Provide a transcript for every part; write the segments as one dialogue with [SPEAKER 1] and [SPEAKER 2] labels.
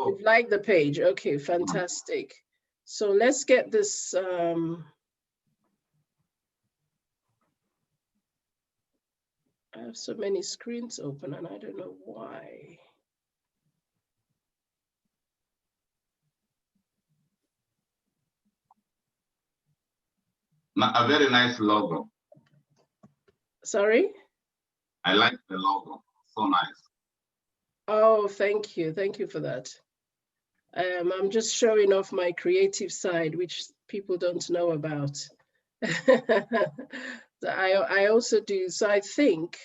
[SPEAKER 1] You've liked the page. Okay, fantastic. So let's get this. I have so many screens open and I don't know why.
[SPEAKER 2] A very nice logo.
[SPEAKER 1] Sorry?
[SPEAKER 2] I like the logo. So nice.
[SPEAKER 1] Oh, thank you. Thank you for that. I'm just showing off my creative side, which people don't know about. I also do. So I think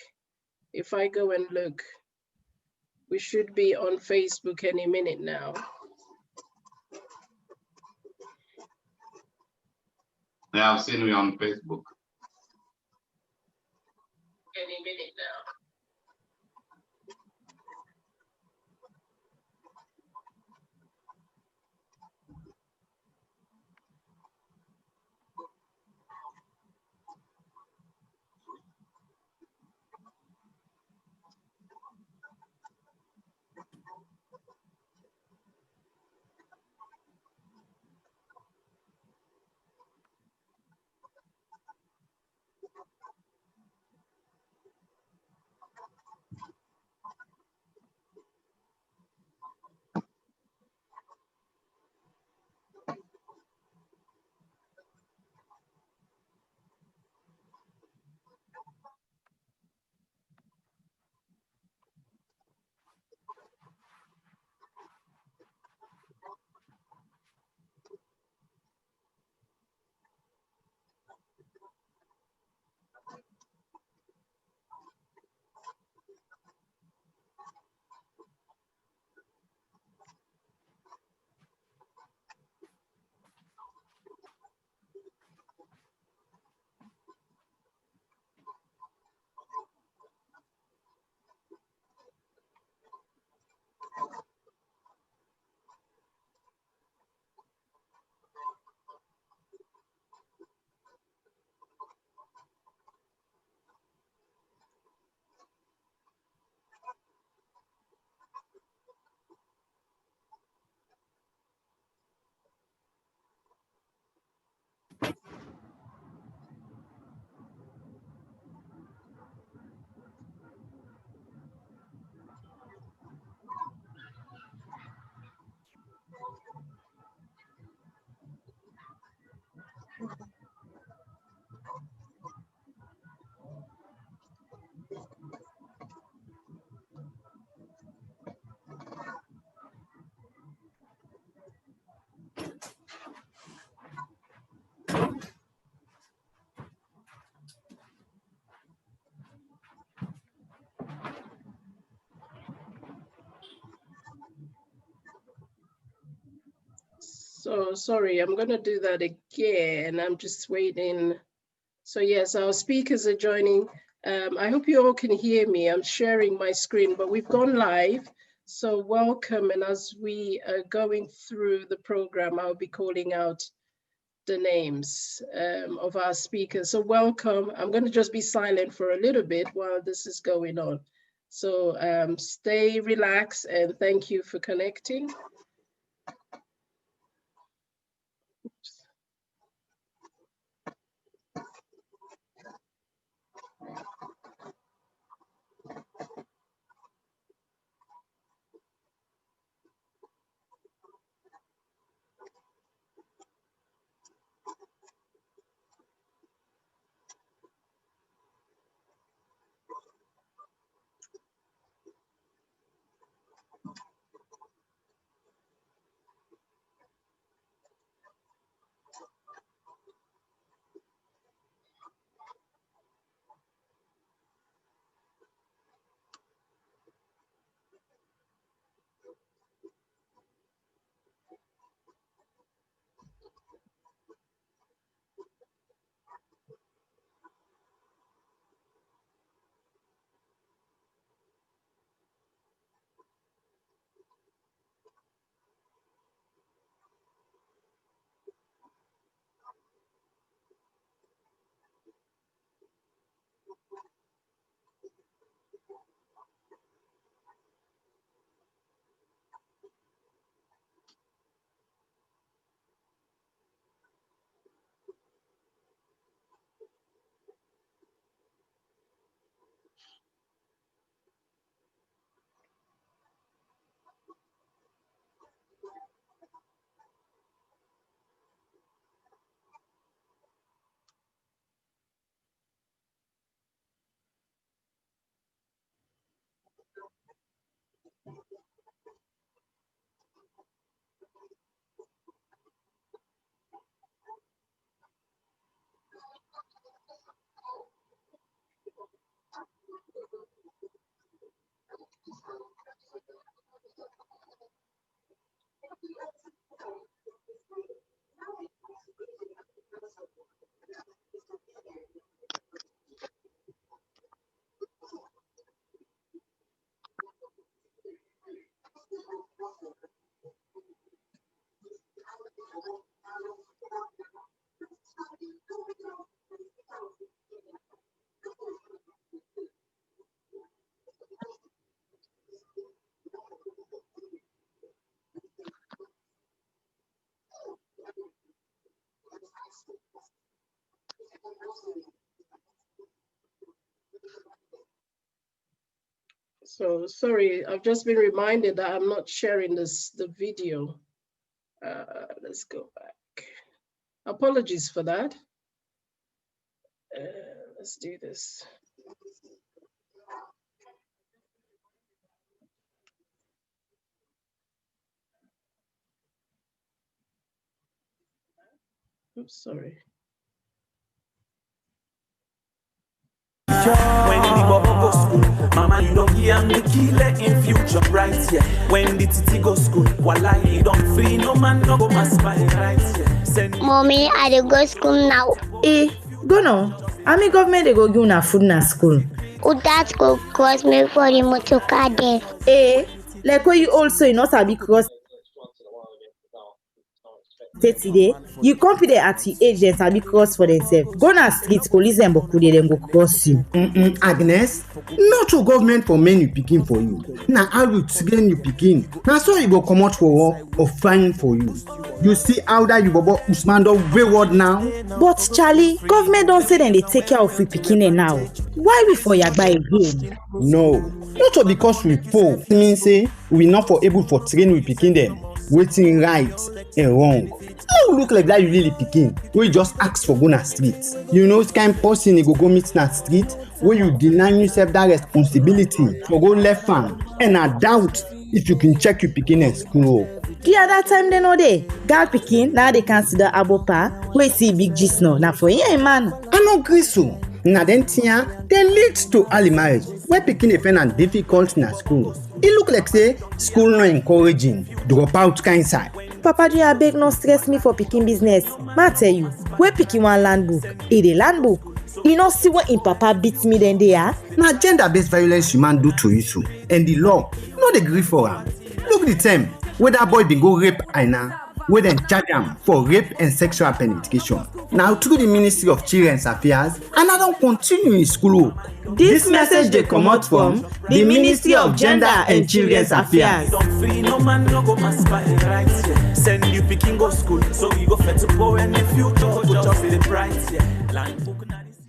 [SPEAKER 1] if I go and look, we should be on Facebook any minute now.
[SPEAKER 2] Yeah, I've seen you on Facebook.
[SPEAKER 1] Any minute now. So sorry, I'm going to do that again. I'm just waiting. So yes, our speakers are joining. I hope you all can hear me. I'm sharing my screen, but we've gone live. So welcome. And as we are going through the program, I'll be calling out the names of our speakers. So welcome. I'm going to just be silent for a little bit while this is going on. So stay relaxed and thank you for connecting. So sorry, I've just been reminded that I'm not sharing the video. Let's go back. Apologies for that. Let's do this. Oops, sorry.
[SPEAKER 3] When the bubble go school, mama you don't hear the killer in future, right? Yeah. When the titi go school, voila you don't free no man no go mass by right? Yeah.
[SPEAKER 4] Mommy, I dey go school now.
[SPEAKER 5] Go now. Army government they go give una food na school.
[SPEAKER 4] That go cross me for the motor car there.
[SPEAKER 5] Like when you also you not sabi cross state today, you come there at your age and sabi cross for themselves. Go na street, police and bokude them go cross you.
[SPEAKER 6] Agnes, not your government for men you picking for you. Now how you train you picking. Now so you go come out for work or find for you. You see how that you bobo Usman don wayward now.
[SPEAKER 5] But Charlie, government don't say them they take care of we picking now. Why we for Yagba again?
[SPEAKER 6] No, not all because we poor. It means say we not for able for train we picking them. Waiting right and wrong. No look like that you really picking. We just ask for go na street. You know it's kind person you go meet na street where you deny yourself that responsibility for go left farm. And I doubt if you can check your picking and school.
[SPEAKER 5] The other time they know they girl picking now they consider abopa. We see big gist now for yeah man.
[SPEAKER 6] I no agree so. Na then tia they lead to early marriage. Where picking a friend and difficult na school. It look like say school not encouraging drop out kind side.
[SPEAKER 5] Papa do you beg no stress me for picking business. Ma tell you, we picking one land book. The land book. You know see what in papa beats me then they are.
[SPEAKER 6] Na gender-based violence human do to you too. And the law no dey gree for am. Look the time where that boy been go rape Aina, where then charge him for rape and sexual penetration. Now through the Ministry of Children's Affairs, and I don't continue in school.
[SPEAKER 5] This message they come out from the Ministry of Gender and Children's Affairs.
[SPEAKER 3] Don't free no man no go mass by right? Yeah. Send you picking go school, so you go fit to poor and the future just the price. Yeah. Land book na this.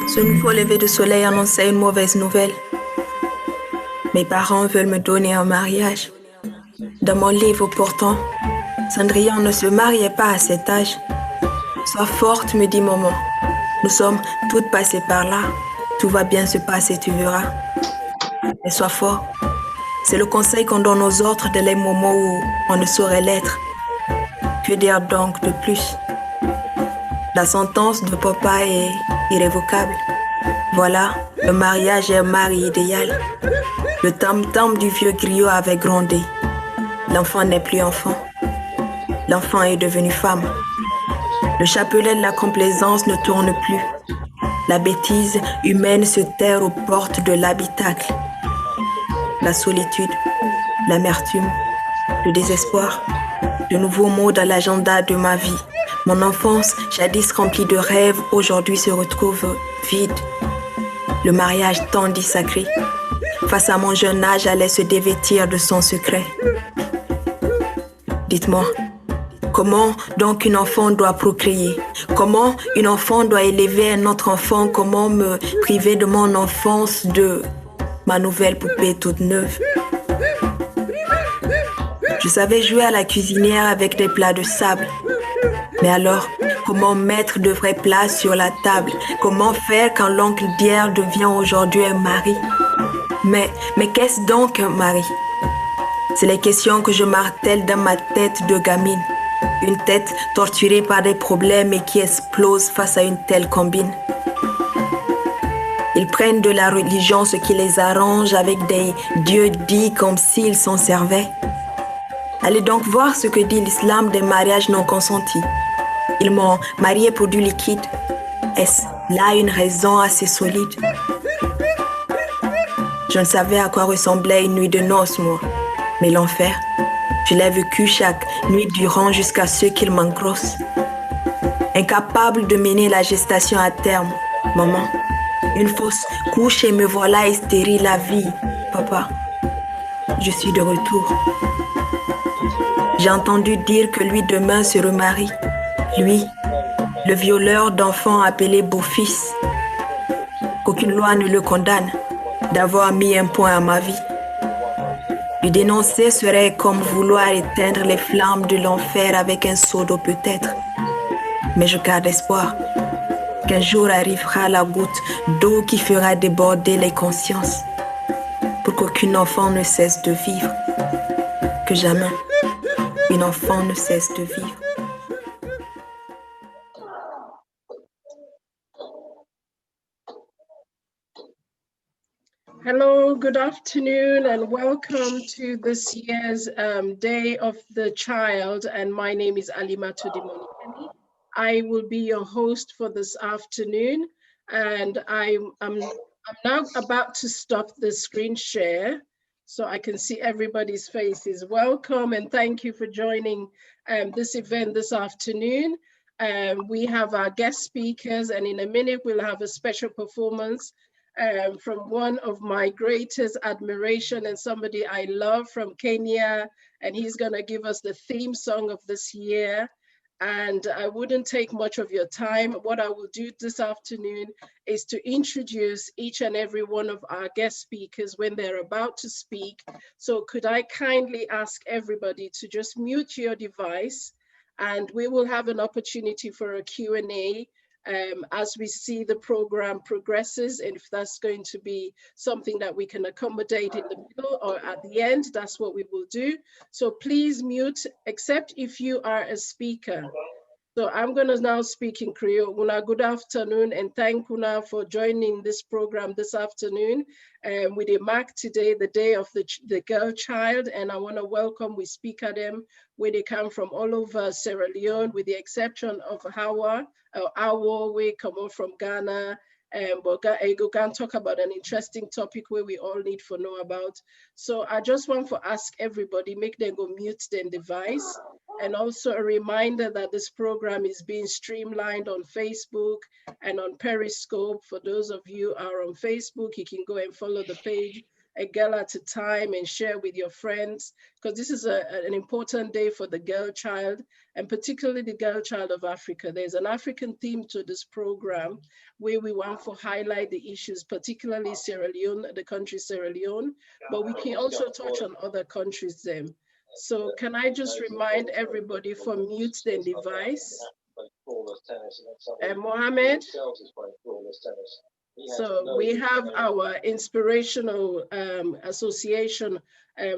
[SPEAKER 7] Ce nouveau lever de soleil annonçait une mauvaise nouvelle. Mes parents veulent me donner en mariage. Dans mon livre pourtant, Cendrillon ne se mariait pas à cet âge. Sois forte, me dit maman. Nous sommes toutes passées par là. Tout va bien se passer, tu verras. Mais sois fort. C'est le conseil qu'on donne aux autres dans les moments où on ne saurait l'être. Que dire donc de plus? La sentence de papa est irrévocable. Voilà, le mariage est un mari idéal. Le tam-tam du vieux griot avait grondé. L'enfant n'est plus enfant. L'enfant est devenu femme. Le chapelet de la complaisance ne tourne plus. La bêtise humaine se terre aux portes de l'habitacle. La solitude, l'amertume, le désespoir, de nouveaux mots dans l'agenda de ma vie. Mon enfance, jadis remplie de rêves, aujourd'hui se retrouve vide. Le mariage tant dit sacré, face à mon jeune âge, allait se dévêtir de son secret. Dites-moi, comment donc une enfant doit procréer? Comment une enfant doit élever un autre enfant? Comment me priver de mon enfance, de ma nouvelle poupée toute neuve? Je savais jouer à la cuisinière avec des plats de sable. Mais alors, comment mettre de vrais plats sur la table? Comment faire quand l'oncle d'hier devient aujourd'hui un mari? Mais qu'est-ce donc un mari? C'est les questions que je martèle dans ma tête de gamine. Une tête torturée par des problèmes et qui explose face à une telle combine. Ils prennent de la religion ce qui les arrange avec des dieux dits comme s'ils s'en servaient. Allez donc voir ce que dit l'islam des mariages non consentis. Ils m'ont marié pour du liquide. Est-ce là une raison assez solide? Je ne savais à quoi ressemblait une nuit de noces, moi. Mais l'enfer, Je l'ai vécu chaque nuit durant jusqu'à ce qu'il m'engrosse. Incapable de mener la gestation à terme. Maman, une fausse couche et me voilà stérile la vie. Papa, je suis de retour. J'ai entendu dire que lui demain se remarie. Lui, le violeur d'enfants appelé beau-fils. Qu'aucune loi ne le condamne d'avoir mis un point à ma vie. Lui dénoncer serait comme vouloir éteindre les flammes de l'enfer avec un seau d'eau peut-être. Mais je garde espoir qu'un jour arrivera la goutte d'eau qui fera déborder les consciences pour qu'aucun enfant ne cesse de vivre. Que jamais un enfant ne cesse de vivre.
[SPEAKER 1] Hello, good afternoon, and welcome to this year's Day of the Child. And my name is Alimatu Dimonikeni. I will be your host for this afternoon, and I'm now about to stop the screen share so I can see everybody's faces. Welcome and thank you for joining this event this afternoon. We have our guest speakers, and in a minute we'll have a special performance from one of my greatest admiration and somebody I love from Kenya, and he's gonna give us the theme song of this year. And I wouldn't take much of your time. What I will do this afternoon is to introduce each and every one of our guest speakers when they're about to speak. So could I kindly ask everybody to just mute your device, and we will have an opportunity for a Q&A as we see the program progresses, and if that's going to be something that we can accommodate in the middle or at the end, that's what we will do. So please mute, except if you are a speaker. So I'm going to now speak in Creole. Una, good afternoon, and thank Una for joining this program this afternoon. We mark today the day of the girl child, and I want to welcome, we speak at them where they come from all over Sierra Leone, with the exception of Hawa, we come on from Ghana. But I can talk about an interesting topic where we all need to know about. So I just want to ask everybody, make them go mute their device. And also a reminder that this program is being streamlined on Facebook and on Periscope. For those of you who are on Facebook, you can go and follow the page A Girl at a Time and share with your friends, because this is an important day for the girl child, and particularly the girl child of Africa. There's an African theme to this program where we want to highlight the issues, particularly Sierra Leone, the country Sierra Leone, but we can also touch on other countries then. So can I just remind everybody for mute their device? Mohammed? So we have our inspirational association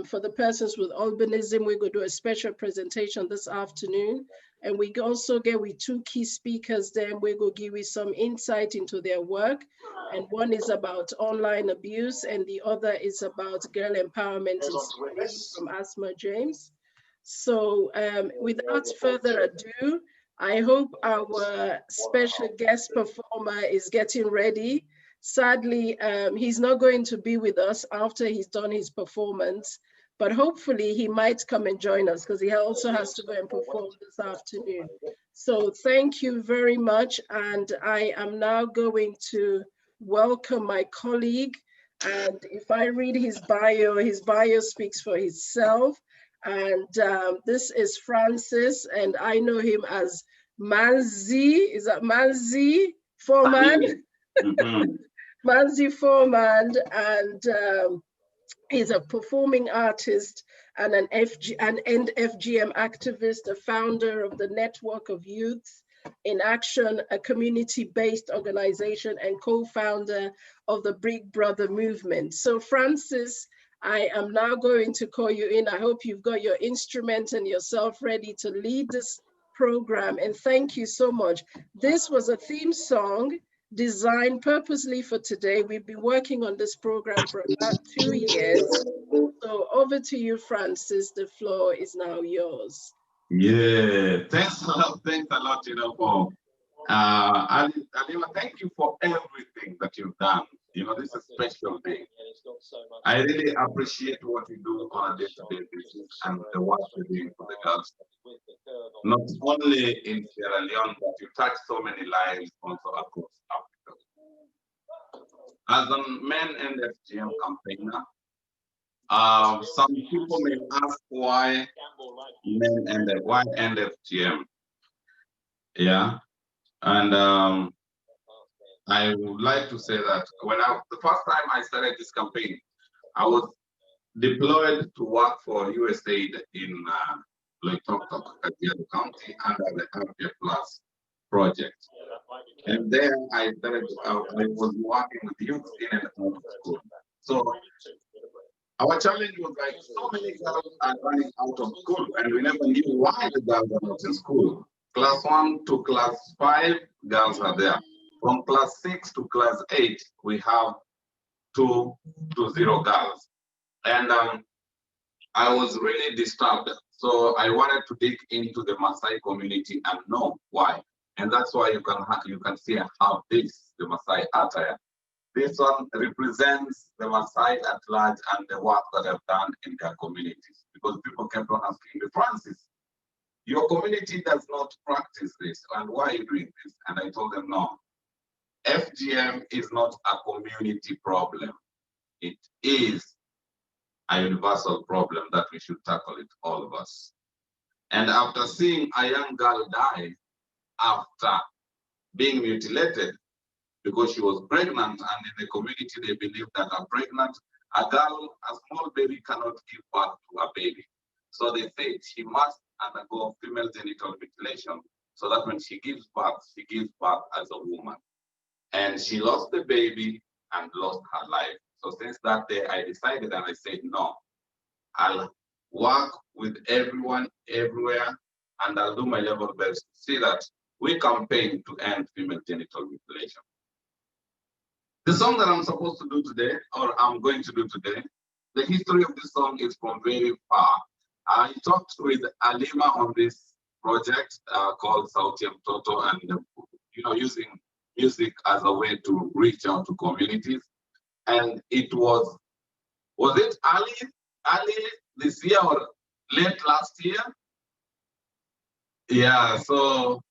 [SPEAKER 1] for the persons with albinism. We're going to do a special presentation this afternoon. And we also get with two key speakers then. We're going to give you some insight into their work. And one is about online abuse, and the other is about girl empowerment from Asma James. So without further ado, I hope our special guest performer is getting ready. Sadly, he's not going to be with us after he's done his performance, but hopefully he might come and join us because he also has to go and perform this afternoon. So thank you very much. And I am now going to welcome my colleague. And if I read his bio speaks for itself. And this is Francis, and I know him as Manzi. Is that Manzi Foreman? Manzi Foreman, and he's a performing artist and an FGM activist, a founder of the Network of Youth in Action, a community-based organization, and co-founder of the Big Brother movement. So Francis, I am now going to call you in. I hope you've got your instrument and yourself ready to lead this program. And thank you so much. This was a theme song designed purposely for today. We've been working on this program for about 2 years. So over to you, Francis. The floor is now yours.
[SPEAKER 2] Yeah, thanks a lot, for Alima, thank you for everything that you've done. This is a special day. I really appreciate what you do on a day-to-day basis and the work you're doing for the girls. Not only in Sierra Leone, but you touch so many lives also across Africa. As a men and FGM campaigner, some people may ask why men and why FGM. Yeah, and I would like to say that the first time I started this campaign, I was deployed to work for USAID in Loitoktok, Kajiado County, under the Happy Plus project. And there I was working with youth in and out of school. So our challenge was like, so many girls are running out of school, and we never knew why the girls are not in school. Class 1 to class 5, girls are there. From class 6 to class 8, we have 2 to 0 girls. And I was really disturbed. So I wanted to dig into the Maasai community and know why. And that's why you can see I have this, the Maasai attire. This one represents the Maasai at large and the work that I've done in their communities. Because people kept on asking me, Francis, your community does not practice this, and why are you doing this? And I told them, no, FGM is not a community problem. It is a universal problem that we should tackle it, all of us. And after seeing a young girl die after being mutilated because she was pregnant, and in the community they believe that a small baby cannot give birth to a baby. So they said she must undergo female genital mutilation so that when she gives birth as a woman. And she lost the baby and lost her life. So since that day, I decided and I said, no, I'll work with everyone, everywhere, and I'll do my level best to see that we campaign to end female genital mutilation. The song that I'm supposed to do today, or I'm going to do today, the history of this song is from very far. I talked with Alima on this project called Sauti Mtoto, and using music as a way to reach out to communities. And it was it early this year or late last year? Yeah, so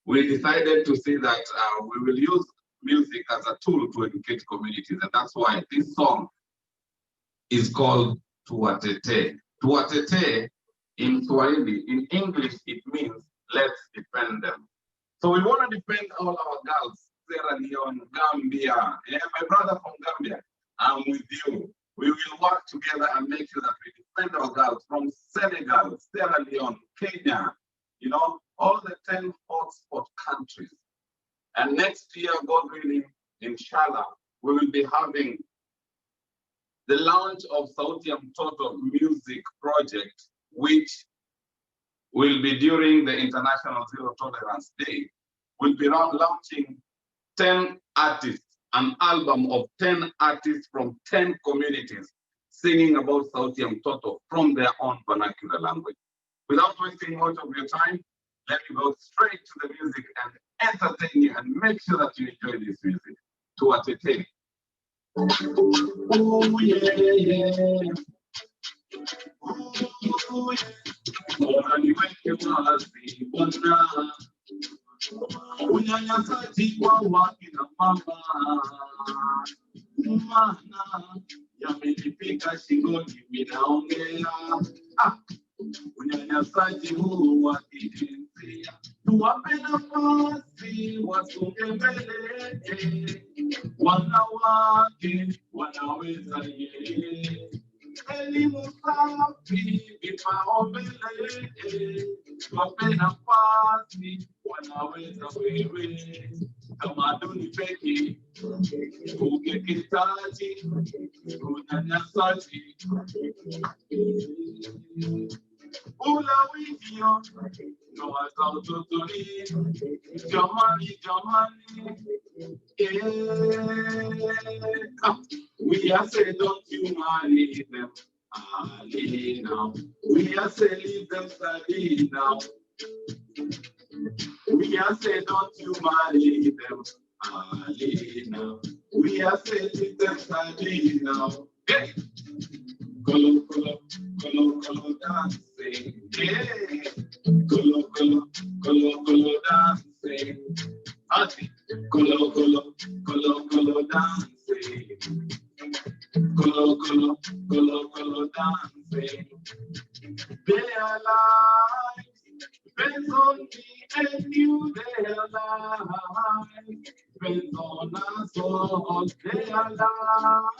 [SPEAKER 2] we decided to see that we will use music as a tool to educate communities. And that's why this song is called Tuwatete. Tuwatete in Swahili, in English, it means let's defend them. So we want to defend all our girls, Sierra Leone, Gambia. Yeah, my brother from Gambia, I'm with you. We will work together and make sure that we defend our girls from Senegal, Sierra Leone, Kenya, all the 10 hotspot countries. And next year, God willing, inshallah, we will be having the launch of Sauti Mtoto music project, which will be during the International Zero Tolerance Day. We'll be launching 10 artists, an album of 10 artists from 10 communities singing about Sauti Mtoto from their own vernacular language. Without wasting much of your time, let me go straight to the music and entertain you and make sure that you enjoy this music. Tuwatete. Oh yeah, yeah. Oh yeah. Unyanyasaji kwa wakina mama, mana yamenifika shingoni minaongea. Unyanyasaji huu wa kijinsia, tuwape nafasi wasonge mbele. Wanawake wanaweza yeye, elimu safi vipaumbele. Tuwape nafasi wanaweza wewe, tamaduni pekee ukeketaji, unyanyasaji, ulawio, ndoa za utotoni, jamani. We are saying don't you marry them early now. We are saying leave them study now. We are saying don't you marry them early now. We are saying leave them study now. Hey. Colo, colo, colo, colo, dancing. Yeah. Colo, colo, colo, colo, dancing. Ati. Colo, colo, colo, colo, dancing. Colo, colo, colo, colo, dancing. They are alive. Depends on me and you, they are alive. Depends on us all, they are alive.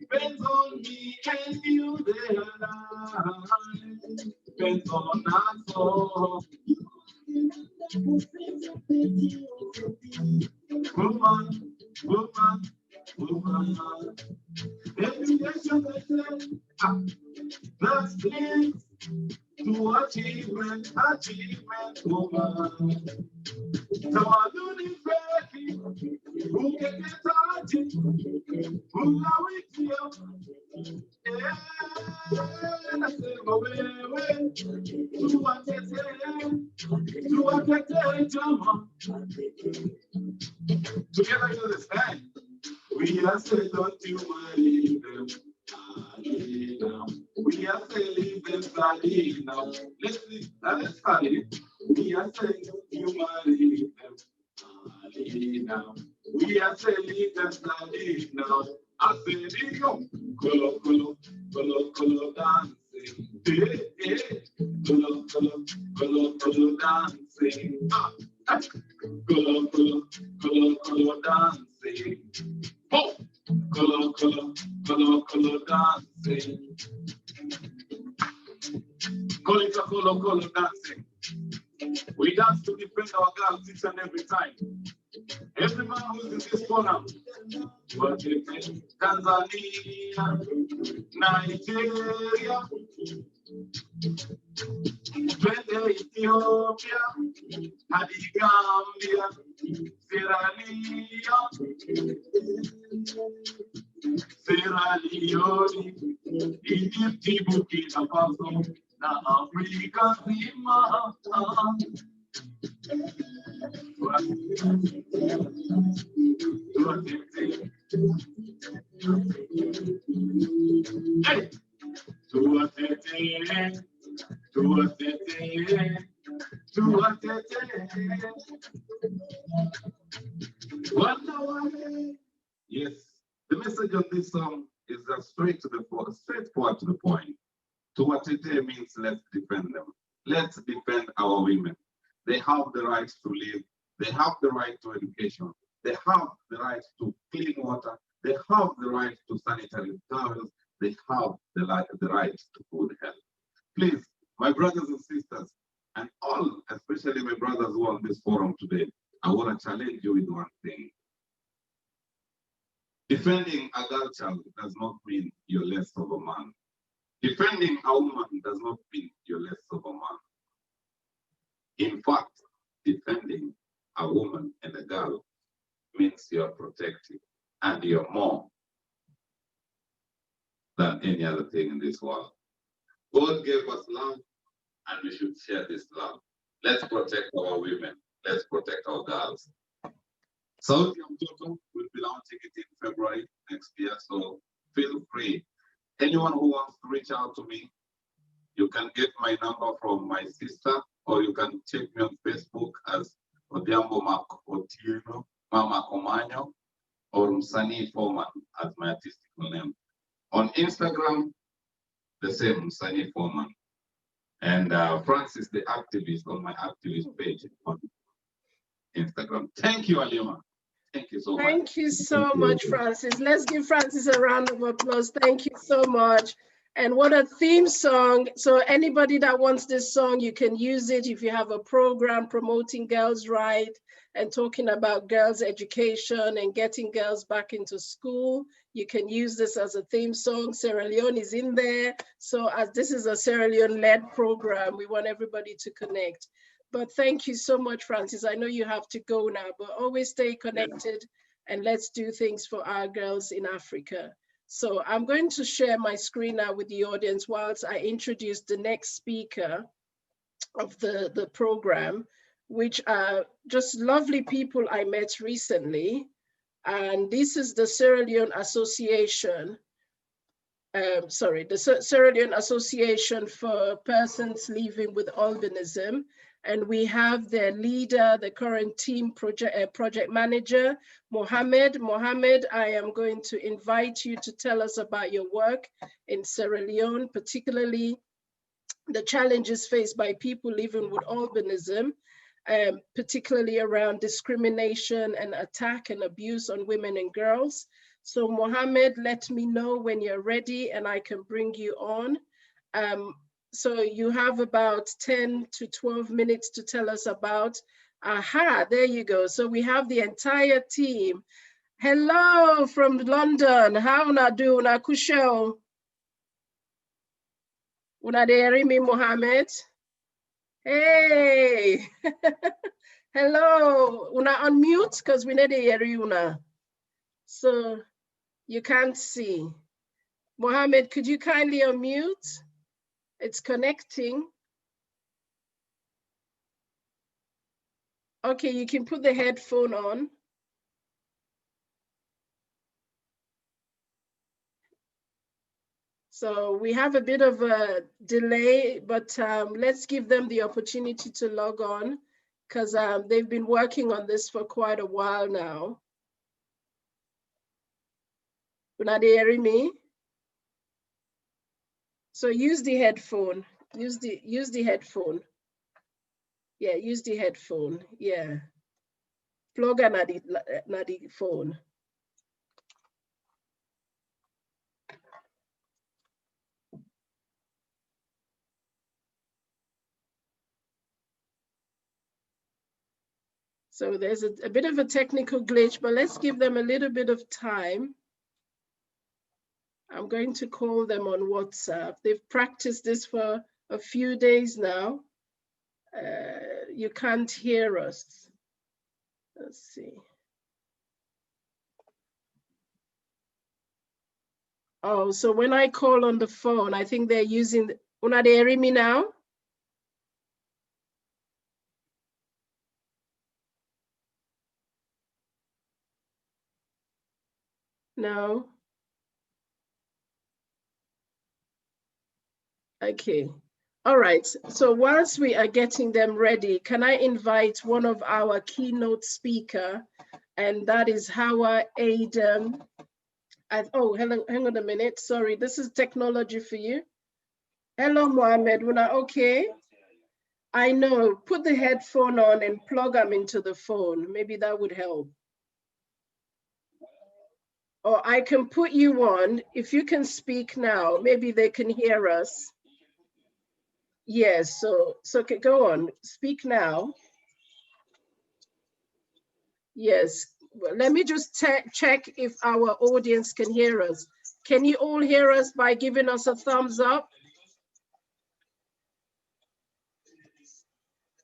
[SPEAKER 2] Depends on me and you, they are alive. Depends on us all. Woman, woman, woman. Every nation they say, that's things to achievement, achievement, woman. So I do the faking, who can get started, who are with you? Yeah, I say, go away, to what they say, to what they say, Jama. Together you understand, we are saying, don't you worry them. We are saying, them study now. Let's study. We are saying, don't you worry them. Now. We are saying, them study now. I say, go, colo, colo, colo, colo, dancing. Colo, colo, colo, colo, dancing. Colo, colo, colo, colo, dancing. Oh, colo, colo, colo, colo, dancing. Colo, colo, dancing. We dance to defend our girls each and every time. Every man who's in this forum, Tanzania, Nigeria, Ethiopia, Gambia, Sierra Leone, Egypt, Burkina Faso, na Africa, Zima. Hey, yes, the message of this song is straight forward to the point. Tuwatete means let's defend them. Let's defend our women. They have the right to live. They have the right to education. They have the right to clean water. They have the right to sanitary towels. They have the right to good health. Please, my brothers and sisters, and all, especially my brothers who are on this forum today, I want to challenge you with one thing. Defending a girl child does not mean you're less of a man. Defending a woman does not mean you're less of a man. In fact, defending a woman and a girl means you're protective and you're more than any other thing in this world. God gave us love and we should share this love. Let's protect our women. Let's protect our girls. South Yamtoto will be launching it in February next year, so feel free. Anyone who wants to reach out to me, you can get my number from my sister, or you can check me on Facebook as Odiambo Otieno, Mama Komanyo, or Msani Foreman as my artistical name. On Instagram, the same Msani Foreman. And Francis the activist on my activist page on Instagram. Thank you, Alima. Thank you so much.
[SPEAKER 1] Thank you so much, Francis. Let's give Francis a round of applause. Thank you so much. And what a theme song. So anybody that wants this song, you can use it if you have a program promoting girls' rights and talking about girls' education and getting girls back into school. You can use this as a theme song. Sierra Leone is in there. So as this is a Sierra Leone-led program, we want everybody to connect. But thank you so much, Francis. I know you have to go now, but always stay connected and let's do things for our girls in Africa. So I'm going to share my screen now with the audience whilst I introduce the next speaker of the program, which are just lovely people I met recently. And this is the Sierra Leone Association sorry, the Sierra Leone Association for Persons Living with Albinism. And we have their leader, the current team project manager, Mohammed. Mohammed, I am going to invite you to tell us about your work in Sierra Leone, particularly the challenges faced by people living with albinism, particularly around discrimination and attack and abuse on women and girls. So Mohammed, let me know when you're ready and I can bring you on. So you have about 10 to 12 minutes to tell us about, aha, there you go. So we have the entire team. Hello from London, how una do, una kusho? Una de me, Mohammed? Hey, hello, una unmute because we need to hear you una. So you can't see. Mohammed, could you kindly unmute? It's connecting. Okay, you can put the headphone on. So we have a bit of a delay, but let's give them the opportunity to log on because they've been working on this for quite a while now. Una dey hear me? So use the headphone. Use the headphone. Yeah, use the headphone. Yeah. Plug in the phone. So there's a bit of a technical glitch, but let's give them a little bit of time. I'm going to call them on WhatsApp. They've practiced this for a few days now. You can't hear us. Let's see. Oh, so when I call on the phone, I think they're using, una dey hear me now? No. Okay. All right. So whilst we are getting them ready, can I invite one of our keynote speaker, and that is Hawa Adam. Oh, hello, hang on a minute. Sorry, this is technology for you. Hello, Mohammed. Una okay? I know. Put the headphone on and plug them into the phone. Maybe that would help. Or I can put you on. If you can speak now, maybe they can hear us. Yes, so go on, speak now. Yes, well, let me just check if our audience can hear us. Can you all hear us by giving us a thumbs up?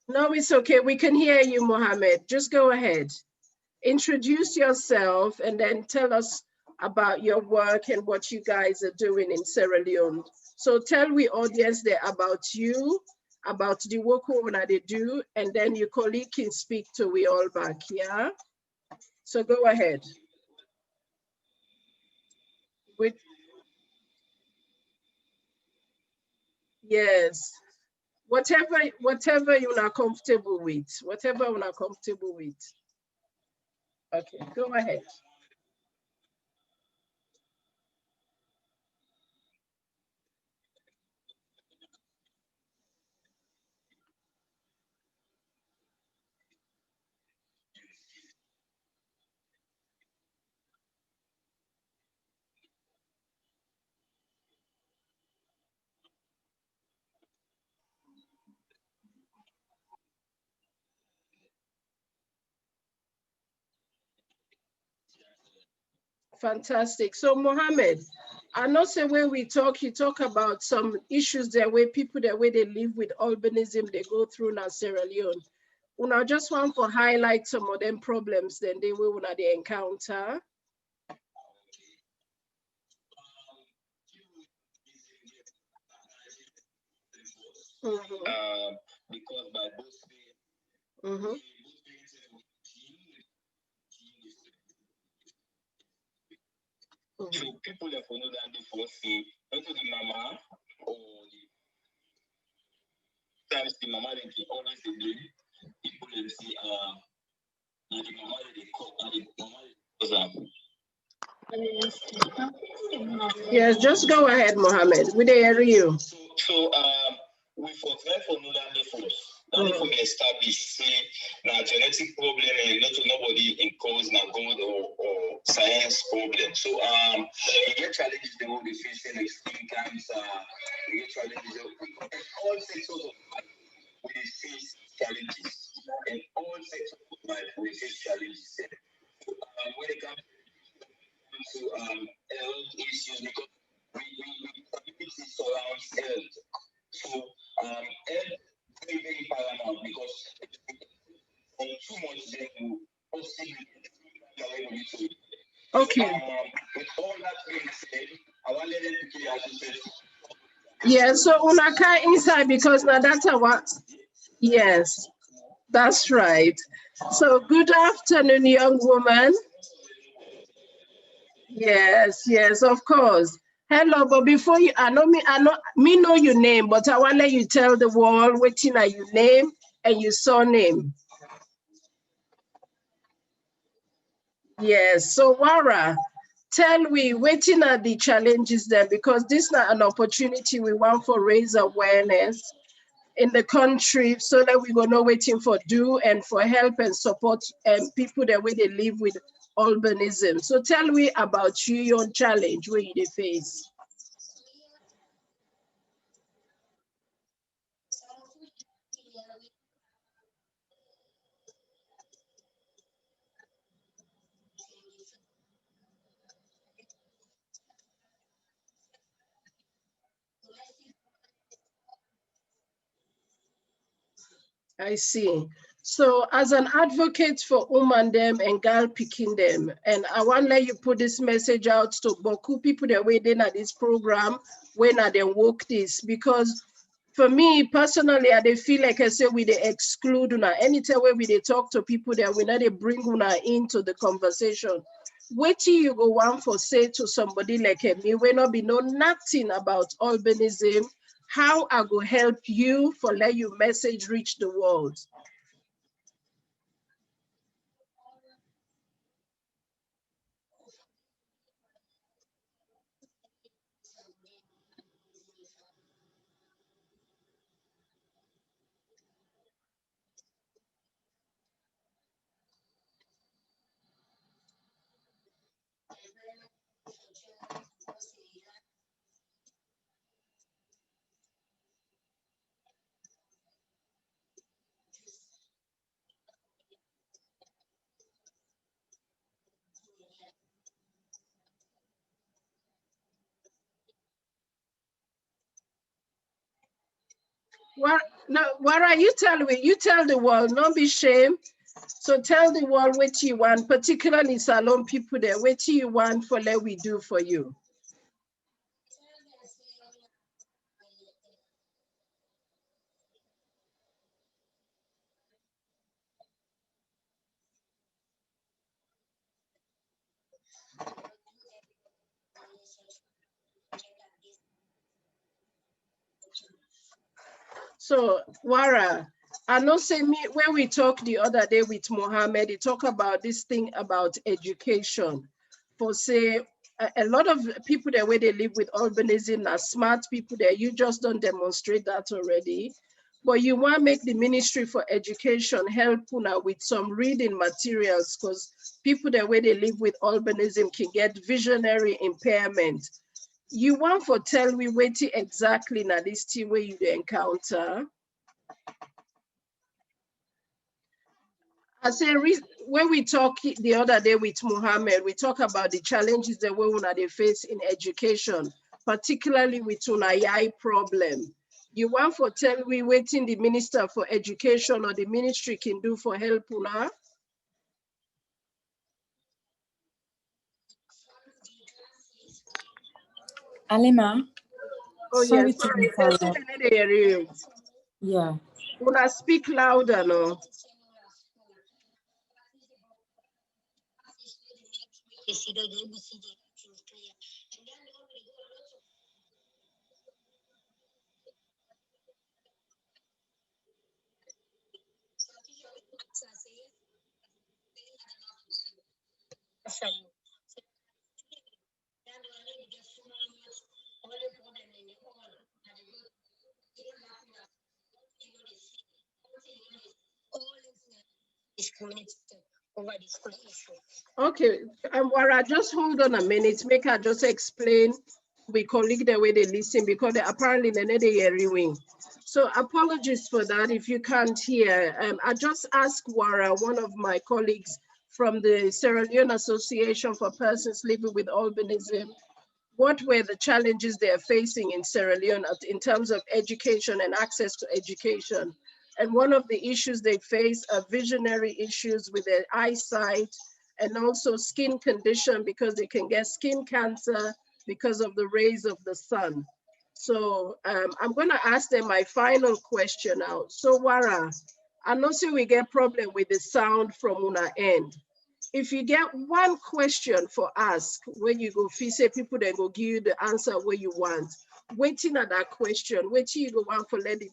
[SPEAKER 1] No, it's okay, we can hear you, Mohammed. Just go ahead. Introduce yourself and then tell us about your work and what you guys are doing in Sierra Leone. So tell the audience there about you, about the work they do, and then your colleague can speak to we all back, yeah? So go ahead. Yes, whatever you're not comfortable with, whatever you're not comfortable with. Okay, go ahead. Fantastic. So Mohammed, I know say when we talk, you talk about some issues there where people that way they live with albinism, they go through now Sierra Leone. Una just want to highlight some of them problems then they will they encounter.
[SPEAKER 8] Because by both So people that know that before see, not the mama or times the mama they always they do. People they see the mama they call the mama
[SPEAKER 1] Yes, just go ahead, Mohammed. We dey hear you.
[SPEAKER 8] So we for try for know that first. That for be established say now genetic problem and not nobody in cause now God or science problem. So you get challenges they will be facing extreme cancer, you get challenges all sectors of life we face challenges. And all sectors of life we face challenges. When it comes to health issues because we community surrounds health. So health very, very paramount because on too much then will possibly
[SPEAKER 1] Okay.
[SPEAKER 8] with all that being said, I want to let them to clear as you said.
[SPEAKER 1] Yeah, so Unaka inside because now that's what. Yes, that's right. So good afternoon, young woman. Yes, of course. Hello, but before you, I know your name, but I want to let you tell the world waiting are your name and your surname. Yes, so Wara, tell me waiting are the challenges there because this is not an opportunity we want for raise awareness in the country so that we're gonna waiting for do and for help and support people the way they live with albinism. So tell me about you, your challenge where you face. I see. So as an advocate for woman them and girl picking them, and I want to let you put this message out to Boku people that waiting at this program when I then work this because for me personally, I they feel like I say we they exclude una. Anytime where we they talk to people that we not they bring una into the conversation. Wait till you go one for say to somebody like me, we not be know nothing about albinism, how I go help you for let your message reach the world. What are you telling me? You tell the world, don't be shame. So tell the world what you want, particularly salon people there, what you want for let we do for you. So Wara, I know say me when we talked the other day with Mohammed, he talk about this thing about education. For say a lot of people that where they live with albinism are smart people there. You just don't demonstrate that already. But you want to make the Ministry for Education help una with some reading materials because people that where they live with albinism can get visionary impairment. You want for tell me what exactly now this thing where you encounter. I say when we talk the other day with Muhammad, we talk about the challenges that we they face in education, particularly with unayai problem. You want for tell me waiting the Minister for Education or the ministry can do for help una?
[SPEAKER 9] Alema,
[SPEAKER 1] Oh
[SPEAKER 9] sorry
[SPEAKER 1] yes,
[SPEAKER 9] to
[SPEAKER 1] sorry,
[SPEAKER 9] interrupt. Yeah.
[SPEAKER 1] Una speak louder, no? Okay, Wara, just hold on a minute. Make her just explain. We colleague the way they listen because they apparently they need hearing. So apologies for that if you can't hear. I just asked Wara, one of my colleagues from the Sierra Leone Association for Persons Living with Albinism, what were the challenges they are facing in Sierra Leone in terms of education and access to education. And one of the issues they face are visionary issues with their eyesight and also skin condition because they can get skin cancer because of the rays of the sun. So I'm going to ask them my final question now. So Wara, I know say we get problem with the sound from una end. If you get one question for ask, when you go say people then go give you the answer where you want, waiting at that question, waiting you go want for let the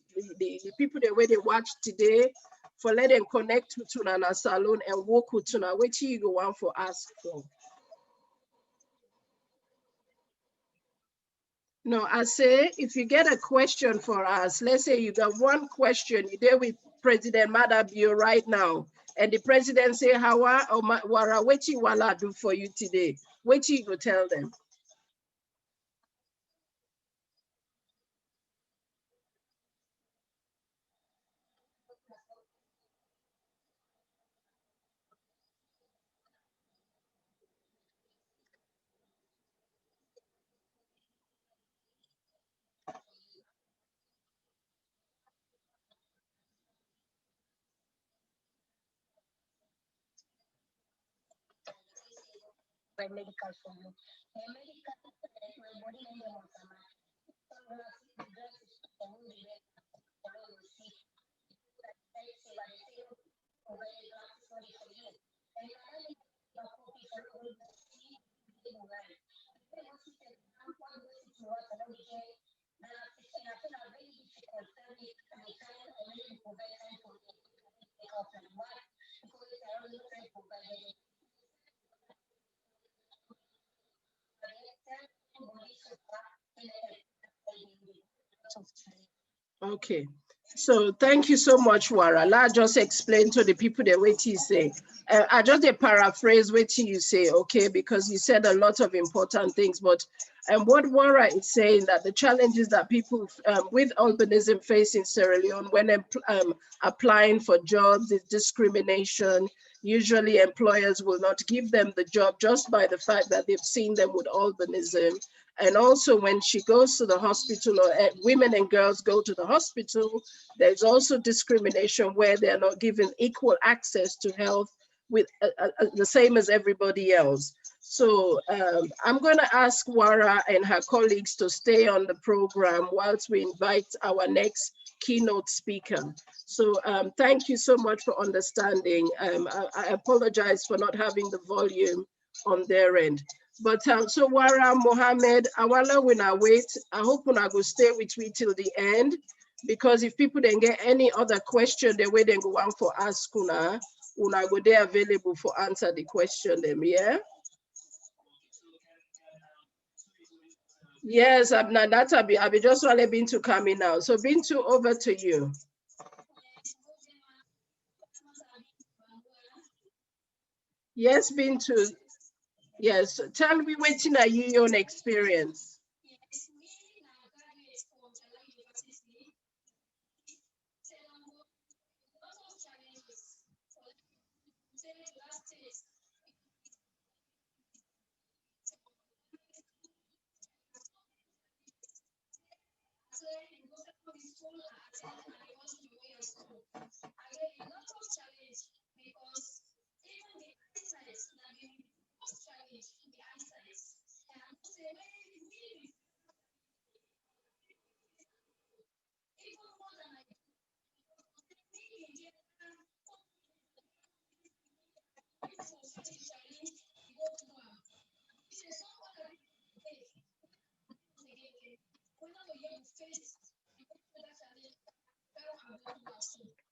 [SPEAKER 1] people that where they watch today, for let them connect to Tuna salon and walk with Tuna, waiting you go want for ask for. No, I say, if you get a question for us, let's say you got one question, you're there with President Madabio right now, and the president say, Hawa or Wara, what you wanna do for you today? What you go tell them? Okay, so thank you so much, Wara. Let just explain to the people the way you say. I just paraphrase what you say, okay? Because you said a lot of important things, but what Wara is saying that the challenges that people with albinism face in Sierra Leone when applying for jobs is discrimination. Usually employers will not give them the job just by the fact that they've seen them with albinism. And also when she goes to the hospital or women and girls go to the hospital, there's also discrimination where they're not given equal access to health with the same as everybody else. So I'm going to ask Wara and her colleagues to stay on the program whilst we invite our next keynote speaker. So thank you so much for understanding. I apologize for not having the volume on their end. But so Wara, Mohammed, Awala, when I wait, I hope when I go stay with me till the end, because if people then get any other question, the way they go on for ask una go there available for answer the question them, yeah? Yes, Abna, that's Abi just want Bintu coming now. So Bintu, over to you. Yes, Bintu. Yes, tell me waiting are you your experience.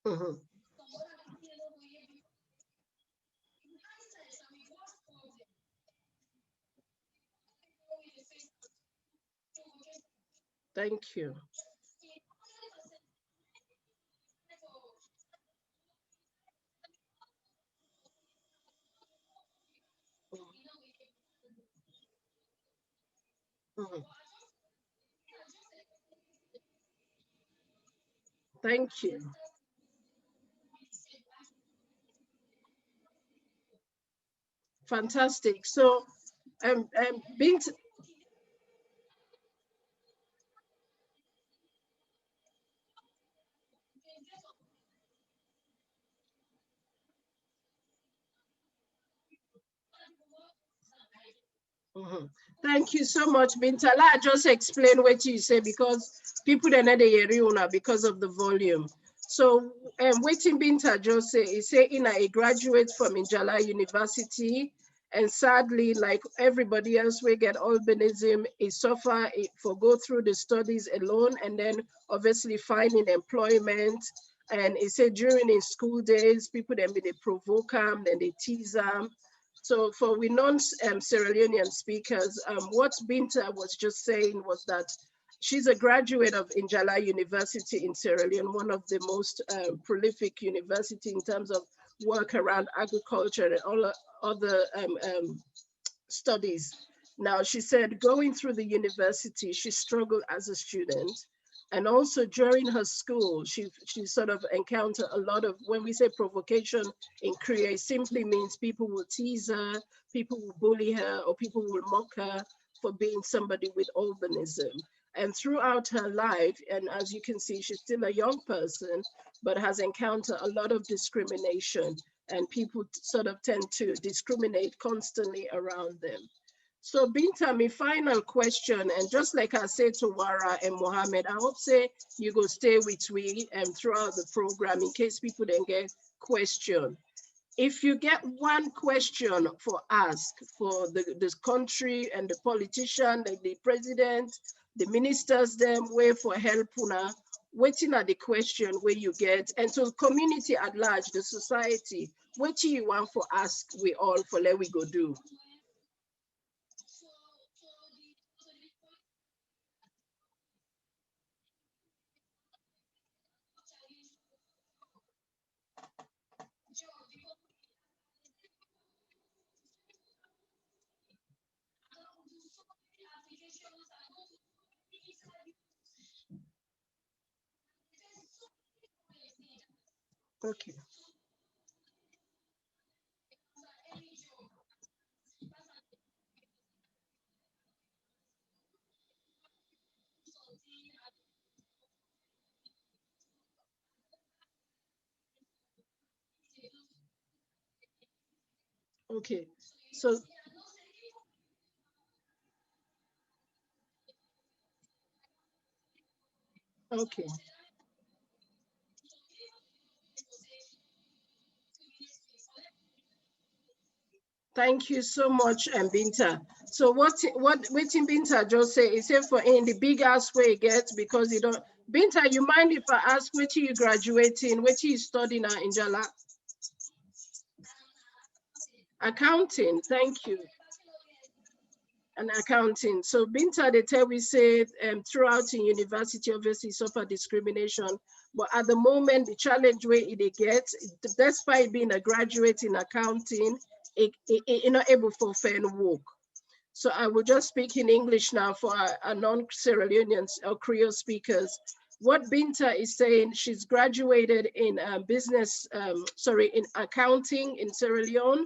[SPEAKER 1] Mm-hmm. Thank you. Mhm. Thank you. Fantastic. So, Bint, mhm. Thank you so much, Bintala. I just explain what you say because people are not hear because of the volume. So, waiting Binta just say is say in a graduate from Injala University, and sadly, like everybody else, we get albinism. It suffer for go through the studies alone, and then obviously finding employment. And it said during his school days, people then they provoke him, then they tease him. So for we non-Sierra Leonean speakers, what Binta was just saying was that she's a graduate of Injala University in Sierra Leone, one of the most prolific university in terms of work around agriculture and all other studies. Now, she said going through the university, she struggled as a student. And also during her school, she sort of encountered a lot of, when we say provocation in Korea, it simply means people will tease her, people will bully her, or people will mock her for being somebody with albinism. And throughout her life, and as you can see, she's still a young person, but has encountered a lot of discrimination, and people sort of tend to discriminate constantly around them. So Binta, my final question, and just like I said to Wara and Mohammed, I hope say you go stay with me throughout the program in case people then get question. If you get one question for ask for this country and the politician, like the president, the ministers, them way for help, waiting at the question where you get, and so community at large, the society, what do you want for ask we all for let we go do? Okay. Okay. So okay. Thank you so much, Binta. So what waiting Binta just say is say for in the big ass way it gets because you don't Binta, you mind if I ask what you graduating, what you studying now in Jala? Accounting, thank you. And accounting. So Binta, they tell we say throughout in university, obviously suffer discrimination. But at the moment, the challenge where it gets, despite being a graduate in accounting, it not able to find work. So I will just speak in English now for our non-Sierra Leoneans or Creole speakers. What Binta is saying, she's graduated in in accounting in Sierra Leone,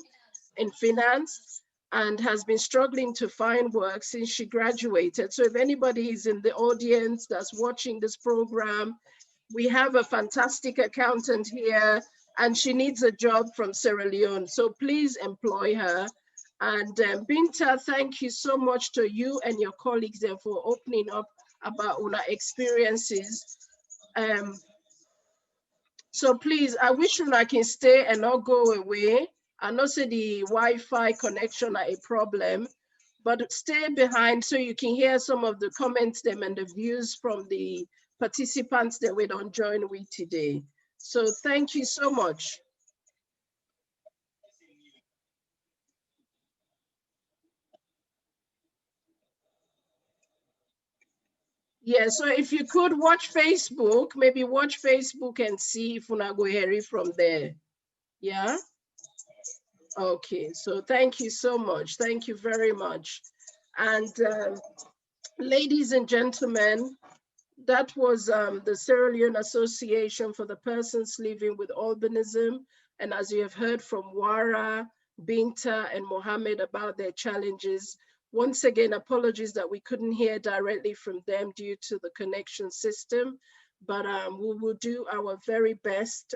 [SPEAKER 1] in finance, and has been struggling to find work since she graduated. So if anybody is in the audience that's watching this program, we have a fantastic accountant here and she needs a job from Sierra Leone. So please employ her. And Binta, thank you so much to you and your colleagues there for opening up about our experiences. So please, I wish I can stay and not go away. I know say the Wi-Fi connection are a problem, but stay behind so you can hear some of the comments them and the views from the participants that we don't join with today. So thank you so much. Yeah, so if you could watch Facebook, maybe watch Facebook and see if una go hear it from there. Yeah. Okay, so thank you so much. Thank you very much. And Ladies and gentlemen, that was the Sierra Leone Association for the Persons Living with Albinism. And as you have heard from Wara, Binta, and Mohammed about their challenges, once again, apologies that we couldn't hear directly from them due to the connection system, but we will do our very best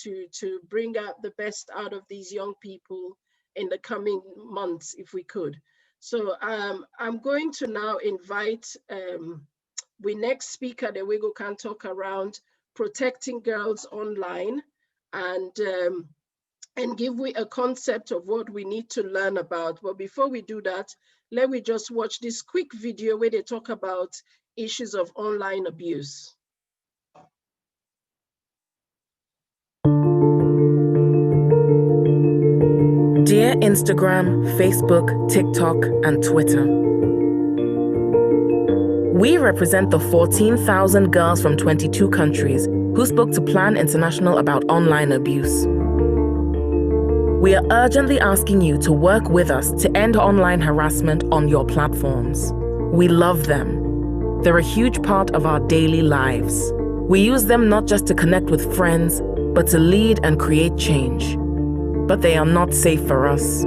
[SPEAKER 1] to bring out the best out of these young people in the coming months, if we could. So I'm going to now invite we next speaker, the Wigo can talk around protecting girls online and give we a concept of what we need to learn about. But before we do that, let me just watch this quick video where they talk about issues of online abuse.
[SPEAKER 10] Dear Instagram, Facebook, TikTok, and Twitter. We represent the 14,000 girls from 22 countries who spoke to Plan International about online abuse. We are urgently asking you to work with us to end online harassment on your platforms. We love them. They're a huge part of our daily lives. We use them not just to connect with friends, but to lead and create change. But they are not safe for us.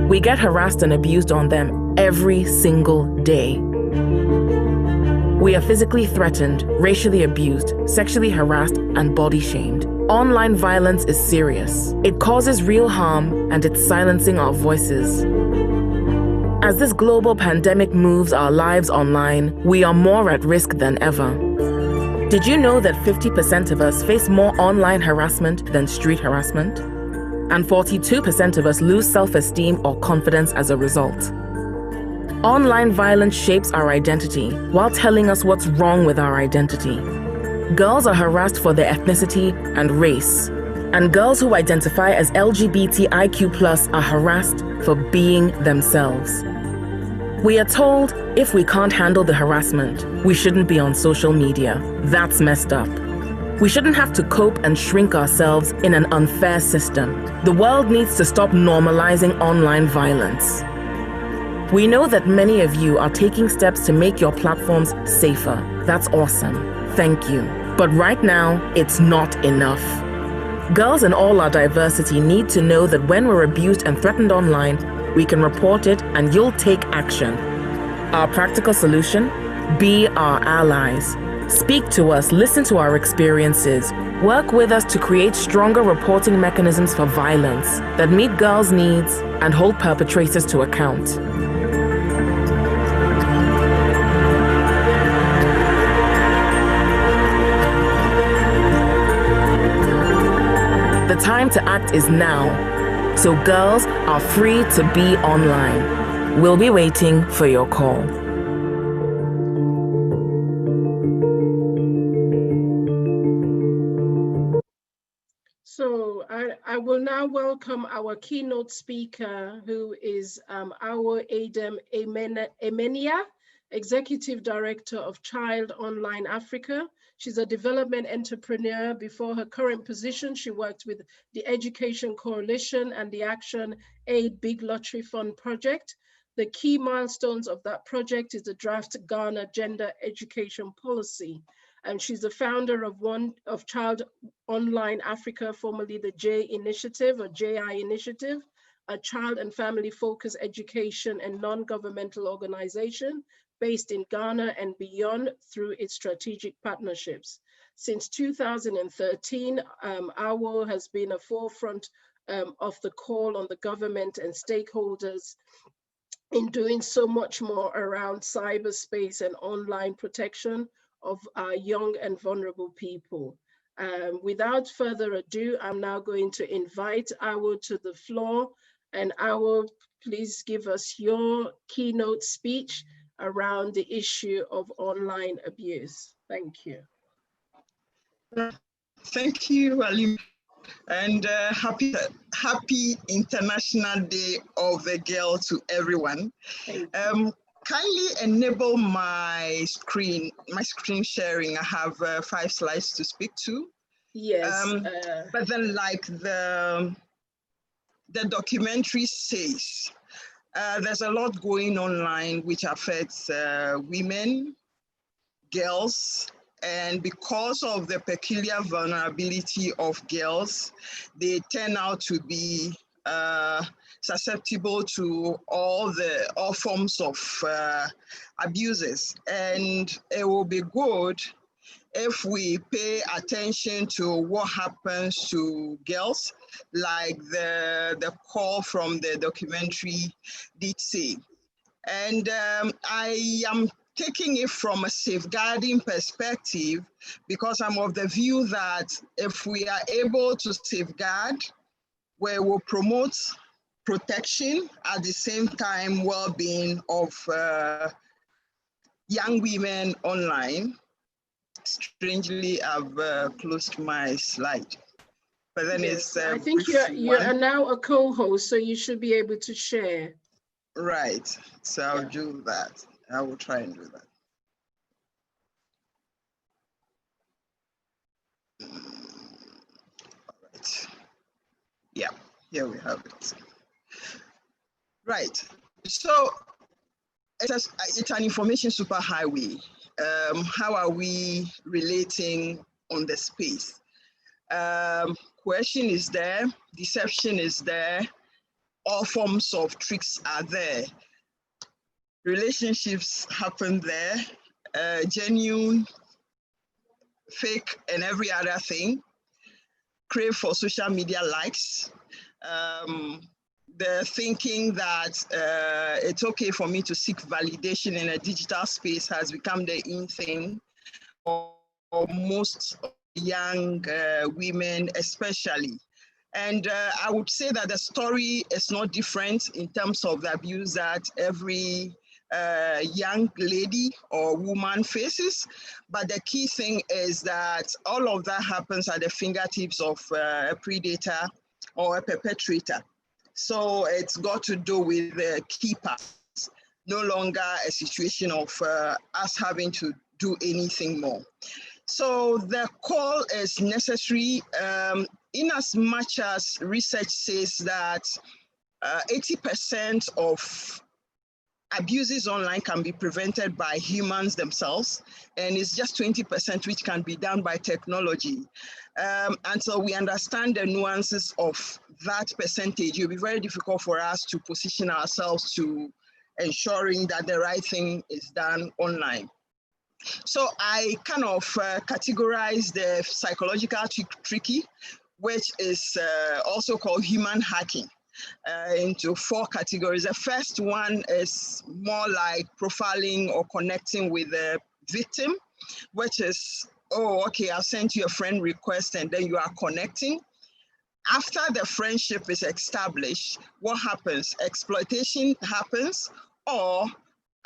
[SPEAKER 10] We get harassed and abused on them every single day. We are physically threatened, racially abused, sexually harassed, and body shamed. Online violence is serious. It causes real harm, and it's silencing our voices. As this global pandemic moves our lives online, we are more at risk than ever. Did you know that 50% of us face more online harassment than street harassment? And 42% of us lose self-esteem or confidence as a result. Online violence shapes our identity while telling us what's wrong with our identity. Girls are harassed for their ethnicity and race, and girls who identify as LGBTIQ+ are harassed for being themselves. We are told if we can't handle the harassment, we shouldn't be on social media. That's messed up. We shouldn't have to cope and shrink ourselves in an unfair system. The world needs to stop normalizing online violence. We know that many of you are taking steps to make your platforms safer. That's awesome. Thank you. But right now, it's not enough. Girls in all our diversity need to know that when we're abused and threatened online, we can report it and you'll take action. Our practical solution? Be our allies. Speak to us, listen to our experiences. Work with us to create stronger reporting mechanisms for violence that meet girls' needs and hold perpetrators to account. The time to act is now, so girls are free to be online. We'll be waiting for your call.
[SPEAKER 1] So I will now welcome our keynote speaker, who is our Adam Emenia, Executive Director of Child Online Africa. She's a development entrepreneur. Before her current position, she worked with the Education Coalition and the Action Aid Big Lottery Fund project. The key milestones of that project is the draft Ghana Gender Education Policy. And she's the founder of Child Online Africa, formerly the J Initiative or JI Initiative, a child and family focused education and non-governmental organization based in Ghana and beyond through its strategic partnerships. Since 2013, AWO has been a forefront of the call on the government and stakeholders in doing so much more around cyberspace and online protection of our young and vulnerable people. Without further ado, I'm now going to invite AWO to the floor. And AWO, please give us your keynote speech around the issue of online abuse. Thank you.
[SPEAKER 11] Thank you, Ali, and happy International Day of the Girl to everyone. Kindly enable my screen sharing. I have 5 slides to speak to.
[SPEAKER 1] Yes.
[SPEAKER 11] But then, like the documentary says, There's a lot going online which affects women, girls, and because of the peculiar vulnerability of girls, they turn out to be susceptible to all forms of abuses. And it will be good if we pay attention to what happens to girls, like the call from the documentary did say. And I am taking it from a safeguarding perspective, because I'm of the view that if we are able to safeguard, we will promote protection at the same time well-being of young women online. Strangely, I've closed my slide, but then
[SPEAKER 1] yes,
[SPEAKER 11] it's
[SPEAKER 1] I think you are now a co-host, so you should be able to share.
[SPEAKER 11] Right, so I'll do that. I will try and do that. All right. Yeah, here we have it. Right, so it's an information superhighway. How are we relating on the space? Coercion is there, deception is there, all forms of tricks are there. Relationships happen there, genuine, fake, and every other thing. Crave for social media likes. The thinking that it's okay for me to seek validation in a digital space has become the in thing for most young women especially. And I would say that the story is not different in terms of the abuse that every young lady or woman faces. But the key thing is that all of that happens at the fingertips of a predator or a perpetrator. So it's got to do with the keepers, no longer a situation of us having to do anything more. So the call is necessary in as much as research says that 80% of abuses online can be prevented by humans themselves, and it's just 20% which can be done by technology. And so we understand the nuances of that percentage. It will be very difficult for us to position ourselves to ensuring that the right thing is done online. So I kind of categorize the psychological tricky, which is also called human hacking, into 4 categories. The first one is more like profiling or connecting with the victim, which is, oh, okay, I'll send you a friend request and then you are connecting. After the friendship is established, what happens? Exploitation happens, or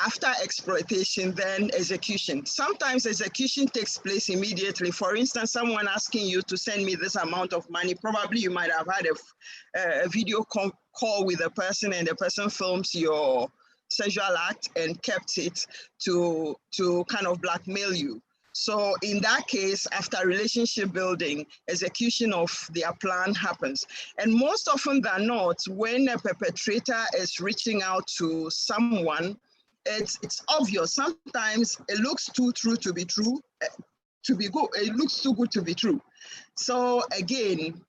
[SPEAKER 11] after exploitation, then execution. Sometimes execution takes place immediately. For instance, someone asking you to send me this amount of money, probably you might have had a video call with a person and the person films your sexual act and kept it to kind of blackmail you. So in that case, after relationship building, execution of their plan happens. And most often than not, when a perpetrator is reaching out to someone, it's obvious. Sometimes it looks too true to be true, to be good. It looks too good to be true. So again,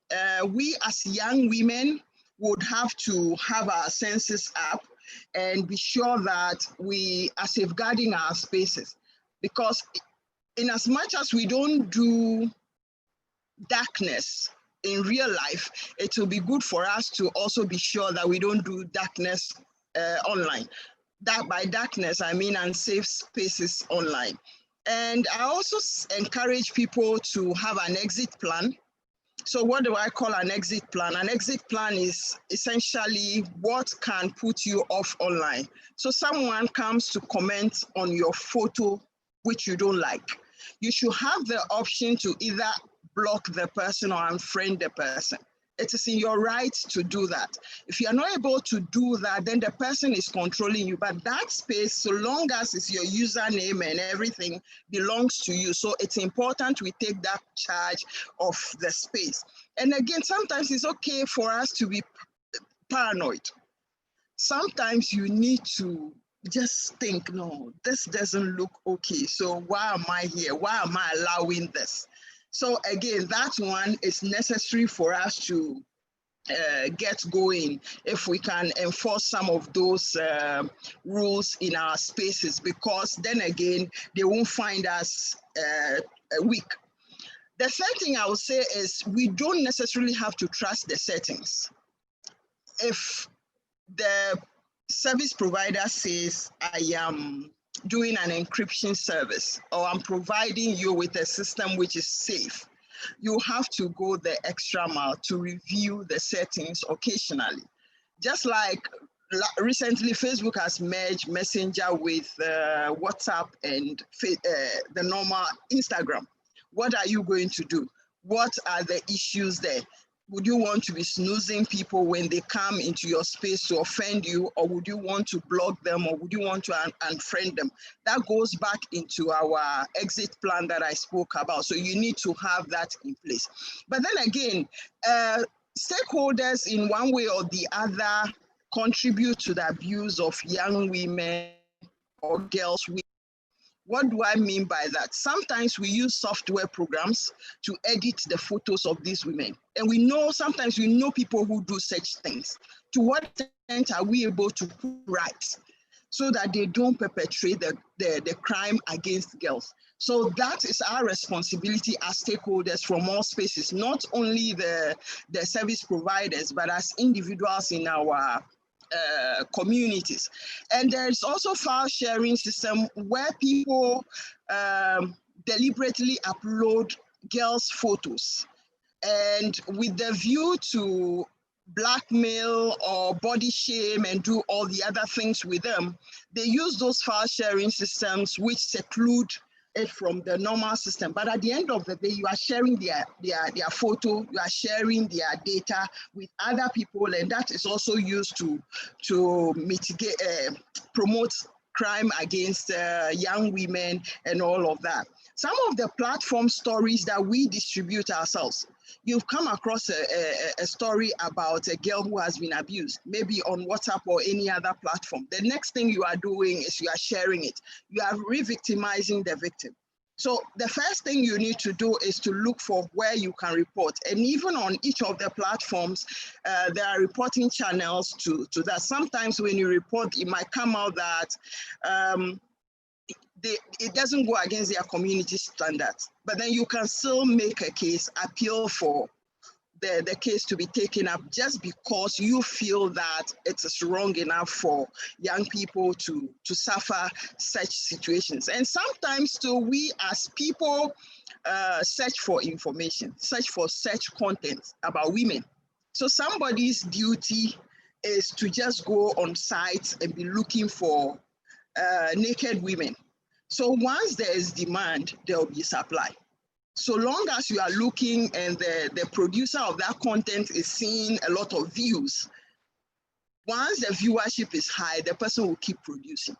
[SPEAKER 11] we as young women would have to have our senses up and be sure that we are safeguarding our spaces, because in as much as we don't do darkness in real life, it will be good for us to also be sure that we don't do darkness online. That by darkness, I mean unsafe spaces online. And I also encourage people to have an exit plan. So what do I call an exit plan? An exit plan is essentially what can put you off online. So someone comes to comment on your photo, which you don't like. You should have the option to either block the person or unfriend the person. It is in your right to do that. If you are not able to do that, then the person is controlling you. But that space, so long as it's your username and everything, belongs to you. So it's important we take that charge of the space. And again, sometimes it's okay for us to be paranoid. sometimes you need to just think, no, this doesn't look okay. So why am I here? Why am I allowing this? So again, that one is necessary for us to get going if we can enforce some of those rules in our spaces, because then again, they won't find us weak. The third thing I would say is we don't necessarily have to trust the settings. If the service provider says, I am doing an encryption service, or I'm providing you with a system which is safe, you have to go the extra mile to review the settings occasionally. Just like recently, Facebook has merged Messenger with WhatsApp and the normal Instagram. What are you going to do? What are the issues there? Would you want to be snoozing people when they come into your space to offend you, or would you want to block them, or would you want to unfriend them? That goes back into our exit plan that I spoke about. So you need to have that in place. But then again, stakeholders in one way or the other contribute to the abuse of young women or girls. What do I mean by that? Sometimes we use software programs to edit the photos of these women. And we know, sometimes we know people who do such things. To what extent are we able to put right so that they don't perpetrate the crime against girls? So that is our responsibility as stakeholders from all spaces, not only the service providers, but as individuals in our communities. And there's also file sharing system where people deliberately upload girls' photos, and with the view to blackmail or body shame and do all the other things with them, they use those file sharing systems which seclude it from the normal system. But at the end of the day, you are sharing their photo, you are sharing their data with other people, and that is also used to mitigate, promote crime against young women and all of that. Some of the platform stories that we distribute ourselves, you've come across a story about a girl who has been abused, maybe on WhatsApp or any other platform. The next thing you are doing is you are sharing it. You are re-victimizing the victim. So the first thing you need to do is to look for where you can report. And even on each of the platforms, there are reporting channels to that. Sometimes when you report, it might come out that it doesn't go against their community standards, but then you can still make a case, appeal for the case to be taken up, just because you feel that it is wrong enough for young people to suffer such situations. And sometimes too, we as people search for information, search for such content about women. So somebody's duty is to just go on sites and be looking for naked women. So once there is demand, there will be supply. So long as you are looking and the producer of that content is seeing a lot of views, once the viewership is high, the person will keep producing.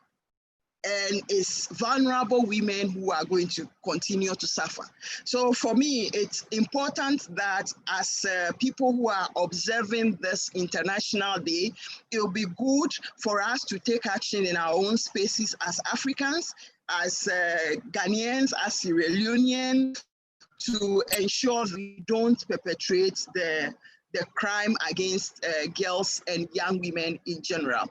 [SPEAKER 11] And it's vulnerable women who are going to continue to suffer. So for me, it's important that as people who are observing this International Day, it will be good for us to take action in our own spaces as Africans, as Ghanaians, as Sierra Leoneans, to ensure we don't perpetrate the crime against girls and young women in general.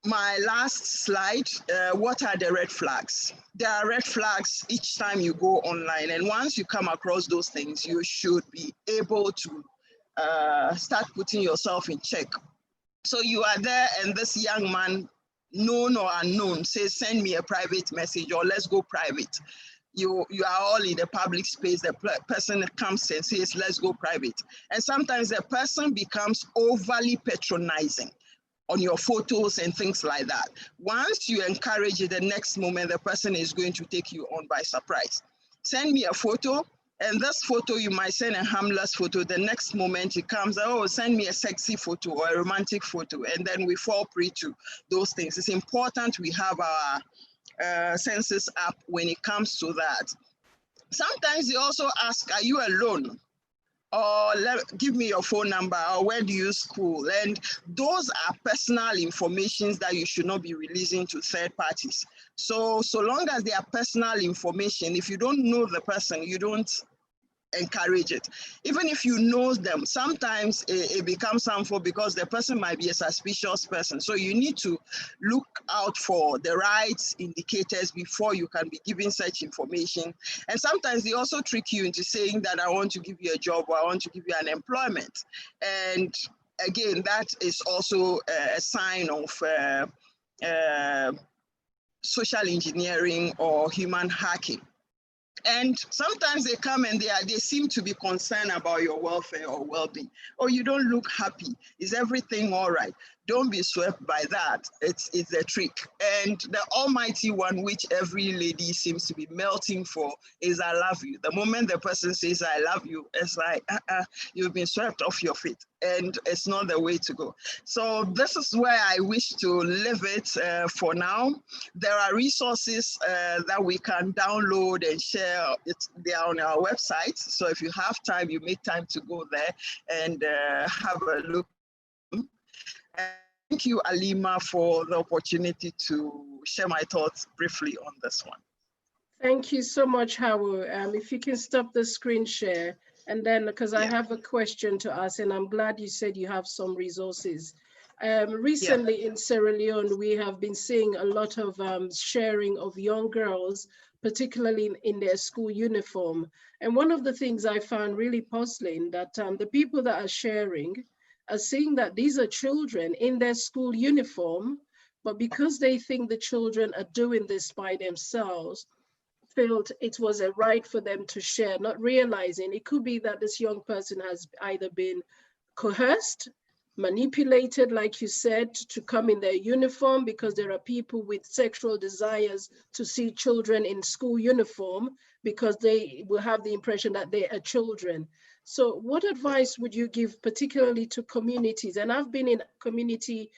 [SPEAKER 11] My last slide, what are the red flags? There are red flags each time you go online, and once you come across those things, you should be able to start putting yourself in check. So you are there and this young man, known or unknown, says, send me a private message or let's go private. You are all in the public space, the person comes and says, let's go private. And sometimes the person becomes overly patronizing on your photos and things like that. Once you encourage it, the next moment, the person is going to take you on by surprise. Send me a photo, and this photo, you might send a harmless photo. The next moment it comes, oh, send me a sexy photo or a romantic photo. And then we fall prey to those things. It's important we have our senses up when it comes to that. Sometimes they also ask, are you alone? or give me your phone number, or where do you school? And those are personal information that you should not be releasing to third parties. So long as they are personal information, if you don't know the person, you don't encourage it. Even if you know them, sometimes it becomes harmful because the person might be a suspicious person. So you need to look out for the right indicators before you can be giving such information. And sometimes they also trick you into saying that I want to give you a job, or I want to give you an employment. And again, that is also a sign of social engineering or human hacking. And sometimes they come and they seem to be concerned about your welfare or well-being. Oh, you don't look happy. Is everything all right? Don't be swept by that. It's a trick. And the almighty one, which every lady seems to be melting for, is I love you. The moment the person says I love you, it's like, you've been swept off your feet. And it's not the way to go. So this is where I wish to leave it for now. There are resources that we can download and share. They are on our website. So if you have time, you make time to go there and have a look. Thank you, Alima, for the opportunity to share my thoughts briefly on this one.
[SPEAKER 1] Thank you so much, Hawu. If you can stop the screen share, and then because I have a question to ask, and I'm glad you said you have some resources. Recently in Sierra Leone, we have been seeing a lot of sharing of young girls, particularly in their school uniform. And one of the things I found really puzzling that the people that are sharing are seeing that these are children in their school uniform, but because they think the children are doing this by themselves, felt it was a right for them to share, not realizing it could be that this young person has either been coerced, manipulated, like you said, to come in their uniform, because there are people with sexual desires to see children in school uniform because they will have the impression that they are children. So what advice would you give particularly to communities? And I've been in community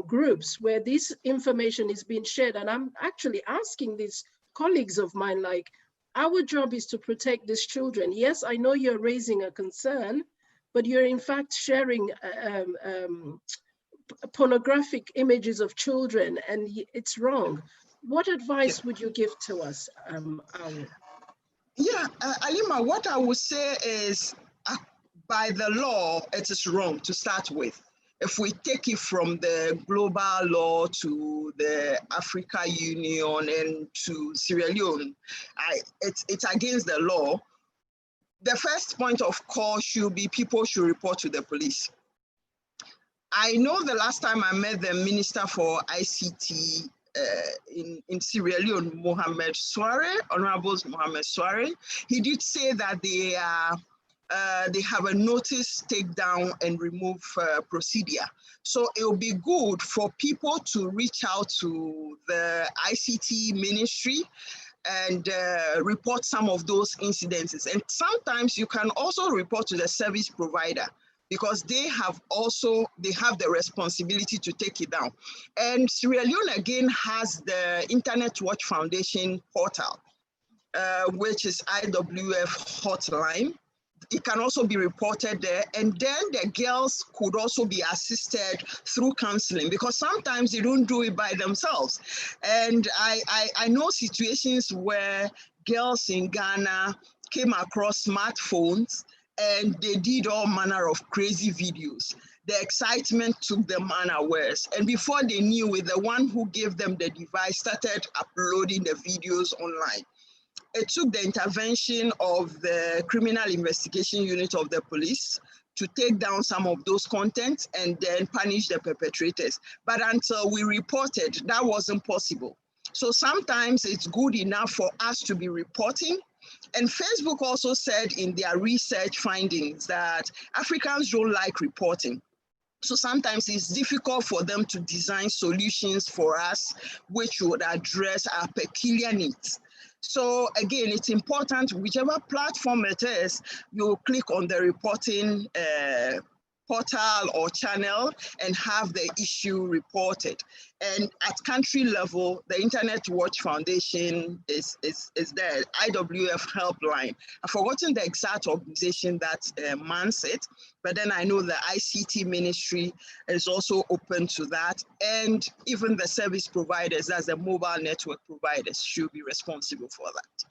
[SPEAKER 1] groups where this information is being shared, and I'm actually asking these colleagues of mine, like, our job is to protect these children. Yes, I know you're raising a concern, but you're in fact sharing pornographic images of children, and it's wrong. What advice would you give to us, Awu?
[SPEAKER 11] Alima, what I would say is, by the law, it is wrong to start with. If we take it from the global law to the Africa Union and to Sierra Leone, it's against the law. The first point of call should be people should report to the police. I know the last time I met the Minister for ICT in Sierra Leone, Mohamed Soare, Honorable Mohamed Soare, he did say that they have a notice take down and remove procedure. So it will be good for people to reach out to the ICT ministry and report some of those incidences. And sometimes you can also report to the service provider, because they have the responsibility to take it down. And Sierra Leone again has the Internet Watch Foundation portal, which is IWF hotline. It can also be reported there, and then the girls could also be assisted through counseling, because sometimes they don't do it by themselves. And I know situations where girls in Ghana came across smartphones and they did all manner of crazy videos. The excitement took them unawares, and before they knew it, the one who gave them the device started uploading the videos online. It took the intervention of the criminal investigation unit of the police to take down some of those contents and then punish the perpetrators. But until we reported, that wasn't possible. So sometimes it's good enough for us to be reporting. And Facebook also said in their research findings that Africans don't like reporting. So sometimes it's difficult for them to design solutions for us which would address our peculiar needs. So again, it's important, whichever platform it is, you click on the reporting portal or channel and have the issue reported. And at country level, the Internet Watch Foundation is there, IWF Helpline. I've forgotten the exact organization that mans it, but then I know the ICT ministry is also open to that. And even the service providers, as the mobile network providers, should be responsible for that.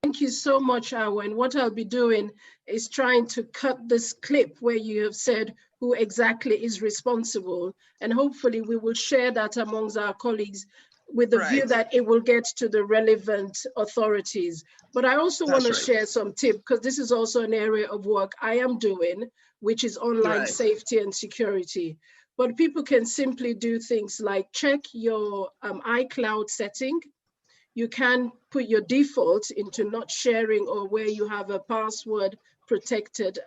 [SPEAKER 1] Thank you so much, Awen. What I'll be doing is trying to cut this clip where you have said who exactly is responsible, and hopefully we will share that amongst our colleagues with the view that it will get to the relevant authorities. But I also want to share some tips, because this is also an area of work I am doing, which is online safety and security. But people can simply do things like check your iCloud setting. You can put your default into not sharing, or where you have a password protected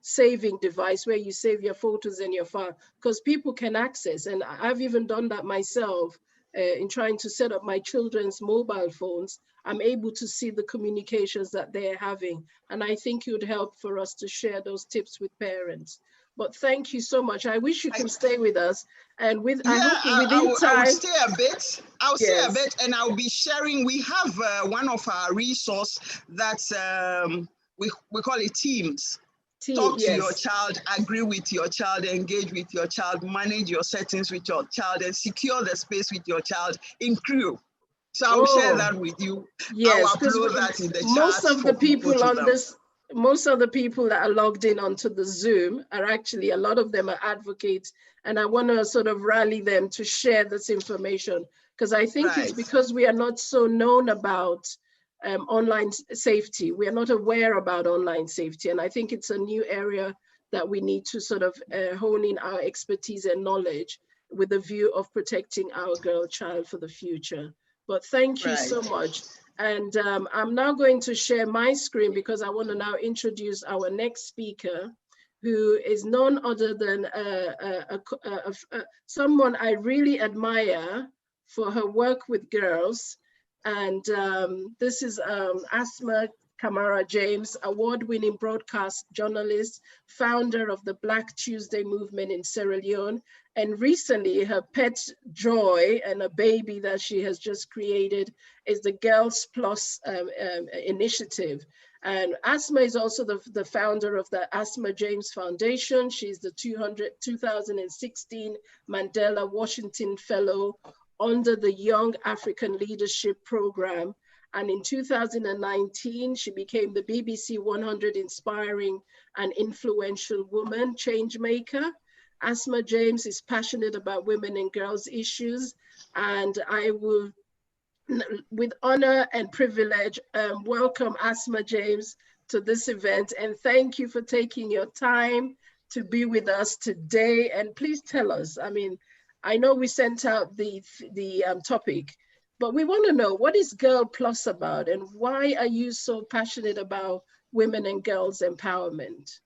[SPEAKER 1] saving device where you save your photos and your file, because people can access. And I've even done that myself in trying to set up my children's mobile phones. I'm able to see the communications that they're having. And I think it would help for us to share those tips with parents. But thank you so much. I wish you can stay with us. And with I hope within time.
[SPEAKER 11] I'll stay a bit. I'll stay a bit, and I'll be sharing. We have one of our resource that's we call it Teams. Talk to your child, agree with your child, engage with your child, manage your settings with your child, and secure the space with your child in Crew. So I'll share that with you.
[SPEAKER 1] Yes,
[SPEAKER 11] I'll upload that in the chat.
[SPEAKER 1] Most of the people on this. Most of the people that are logged in onto the Zoom are actually, a lot of them are advocates, and I want to sort of rally them to share this information, because I think it's because we are not so known about online safety. We are not aware about online safety, and I think it's a new area that we need to sort of hone in our expertise and knowledge with the view of protecting our girl child for the future. But thank you so much. And I'm now going to share my screen, because I want to now introduce our next speaker, who is none other than someone I really admire for her work with girls. And this is Asma Kamara James, award-winning broadcast journalist, founder of the Black Tuesday movement in Sierra Leone, and recently her pet joy and a baby that she has just created is the Girls Plus initiative. And Asma is also the founder of the Asma James Foundation. She's the 2016 Mandela Washington Fellow under the Young African Leadership Program. And in 2019, she became the BBC 100 Inspiring and Influential Woman Changemaker. Asma James is passionate about women and girls issues, and I will, with honor and privilege, welcome Asma James to this event. And thank you for taking your time to be with us today. And please tell us, I mean, I know we sent out the topic, but we want to know, what is Girl Plus about, and why are you so passionate about women and girls empowerment?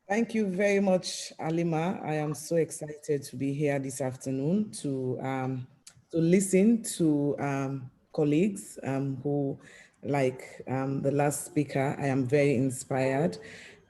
[SPEAKER 12] Thank you very much, Alima. I am so excited to be here this afternoon to listen to colleagues who, like the last speaker, I am very inspired.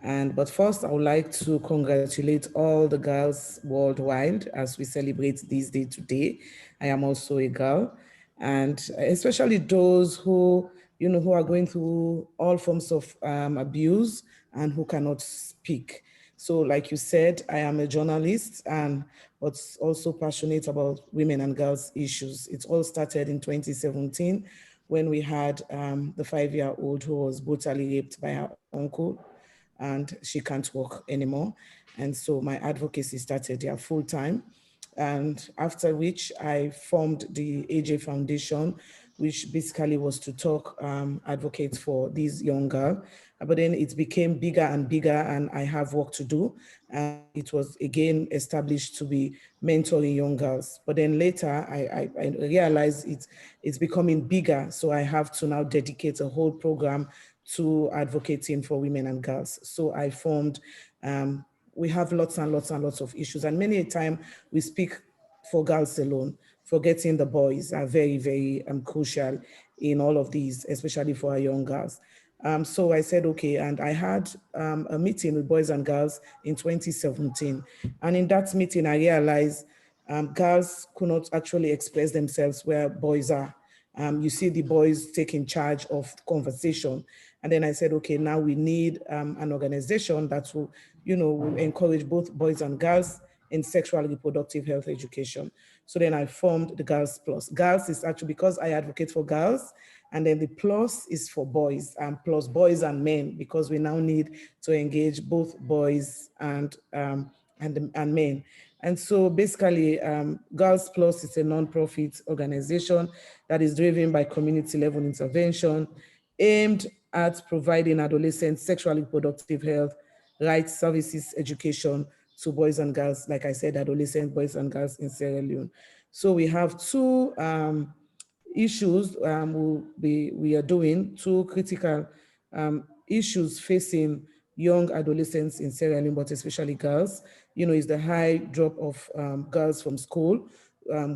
[SPEAKER 12] But first, I would like to congratulate all the girls worldwide as we celebrate this day today. I am also a girl, and especially those who, who are going through all forms of abuse and who cannot speak. So like you said, I am a journalist, but also passionate about women and girls issues. It all started in 2017 when we had the 5-year-old who was brutally raped by her uncle, and she can't walk anymore. And so my advocacy started there full time. And after which I formed the AJ Foundation, which basically was to talk, advocate for these young girls. But then it became bigger and bigger, and I have work to do. And it was again established to be mentoring young girls. But then later I realized it's becoming bigger. So I have to now dedicate a whole program to advocating for women and girls. So I formed, we have lots and lots and lots of issues. And many a time we speak for girls alone, forgetting the boys are very, very crucial in all of these, especially for our young girls. So I said, okay, and I had a meeting with boys and girls in 2017. And in that meeting, I realized girls could not actually express themselves where boys are. You see the boys taking charge of conversation. And then I said, okay, now we need an organization that will, will encourage both boys and girls in sexual and reproductive health education. So then I formed the Girls Plus. Girls is actually because I advocate for girls, and then the plus is for boys, and plus boys and men, because we now need to engage both boys and men. And so basically, Girls Plus is a non-profit organization that is driven by community level intervention aimed at providing adolescent sexual and reproductive health rights services education to boys and girls, like I said, adolescent boys and girls in Sierra Leone. So we have two issues we are doing, two critical issues facing young adolescents in Sierra Leone, but especially girls, is the high drop of girls from school,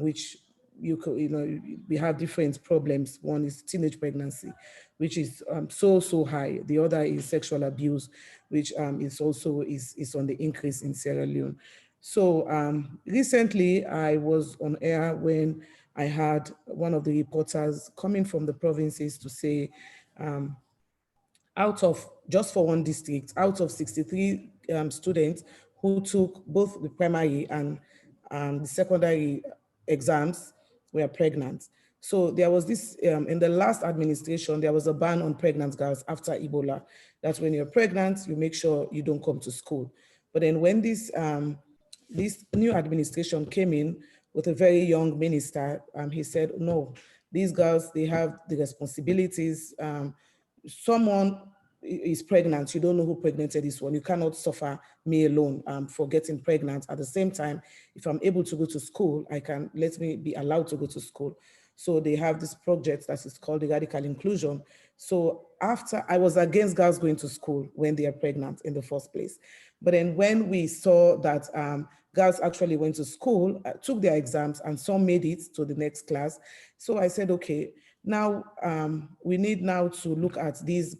[SPEAKER 12] which we have different problems. One is teenage pregnancy, which is so high. The other is sexual abuse, which is also is on the increase in Sierra Leone. So recently I was on air when I had one of the reporters coming from the provinces to say, out of, just for one district, out of 63 students who took both the primary and the secondary exams were pregnant. So there was this, in the last administration, there was a ban on pregnant girls after Ebola. That's when you're pregnant, you make sure you don't come to school. But then when this new administration came in with a very young minister, he said, no, these girls, they have the responsibilities. Someone is pregnant, you don't know who pregnanted this one. You cannot suffer me alone for getting pregnant. At the same time, if I'm able to go to school, let me be allowed to go to school. So they have this project that is called the Radical Inclusion. So after, I was against girls going to school when they are pregnant in the first place. But then when we saw that girls actually went to school, took their exams, and some made it to the next class. So I said, okay, now we need now to look at these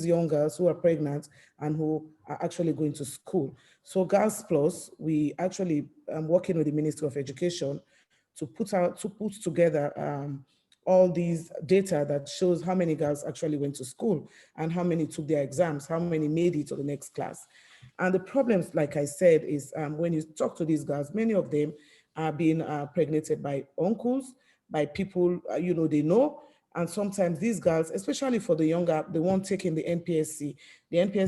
[SPEAKER 12] young girls who are pregnant and who are actually going to school. So Girls Plus, we actually working with the Ministry of Education to put together all these data that shows how many girls actually went to school and how many took their exams, how many made it to the next class. And the problems, like I said, is when you talk to these girls, many of them are being pregnated by uncles, by people they know. And sometimes these girls, especially for the younger, the one taking the NPSC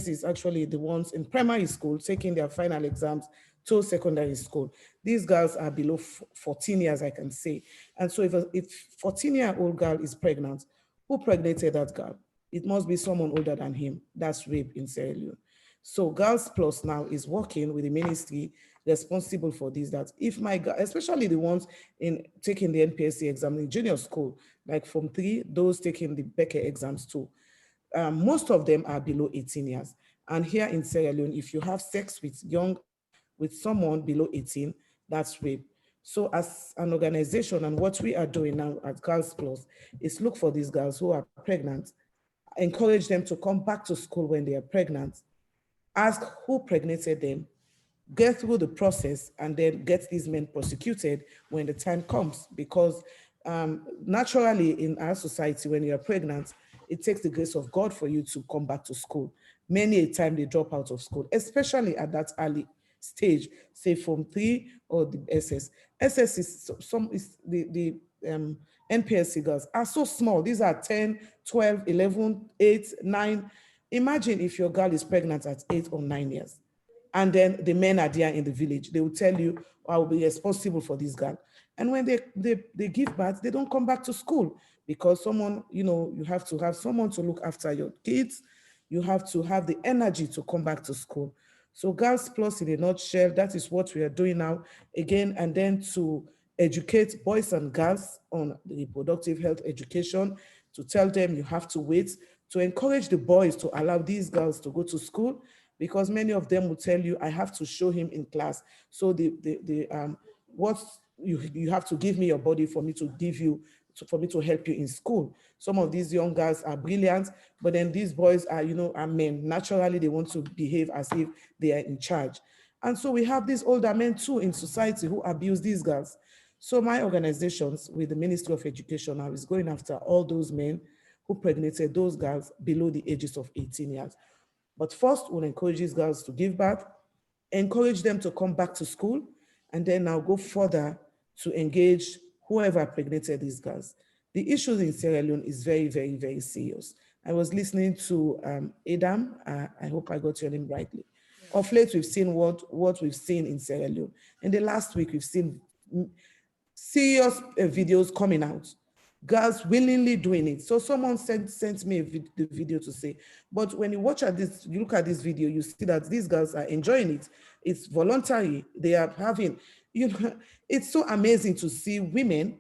[SPEAKER 12] is actually the ones in primary school taking their final exams to secondary school. These girls are below 14 years, I can say. And so if 14-year-old girl is pregnant, who pregnated that girl? It must be someone older than him. That's rape in Sierra Leone. So Girls Plus now is working with the ministry responsible for this, that if my girl, especially the ones in taking the NPSC exam in junior school, like Form 3, those taking the Becker exams too, most of them are below 18 years. And here in Sierra Leone, if you have sex with someone below 18, that's rape. So as an organization, and what we are doing now at Girls Plus is look for these girls who are pregnant, encourage them to come back to school when they are pregnant, ask who pregnated them, get through the process, and then get these men prosecuted when the time comes. Because naturally in our society, when you're pregnant, it takes the grace of God for you to come back to school. Many a time they drop out of school, especially at that early stage, say Form 3 or the SS. SS is the NPSC girls are so small. These are 10, 12, 11, 8, 9. Imagine if your girl is pregnant at 8 or 9 years, and then the men are there in the village. They will tell you, I will be responsible for this girl. And when they give birth, they don't come back to school because someone, you have to have someone to look after your kids. You have to have the energy to come back to school. So Girls Plus, in a nutshell, that is what we are doing now again, and then to educate boys and girls on the reproductive health education, to tell them you have to wait, to encourage the boys to allow these girls to go to school, because many of them will tell you, I have to show him in class. So what you have to give me your body for me to for me to help you in school. Some of these young girls are brilliant, but then these boys are, are men. Naturally, they want to behave as if they are in charge. And so we have these older men too in society who abuse these girls. So my organizations with the Ministry of Education now is going after all those men who pregnated those girls below the ages of 18 years. But first, we'll encourage these girls to give birth, encourage them to come back to school, and then now go further to engage whoever pregnated these girls. The issue in Sierra Leone is very, very, very serious. I was listening to Adam, I hope I got your name rightly. Of late, we've seen what we've seen in Sierra Leone. In the last week, we've seen serious videos coming out, girls willingly doing it. So someone sent me the video to say, but when you look at this video, you see that these girls are enjoying it. It's voluntary. They are having, it's so amazing to see women,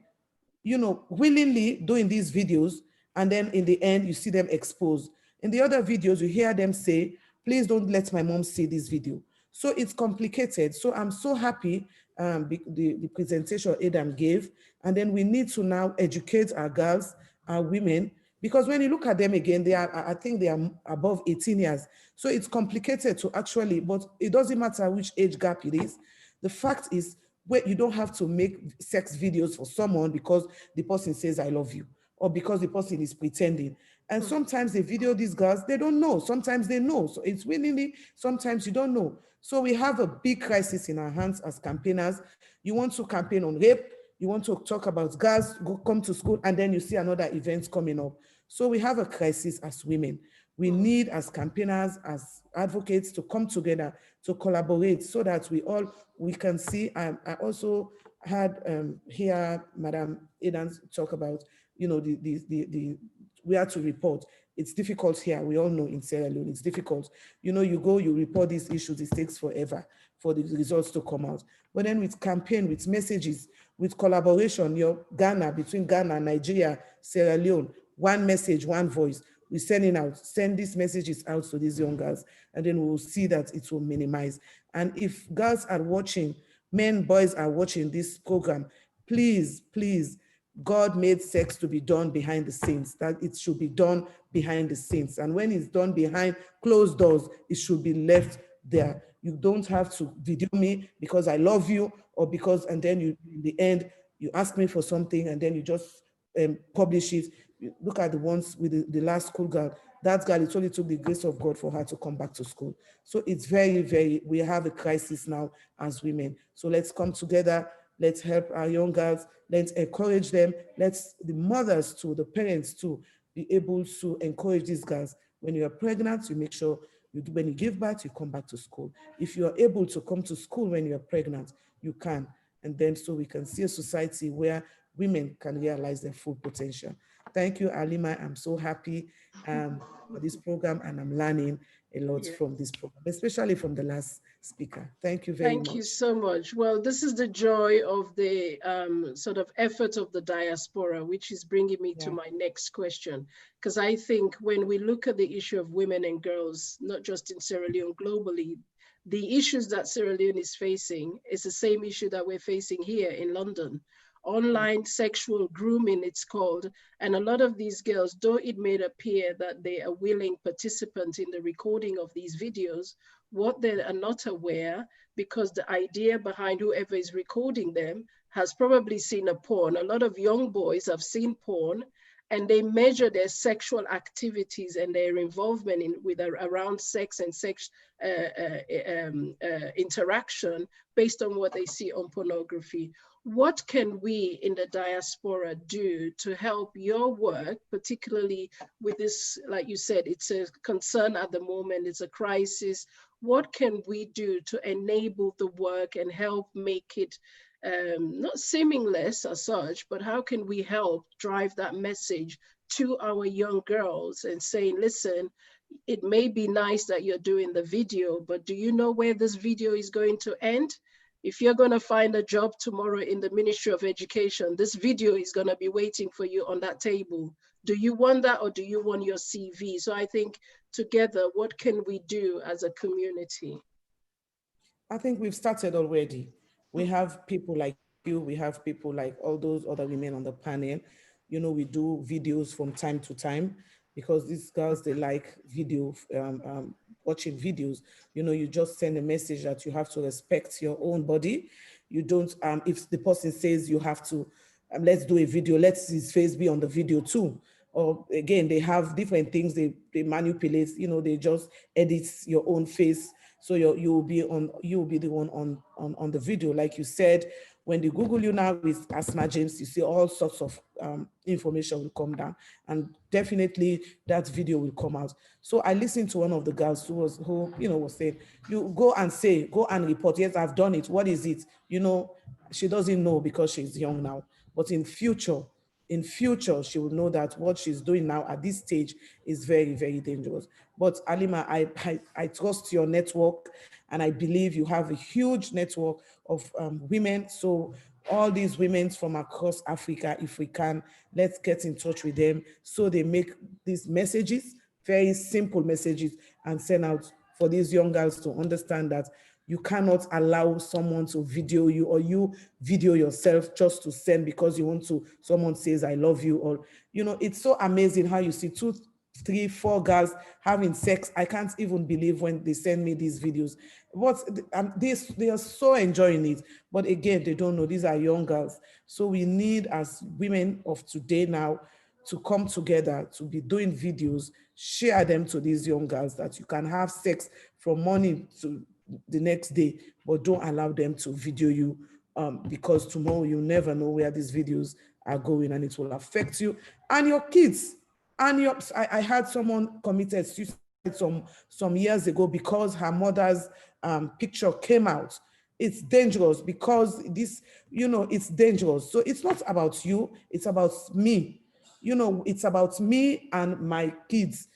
[SPEAKER 12] willingly doing these videos. And then in the end, you see them exposed. In the other videos, you hear them say, please don't let my mom see this video. So it's complicated. So I'm so happy the presentation Adam gave. And then we need to now educate our girls, our women, because when you look at them again, I think they are above 18 years. So it's complicated to actually, but it doesn't matter which age gap it is. The fact is, where you don't have to make sex videos for someone because the person says, I love you, or because the person is pretending. And sometimes they video these girls, they don't know. Sometimes they know. So it's willingly, sometimes you don't know. So we have a big crisis in our hands as campaigners. You want to campaign on rape, you want to talk about girls come to school, and then you see another event coming up. So we have a crisis as women. We need, as campaigners, as advocates, to come together, to collaborate so that we can see. I also had here Madam Aidan talk about, we have to report. It's difficult here. We all know in Sierra Leone, it's difficult. You report these issues, it takes forever for the results to come out. But then with campaign, with messages, with collaboration, between Ghana, Nigeria, Sierra Leone, one message, one voice, we're send these messages out to these young girls, and then we'll see that it will minimize. And if girls are watching, men, boys are watching this program, please, please, God made sex to be done behind the scenes, that it should be done behind the scenes. And when it's done behind closed doors, it should be left there. You don't have to video me because I love you, or because, and then in the end, you ask me for something and then you just publish it. Look at the ones with the last school girl. That girl, it only took the grace of God for her to come back to school. So it's very, very, we have a crisis now as women. So let's come together. Let's help our young girls. Let's encourage them. Let's, the mothers too, the parents too, be able to encourage these girls. When you're pregnant, you make sure when you give birth, you come back to school. If you're able to come to school when you're pregnant, you can. And then so we can see a society where women can realize their full potential. Thank you, Alima. I'm so happy for this program, and I'm learning a lot from this program, especially from the last speaker. Thank you very much.
[SPEAKER 1] Thank you so much. Well, this is the joy of the sort of effort of the diaspora, which is bringing me to my next question. Because I think when we look at the issue of women and girls, not just in Sierra Leone, globally, the issues that Sierra Leone is facing is the same issue that we're facing here in London. Online sexual grooming, it's called. And a lot of these girls, though it may appear that they are willing participants in the recording of these videos, what they are not aware, because the idea behind whoever is recording them has probably seen a porn. A lot of young boys have seen porn, and they measure their sexual activities and their involvement around sex and sex interaction based on what they see on pornography. What can we in the diaspora do to help your work, particularly with this, like you said, it's a concern at the moment, it's a crisis. What can we do to enable the work and help make it not seamless as such, but how can we help drive that message to our young girls and saying, listen, it may be nice that you're doing the video, but do you know where this video is going to end? If you're going to find a job tomorrow in the Ministry of Education, this video is going to be waiting for you on that table. Do you want that, or do you want your CV? So I think together, what can we do as a community?
[SPEAKER 12] I think we've started already. We have people like you, we have people like all those other women on the panel. we do videos from time to time because these girls, they like video, watching videos. You just send a message that you have to respect your own body. You don't, if the person says you have to, let's do a video, let his face be on the video too. Or again, they have different things they manipulate, they just edit your own face. So you'll be the one on the video. Like you said, when they Google you now with Asma James, you see all sorts of information will come down, and definitely that video will come out. So I listened to one of the girls who was saying, you go and report. Yes, I've done it. What is it? She doesn't know because she's young now, but in future, she will know that what she's doing now at this stage is very, very dangerous. But Alima, I trust your network, and I believe you have a huge network of women. So all these women from across Africa, if we can, let's get in touch with them so they make these messages, very simple messages, and send out for these young girls to understand that you cannot allow someone to video you, or you video yourself just to send because you want to, someone says, I love you. Or, it's so amazing how you see 2, 3, 4 girls having sex. I can't even believe when they send me these videos. They are so enjoying it. But again, they don't know, these are young girls. So we need, as women of today now, to come together, to be doing videos, share them to these young girls, that you can have sex from morning to the next day, but don't allow them to video you, because tomorrow you never know where these videos are going, and it will affect you and your kids. And I had someone committed suicide some years ago because her mother's picture came out. It's dangerous because this, it's dangerous. So it's not about you, it's about me. It's about me and my kids.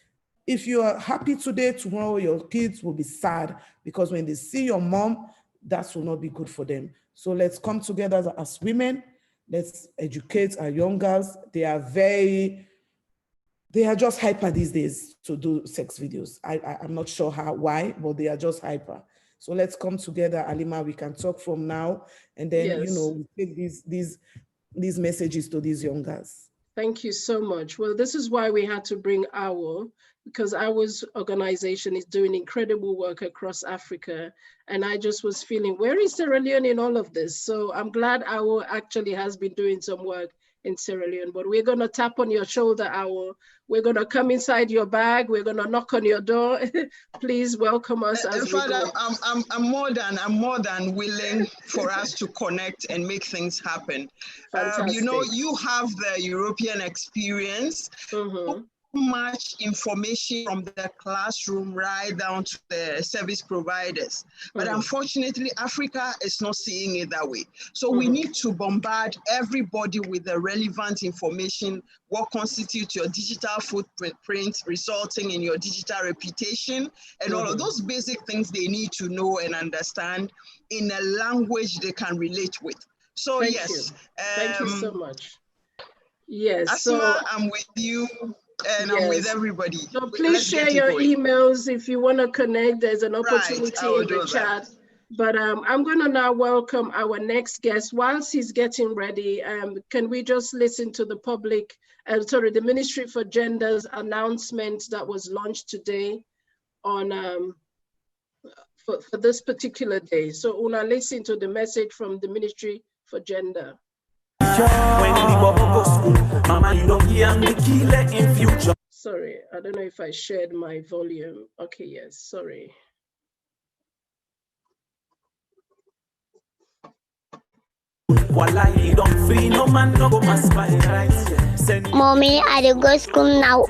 [SPEAKER 12] If you are happy today, tomorrow your kids will be sad, because when they see your mom, that will not be good for them. So let's come together as women. Let's educate our young girls. They are just hyper these days to do sex videos. I'm not sure why, but they are just hyper. So let's come together, Alima. We can talk from now, and then, we take these messages to these young girls.
[SPEAKER 1] Thank you so much. Well, this is why we had to bring AWO, because AWO's organization is doing incredible work across Africa. And I just was feeling, where is Sierra Leone in all of this? So I'm glad AWO actually has been doing some work in Sierra Leone, but we're gonna tap on your shoulder, AWO. We're gonna come inside your bag. We're gonna knock on your door. Please welcome us as we go.
[SPEAKER 11] I'm more than willing for us to connect and make things happen. You have the European experience.
[SPEAKER 1] Mm-hmm.
[SPEAKER 11] Much information from the classroom right down to the service providers. But unfortunately, Africa is not seeing it that way. So we need to bombard everybody with the relevant information, what constitutes your digital footprint, resulting in your digital reputation, and all of those basic things they need to know and understand in a language they can relate with. So
[SPEAKER 1] Thank you so much. Yes,
[SPEAKER 11] Asma, I'm with you. And I'm with everybody.
[SPEAKER 1] So please share your emails if you want to connect. There's an opportunity in the chat. But I'm going to now welcome our next guest. Whilst he's getting ready, can we just listen to the the Ministry for Gender's announcement that was launched today on for this particular day. So Una, listen to the message from the Ministry for Gender. Sorry, I don't know if I shared my volume. Okay, yes, sorry.
[SPEAKER 4] Mommy, I dey go school now.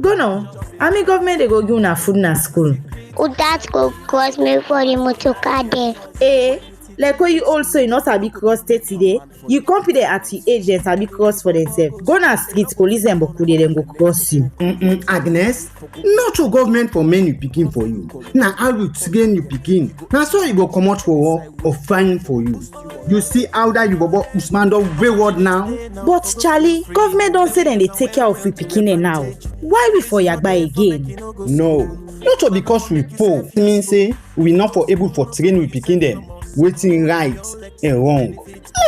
[SPEAKER 5] Go now. Army government they go give una food na school.
[SPEAKER 4] That go cross me for the motor car there.
[SPEAKER 5] Like when you also not sabi cross state today, you compete at your age and sabi cross for themselves. Go na street, police and bokude them go cross you.
[SPEAKER 6] Agnes, not your government for men you picking for you. Now I will train you picking. Now so you go come out for work or find for you. You see how that you bobo Usman do wayward now.
[SPEAKER 5] But Charlie, government don't say then they take care of we picking now. Why we for Yagba again?
[SPEAKER 6] No, not because we poor. It means say we not for able for train we picking them. wetin right and wrong.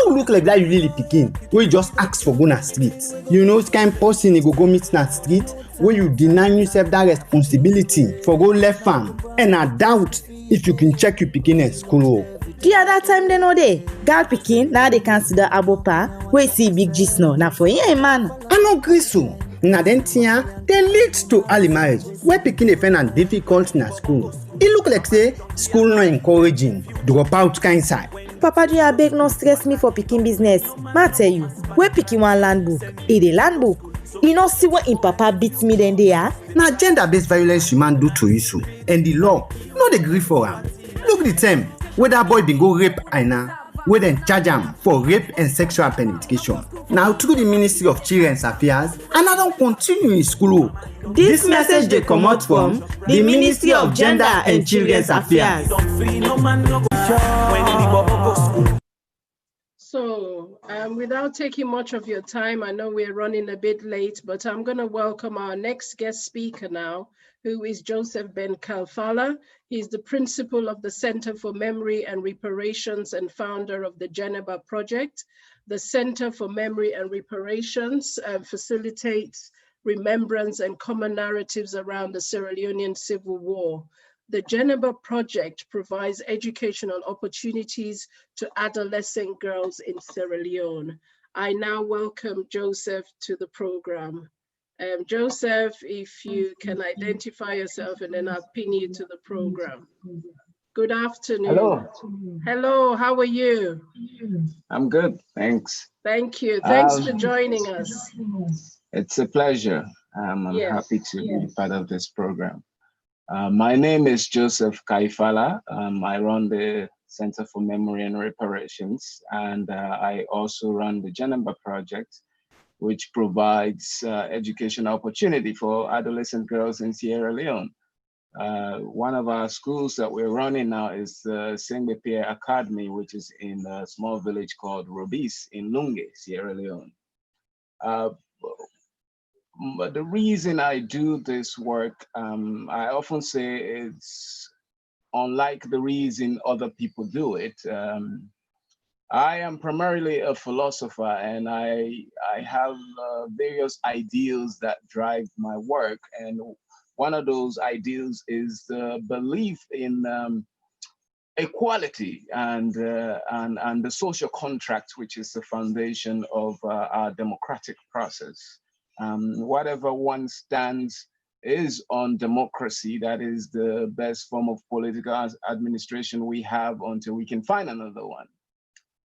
[SPEAKER 6] No look like that you really pikin wey just ask for go na street. You know which kind person e go meet na street wey you deny yourself that responsibility for go left farm and na doubt if you can check your pikin in school work.
[SPEAKER 5] The other time they know dey girl pikin na dey consider abopa wey see big gist na for him man.
[SPEAKER 6] I no gree so. Na den tia dey lead to early marriage where pikin dey find am difficult na school. E look like say school no encouraging drop out kind side.
[SPEAKER 5] Papa do abeg no stress me for pikin business. Ma tell you, where pikin wan land book, e dey land book. You no see what im papa beat me then dey ah?
[SPEAKER 6] Na gender-based violence you man do to you and the law no dey gree for am. Look the time wey that boy bin go rape Aina, wey dem charge am for rape and sexual penetration. Now through the Ministry of Children's Affairs, Aina don continue in school work.
[SPEAKER 5] This message dey comot from the Ministry of Gender and Children's Affairs.
[SPEAKER 1] So, without taking much of your time, I know we're running a bit late, but I'm going to welcome our next guest speaker now, who is Joseph Ben Kalfala. He's the principal of the Center for Memory and Reparations and founder of the Geneva Project. The Center for Memory and Reparations facilitates remembrance and common narratives around the Sierra Leonean Civil War. The Geneva Project provides educational opportunities to adolescent girls in Sierra Leone. I now welcome Joseph to the program. Joseph, if you can identify yourself and then I'll pin you to the program. Good afternoon.
[SPEAKER 13] Hello.
[SPEAKER 1] Hello, how are you?
[SPEAKER 13] I'm good, thanks.
[SPEAKER 1] Thank you. Thanks for joining us.
[SPEAKER 13] It's a pleasure. I'm happy to be part of this program. My name is Joseph Kaifala. I run the Center for Memory and Reparations, and I also run the Geneva Project, which provides education opportunity for adolescent girls in Sierra Leone. One of our schools that we're running now is the Sengbe Pierre Academy, which is in a small village called Robis in Lunge, Sierra Leone. But the reason I do this work, I often say it's unlike the reason other people do it. I am primarily a philosopher, and I have various ideals that drive my work. And one of those ideals is the belief in equality and the social contract, which is the foundation of our democratic process. Whatever one stands is on democracy. That is the best form of political administration we have until we can find another one.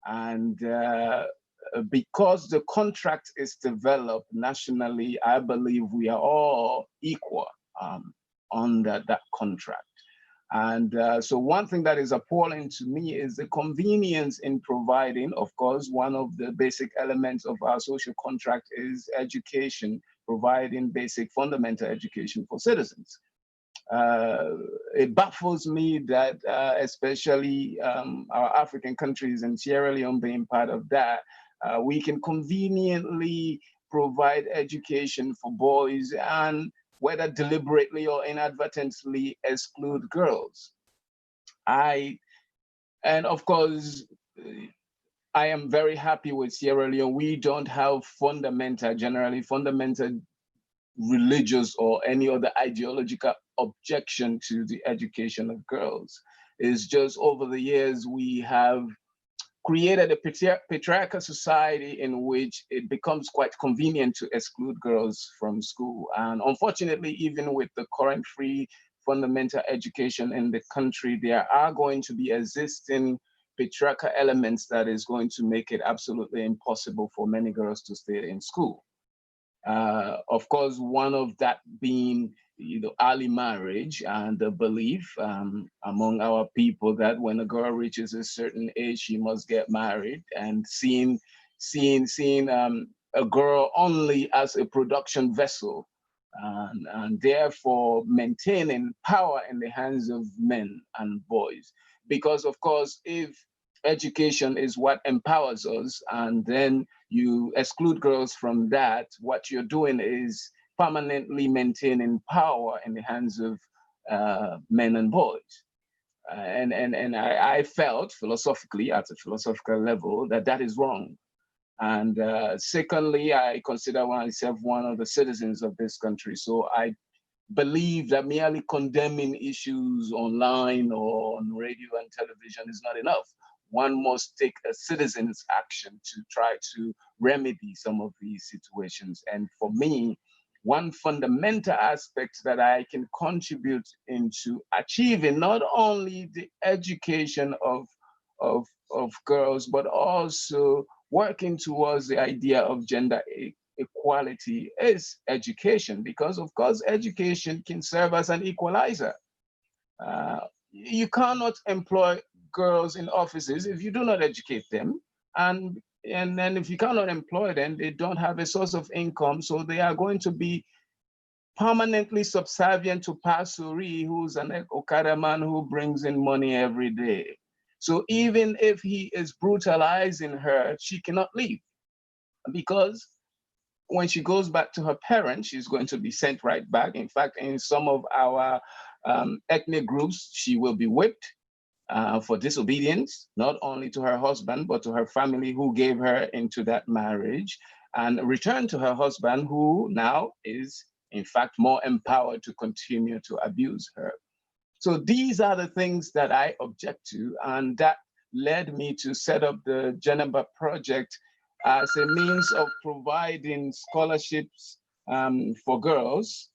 [SPEAKER 13] And because the contract is developed nationally, I believe we are all equal under that contract. And so one thing that is appalling to me is the convenience in providing. Of course, one of the basic elements of our social contract is education, providing basic fundamental education for citizens. It baffles me that especially our African countries and Sierra Leone being part of that, we can conveniently provide education for boys and whether deliberately or inadvertently exclude girls. And of course, I am very happy with Sierra Leone. We don't have generally fundamental religious or any other ideological objection to the education of girls. It's just over the years, we have created a patriarchal society in which it becomes quite convenient to exclude girls from school. And unfortunately, even with the current free fundamental education in the country, there are going to be existing patriarchal elements that is going to make it absolutely impossible for many girls to stay in school. Of course, one of that being early marriage and the belief among our people that when a girl reaches a certain age, she must get married, and seeing a girl only as a production vessel, and therefore maintaining power in the hands of men and boys. Because of course, if education is what empowers us, and then you exclude girls from that, what you're doing is permanently maintaining power in the hands of men and boys. And I felt philosophically, at a philosophical level, that that is wrong. And secondly, I consider myself one of the citizens of this country. So I believe that merely condemning issues online or on radio and television is not enough. One must take a citizen's action to try to remedy some of these situations. And for me, one fundamental aspect that I can contribute into achieving not only the education of girls, but also working towards the idea of gender equality is education, because of course education can serve as an equalizer. You cannot employ girls in offices if you do not educate them, and then if you cannot employ them, they don't have a source of income, so they are going to be permanently subservient to Pasuri, who's an Okada man who brings in money every day. So even if he is brutalizing her, she cannot leave, because when she goes back to her parents, she's going to be sent right back. In fact, in some of our ethnic groups, she will be whipped for disobedience, not only to her husband, but to her family who gave her into that marriage, and return to her husband, who now is, in fact, more empowered to continue to abuse her. So these are the things that I object to, and that led me to set up the Geneva Project as a means of providing scholarships for girls,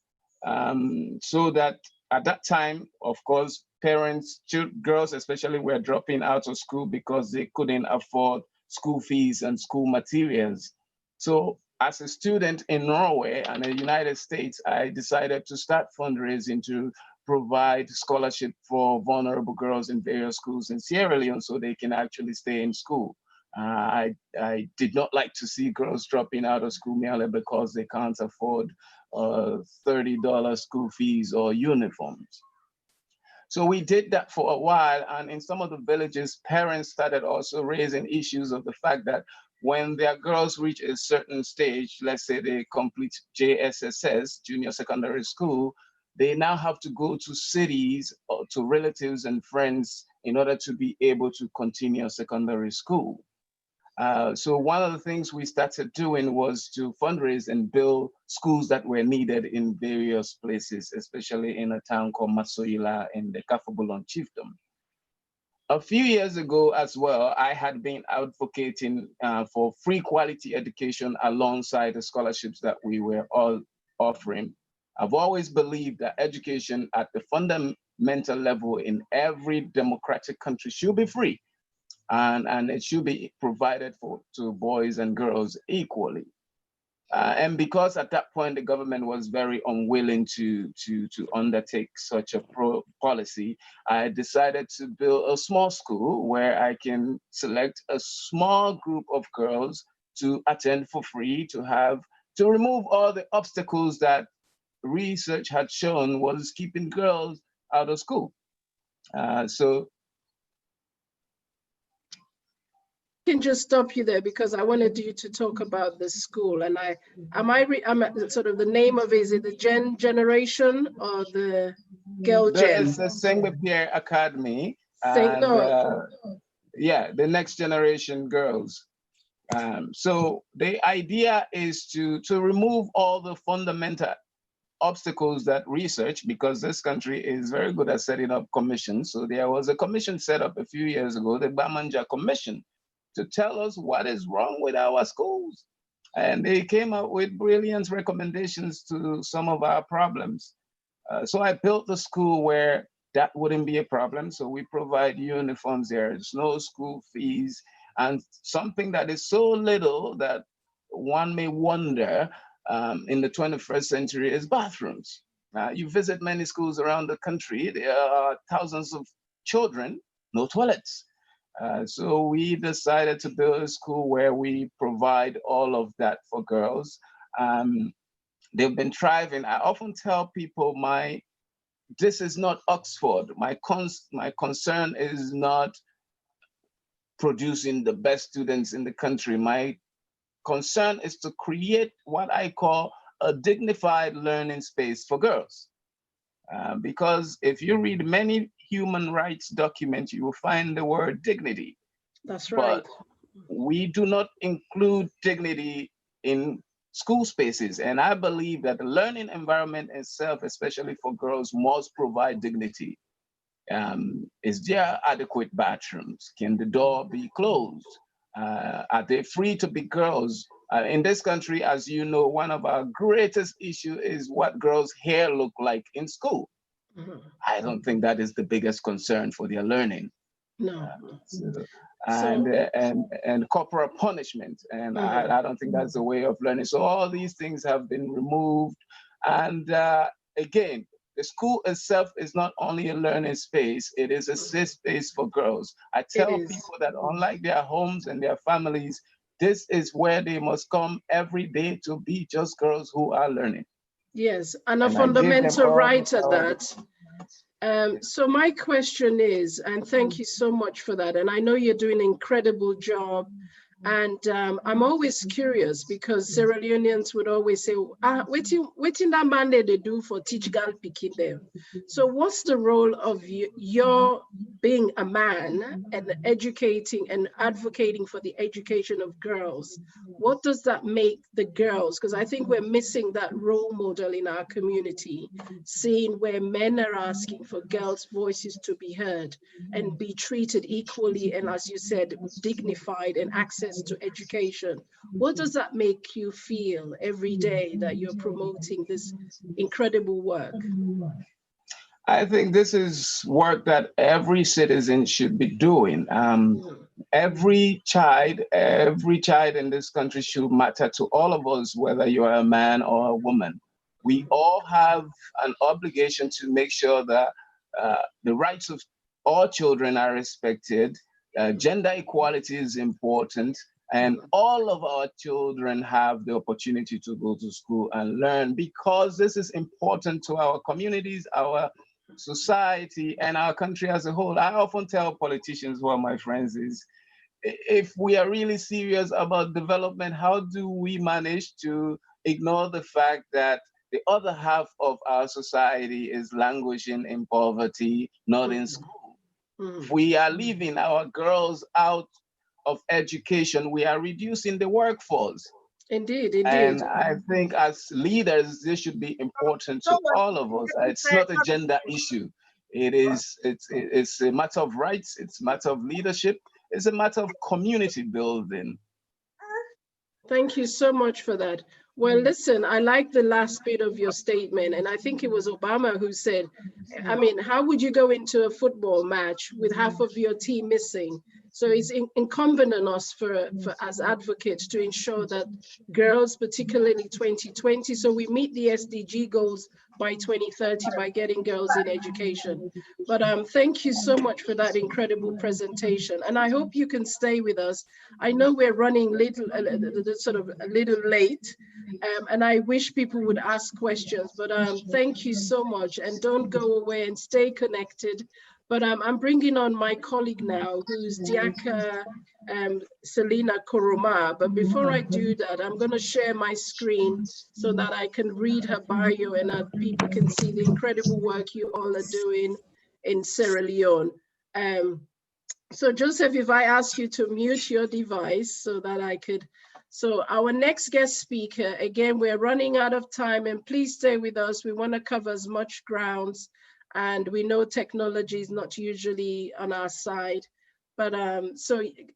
[SPEAKER 13] so that at that time, of course, parents, girls especially, were dropping out of school because they couldn't afford school fees and school materials. So as a student in Norway and the United States, I decided to start fundraising to provide scholarship for vulnerable girls in various schools in Sierra Leone so they can actually stay in school. I did not like to see girls dropping out of school merely because they can't afford $30 school fees or uniforms. So we did that for a while, and in some of the villages, parents started also raising issues of the fact that when their girls reach a certain stage, let's say they complete JSSS, junior secondary school, they now have to go to cities or to relatives and friends in order to be able to continue secondary school. So one of the things we started doing was to fundraise and build schools that were needed in various places, especially in a town called Masoila in the Kafabulon chiefdom. A few years ago as well, I had been advocating for free quality education alongside the scholarships that we were all offering. I've always believed that education at the fundamental level in every democratic country should be free. And it should be provided to boys and girls equally. And because at that point the government was very unwilling to undertake such a policy, I decided to build a small school where I can select a small group of girls to attend for free, to remove all the obstacles that research had shown was keeping girls out of school.
[SPEAKER 1] Can just stop you there because I wanted you to talk about the school, and I'm sort of the name of it, is it the generation or the girl gen?
[SPEAKER 13] It's the Sengbe Academy, and yeah, the next generation girls. So the idea is to remove all the fundamental obstacles that research, because this country is very good at setting up commissions. So there was a commission set up a few years ago, the Bamanja Commission, to tell us what is wrong with our schools. And they came up with brilliant recommendations to some of our problems. So I built the school where that wouldn't be a problem. So we provide uniforms, there's no school fees, and something that is so little that one may wonder in the 21st century is bathrooms. You visit many schools around the country, there are thousands of children, no toilets. So we decided to build a school where we provide all of that for girls. They've been thriving. I often tell people this is not Oxford. My concern is not producing the best students in the country. My concern is to create what I call a dignified learning space for girls. Because if you read many human rights document, you will find the word dignity.
[SPEAKER 1] That's right.
[SPEAKER 13] But we do not include dignity in school spaces. And I believe that the learning environment itself, especially for girls, must provide dignity. Is there adequate bathrooms? Can the door be closed? Are they free to be girls? In this country, as you know, one of our greatest issues is what girls' hair look like in school. I don't think that is the biggest concern for their learning.
[SPEAKER 1] No.
[SPEAKER 13] And corporal punishment. And I don't think that's the way of learning. So all these things have been removed. And again, the school itself is not only a learning space, it is a safe space for girls. I tell people that unlike their homes and their families, this is where they must come every day to be just girls who are learning.
[SPEAKER 1] Yes, and a fundamental right at that. So my question is, and thank you so much for that, and I know you're doing an incredible job, and I'm always curious because Sierra Leoneans would always say, waiting that man they do for teach girl picking them. So what's the role of your being a man and educating and advocating for the education of girls? What does that make the girls? Because I think we're missing that role model in our community, seeing where men are asking for girls' voices to be heard and be treated equally, and as you said, dignified and access to education. What does that make you feel every day that you're promoting this incredible work?
[SPEAKER 13] I think this is work that every citizen should be doing. Every child in this country should matter to all of us, whether you are a man or a woman. We all have an obligation to make sure that the rights of all children are respected. Gender equality is important, and all of our children have the opportunity to go to school and learn, because this is important to our communities, our society, and our country as a whole. I often tell politicians who are my friends is, if we are really serious about development, how do we manage to ignore the fact that the other half of our society is languishing in poverty, not in school? If we are leaving our girls out of education, we are reducing the workforce.
[SPEAKER 1] Indeed.
[SPEAKER 13] And I think as leaders, this should be important to all of us. It's not a gender issue. It's a matter of rights. It's a matter of leadership. It's a matter of community building.
[SPEAKER 1] Thank you so much for that. Well, listen, I like the last bit of your statement, and I think it was Obama who said, I mean, how would you go into a football match with half of your team missing? So it's incumbent on us for as advocates to ensure that girls, particularly 2020, so we meet the SDG goals by 2030 by getting girls in education. But thank you so much for that incredible presentation. And I hope you can stay with us. I know we're running a little late, and I wish people would ask questions, but thank you so much, and don't go away and stay connected. But I'm bringing on my colleague now, who's Diaka Selina Koroma. But before I do that, I'm going to share my screen so that I can read her bio and people can see the incredible work you all are doing in Sierra Leone. So Joseph, if I ask you to mute your device so that I could. So our next guest speaker, again, we're running out of time, and please stay with us. We want to cover as much grounds. And we know technology is not usually on our side, but sorry,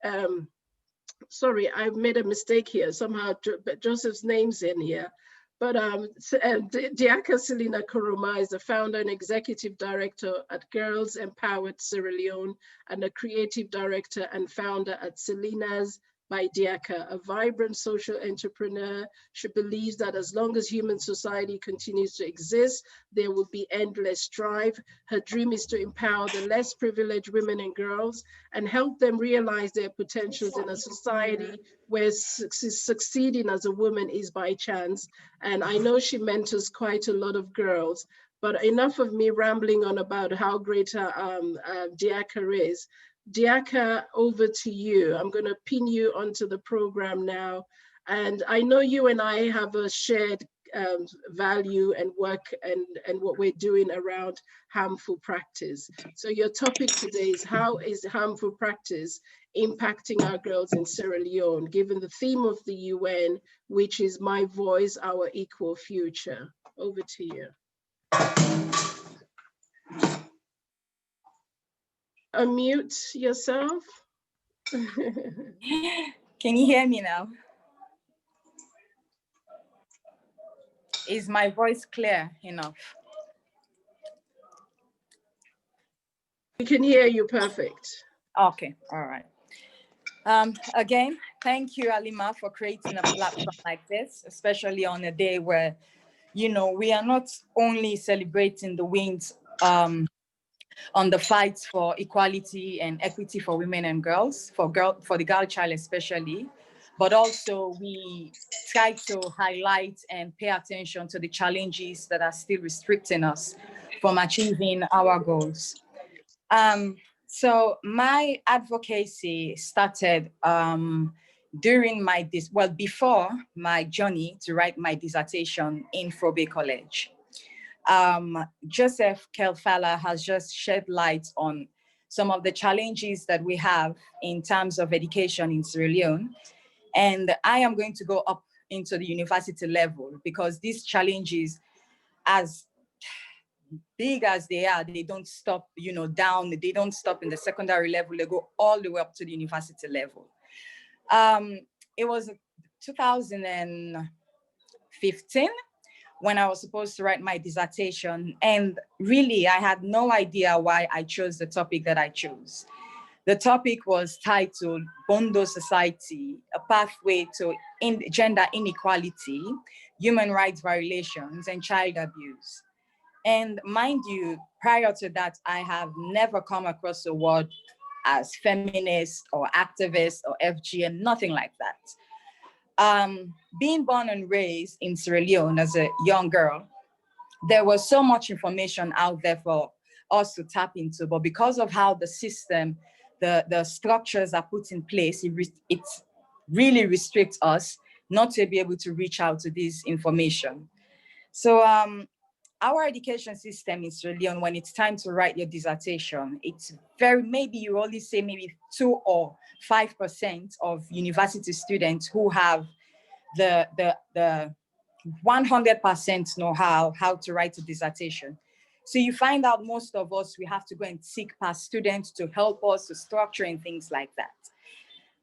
[SPEAKER 1] I made a mistake here. Somehow Joseph's name's in here, but Diaka Selina Koroma is the founder and executive director at Girls Empowered Sierra Leone, and a creative director and founder at Selena's by Diaka, a vibrant social entrepreneur. She believes that as long as human society continues to exist, there will be endless strife. Her dream is to empower the less privileged women and girls and help them realize their potentials in a society where succeeding as a woman is by chance. And I know she mentors quite a lot of girls, but enough of me rambling on about how great Diaka is. Diaka, over to you. I'm going to pin you onto the program now. And I know you and I have a shared value and work and what we're doing around harmful practice. So your topic today is how is harmful practice impacting our girls in Sierra Leone, given the theme of the UN, which is My Voice, Our Equal Future. Over to you. Unmute yourself.
[SPEAKER 9] Can you hear me now? Is my voice clear enough?
[SPEAKER 1] We can hear you perfect.
[SPEAKER 9] Okay, all right. Again, thank you, Alima, for creating a platform like this, especially on a day where, you know, we are not only celebrating the wins on the fights for equality and equity for women and girls, for the girl child especially, but also we try to highlight and pay attention to the challenges that are still restricting us from achieving our goals. So my advocacy started during before my journey to write my dissertation in Frobe College. Joseph Kelfala has just shed light on some of the challenges that we have in terms of education in Sierra Leone. And I am going to go up into the university level because these challenges, as big as they are, they don't stop, you know, down, they don't stop in the secondary level, they go all the way up to the university level. It was 2015 when I was supposed to write my dissertation. And really, I had no idea why I chose the topic that I chose. The topic was titled Bondo Society, a pathway to gender inequality, human rights violations, and child abuse. And mind you, prior to that, I have never come across a word as feminist or activist or FGM, nothing like that. Being born and raised in Sierra Leone as a young girl, there was so much information out there for us to tap into, but because of how the system, the structures are put in place, it really restricts us not to be able to reach out to this information. So our education system in Sierra Leone, when it's time to write your dissertation, it's maybe you only say maybe 2 or 5% of university students who have the 100% know how to write a dissertation. So you find out most of us, we have to go and seek past students to help us to structure and things like that.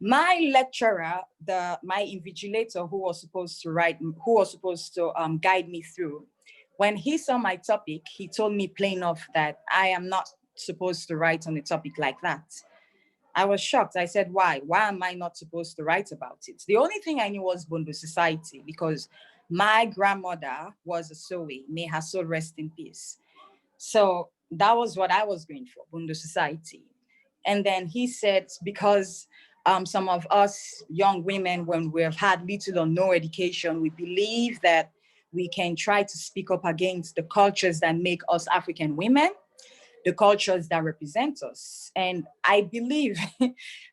[SPEAKER 9] My lecturer, my invigilator who was supposed to guide me through, when he saw my topic, he told me plain off that I am not supposed to write on a topic like that. I was shocked. I said, why? Why am I not supposed to write about it? The only thing I knew was Bondo Society because my grandmother was a Sowe, may her soul rest in peace. So that was what I was going for, Bondo Society. And then he said, because some of us young women, when we have had little or no education, we believe that we can try to speak up against the cultures that make us African women, the cultures that represent us. And I believe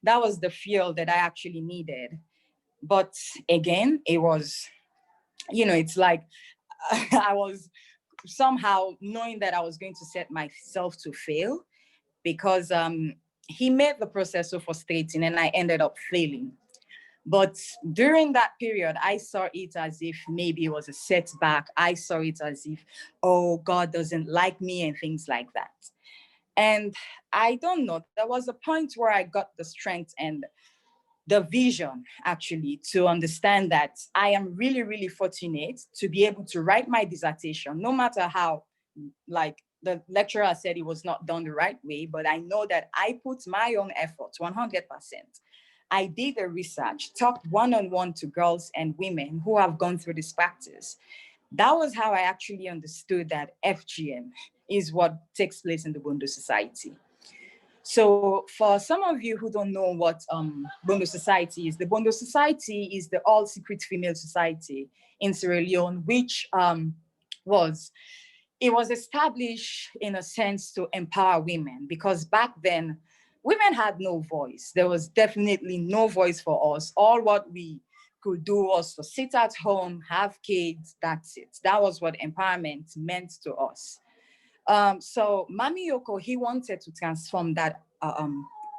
[SPEAKER 9] that was the field that I actually needed. But again, it was, you know, it's like I was somehow knowing that I was going to set myself to fail because he made the process so frustrating and I ended up failing. But during that period, I saw it as if maybe it was a setback. I saw it as if, oh, God doesn't like me and things like that. And I don't know, there was a point where I got the strength and the vision actually to understand that I am really, really fortunate to be able to write my dissertation, no matter how, like the lecturer said it was not done the right way, but I know that I put my own efforts 100%. I did the research, talked one-on-one to girls and women who have gone through this practice. That was how I actually understood that FGM is what takes place in the Bondo Society. So for some of you who don't know what Bondo Society is, the Bondo Society is the all-secret female society in Sierra Leone, which was established in a sense to empower women, because back then, women had no voice. There was definitely no voice for us. All what we could do was to sit at home, have kids, that's it. That was what empowerment meant to us. So Mami Yoko, he wanted to transform that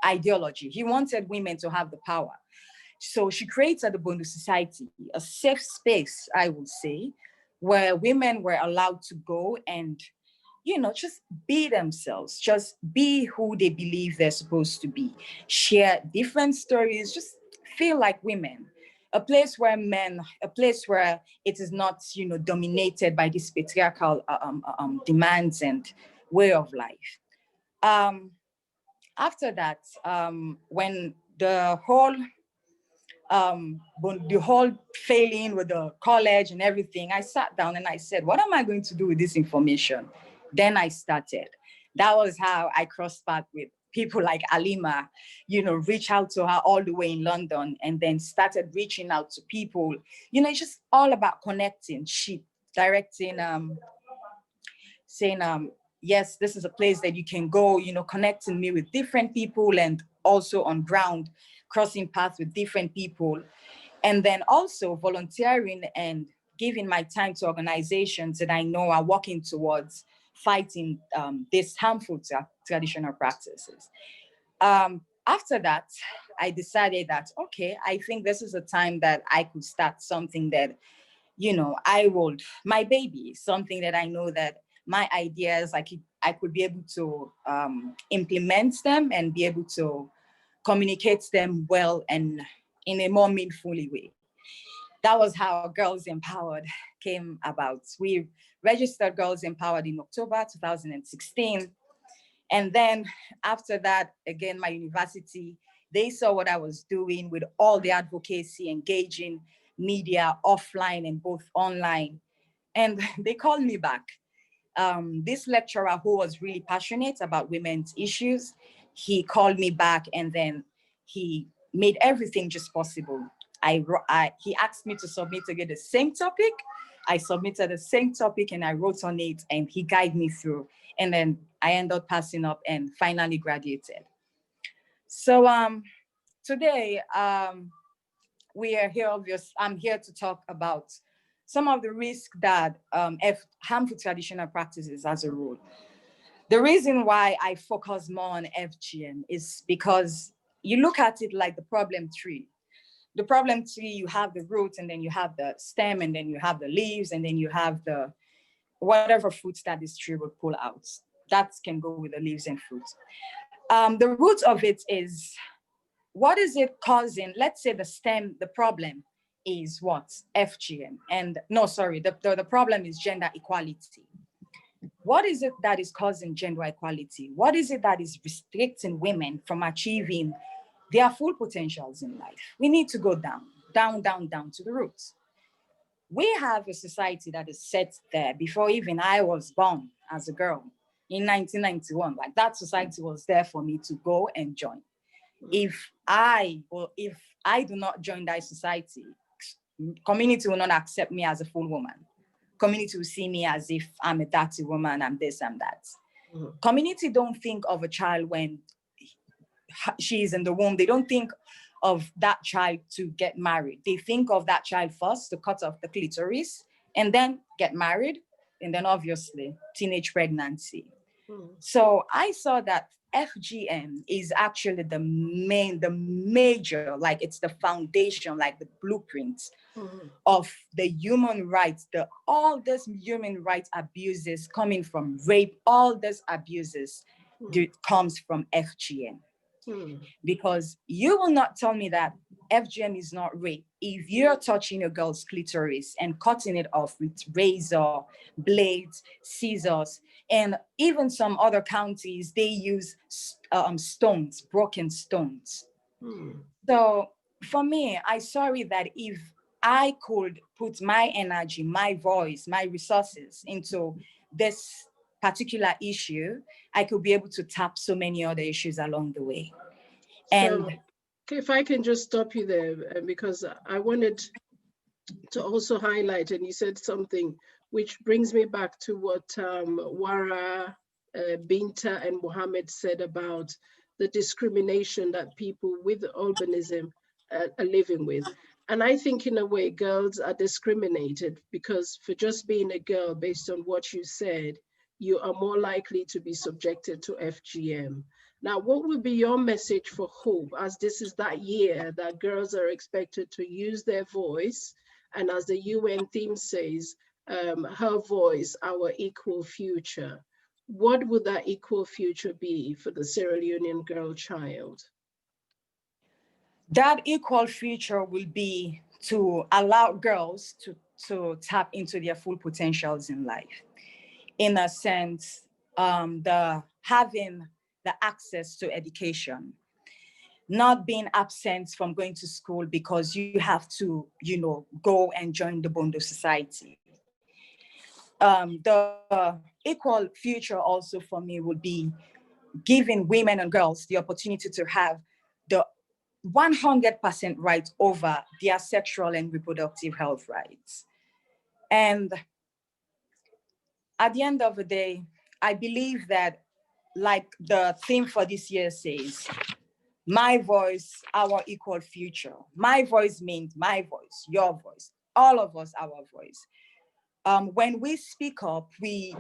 [SPEAKER 9] ideology. He wanted women to have the power. So she created the Bondo Society, a safe space, I would say, where women were allowed to go and, you know, just be themselves, just be who they believe they're supposed to be, share different stories, just feel like women. A place where it is not, you know, dominated by this patriarchal demands and way of life. After that, when the whole failing with the college and everything, I sat down and I said, what am I going to do with this information? Then I started. That was how I crossed paths with people like Alima, you know, reach out to her all the way in London, and then started reaching out to people. You know, it's just all about connecting, directing, saying, yes, this is a place that you can go, you know, connecting me with different people, and also on ground, crossing paths with different people. And then also volunteering and giving my time to organizations that I know are working towards fighting these harmful traditional practices. After that, I decided that, okay, I think this is a time that I could start something that, you know, my baby, something that I know that my ideas, I could be able to implement them and be able to communicate them well and in a more meaningful way. That was how Girls Empowered came about. We registered Girls Empowered in October 2016. And then after that, again, my university, they saw what I was doing with all the advocacy, engaging media offline and both online. And they called me back. This lecturer who was really passionate about women's issues, he called me back, and then he made everything just possible. He asked me to submit again the same topic. I submitted the same topic and I wrote on it, and he guided me through. And then I ended up passing up and finally graduated. So today we are here. I'm here to talk about some of the risks that harmful traditional practices as a rule. The reason why I focus more on FGM is because you look at it like the problem tree. The problem tree, you have the roots, and then you have the stem, and then you have the leaves, and then you have the whatever fruits that this tree will pull out. That can go with the leaves and fruits. The root of it is, what is it causing? Let's say the stem, the problem is what? FGM. And no, sorry, the problem is gender equality. What is it that is causing gender equality? What is it that is restricting women from achieving their full potentials in life? We need to go down to the roots. We have a society that is set there before even I was born as a girl in 1991. Like, that society was there for me to go and join. If I do not join that society, community will not accept me as a full woman. Community will see me as if I'm a dirty woman, I'm this, I'm that. Community don't think of a child when she is in the womb. They don't think of that child to get married. They think of that child first to cut off the clitoris and then get married, and then obviously teenage pregnancy. So I saw that FGM is actually the major, like it's the foundation, like the blueprint of the human rights, all these human rights abuses coming from rape, all these abuses comes from FGM. Because you will not tell me that FGM is not rape if you're touching a girl's clitoris and cutting it off with razor, blades, scissors, and even some other counties, they use stones, broken stones. So for me, I saw it that if I could put my energy, my voice, my resources into this particular issue, I could be able to tap so many other issues along the way. And
[SPEAKER 1] so, if I can just stop you there, because I wanted to also highlight, and you said something which brings me back to what Wara, Binta, and Mohammed said about the discrimination that people with albinism are living with. And I think in a way, girls are discriminated because for just being a girl, based on what you said, you are more likely to be subjected to FGM. Now, what would be your message for hope, as this is that year that girls are expected to use their voice, and as the UN theme says, her voice, our equal future. What would that equal future be for the Sierra Leonean girl child?
[SPEAKER 9] That equal future will be to allow girls to tap into their full potentials in life. In a sense, having the access to education, not being absent from going to school because you have to, go and join the Bondo Society. The equal future also for me would be giving women and girls the opportunity to have the 100% right over their sexual and reproductive health rights. And at the end of the day, I believe that, like the theme for this year says, my voice, our equal future. My voice means my voice, your voice, all of us, our voice. When we speak up, we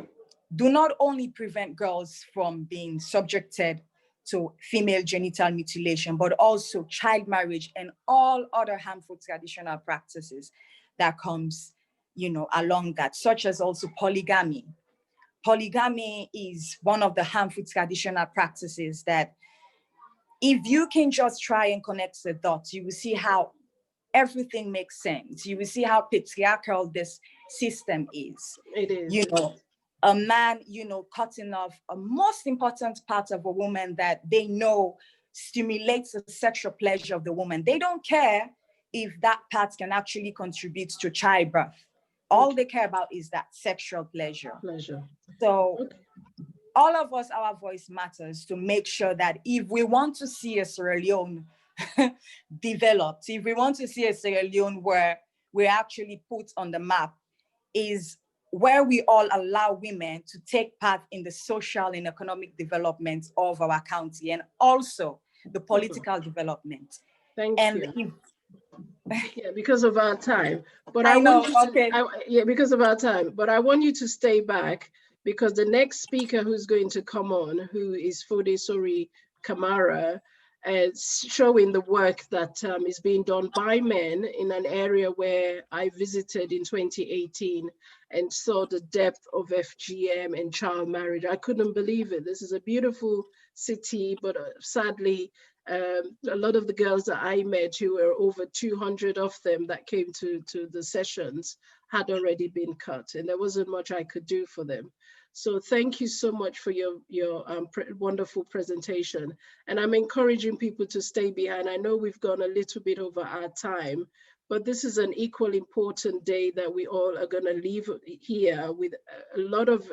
[SPEAKER 9] do not only prevent girls from being subjected to female genital mutilation, but also child marriage and all other harmful traditional practices that comes, along that, such as also polygamy. Polygamy is one of the harmful traditional practices that if you can just try and connect the dots, you will see how everything makes sense. You will see how patriarchal this system is.
[SPEAKER 1] It is.
[SPEAKER 9] A man, cutting off a most important part of a woman that they know stimulates the sexual pleasure of the woman. They don't care if that part can actually contribute to childbirth. All they care about is that sexual pleasure. So all of us, our voice matters to make sure that if we want to see a Sierra Leone developed, if we want to see a Sierra Leone where we're actually put on the map, is where we all allow women to take part in the social and economic development of our county and also the political development.
[SPEAKER 1] Thank you. Yeah, because of our time. But because of our time. But I want you to stay back because the next speaker who's going to come on, who is Fode Sori Kamara, showing the work that is being done by men in an area where I visited in 2018 and saw the depth of FGM and child marriage. I couldn't believe it. This is a beautiful city, but sadly, a lot of the girls that I met, who were over 200 of them that came to the sessions, had already been cut, and there wasn't much I could do for them. So thank you so much for your wonderful presentation. And I'm encouraging people to stay behind. I know we've gone a little bit over our time, but this is an equally important day that we all are going to leave here with a lot of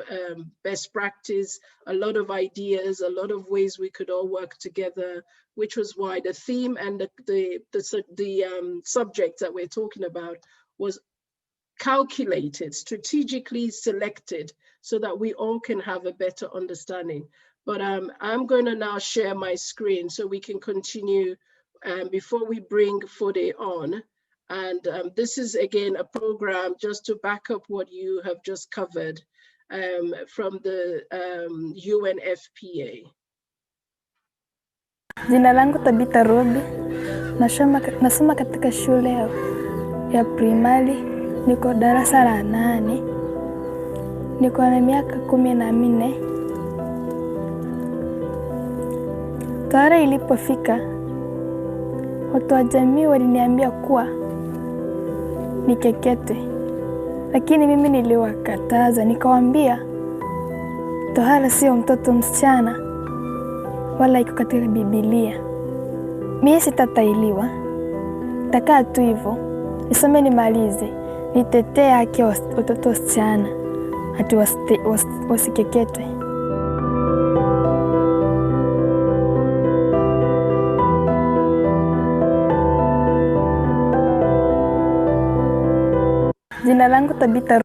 [SPEAKER 1] best practice, a lot of ideas, a lot of ways we could all work together, which was why the theme and the subject that we're talking about was calculated, strategically selected, so that we all can have a better understanding. But I'm going to now share my screen so we can continue before we bring Fode on. And this is, again, a program just to back up what you have just covered from the UNFPA.
[SPEAKER 14] Jina langu Tabitha Robi, nasoma katika shule ya primary, niko darasa la 8, niko na miaka 14. Tarehe ilipofika, watu wa jamii waliniambia kuwa nikeketwe, lakini mimi niliwakataza, nikawaambia tohara sio mtoto msichana wala iko katika Biblia. Mimi sitatailiwa, takaa tu hivyo, nisome nimalize, nitetee haki ya watoto wasichana, ati wasikeketwe. Jina langu Tabitha.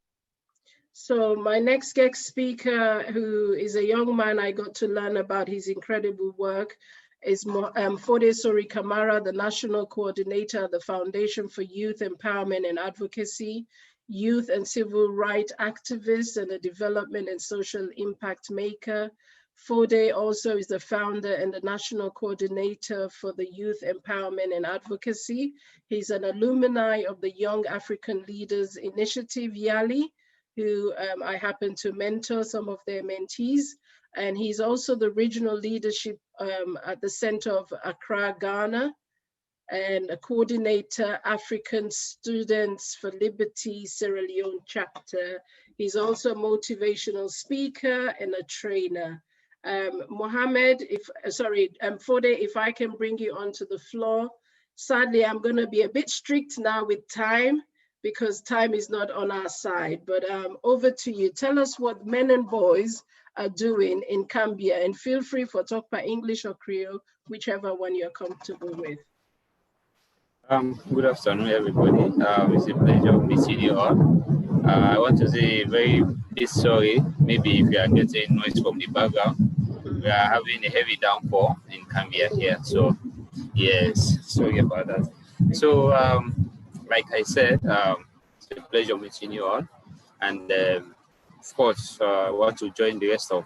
[SPEAKER 1] So my next guest speaker, who is a young man, I got to learn about his incredible work, is Fode Sori Kamara, the National Coordinator of the Foundation for Youth Empowerment and Advocacy, youth and civil rights activist and a development and social impact maker. Fode also is the founder and the national coordinator for the Youth Empowerment and Advocacy. He's an alumni of the Young African Leaders Initiative, YALI, who I happen to mentor some of their mentees. And he's also the regional leadership at the Center of Accra, Ghana, and a coordinator, African Students for Liberty, Sierra Leone chapter. He's also a motivational speaker and a trainer. Mohammed, Fode, if I can bring you onto the floor. Sadly, I'm gonna be a bit strict now with time because time is not on our side, but over to you. Tell us what men and boys are doing in Gambia, and feel free for talk by English or Creole, whichever one you're comfortable with.
[SPEAKER 15] Good afternoon, everybody. It's a pleasure meeting you all. I want to say very big sorry. Maybe if you are getting noise from the background, we are having a heavy downpour in Gambia here. So, yes, sorry about that. So, like I said, it's a pleasure meeting you all. And of course, I want to join the rest of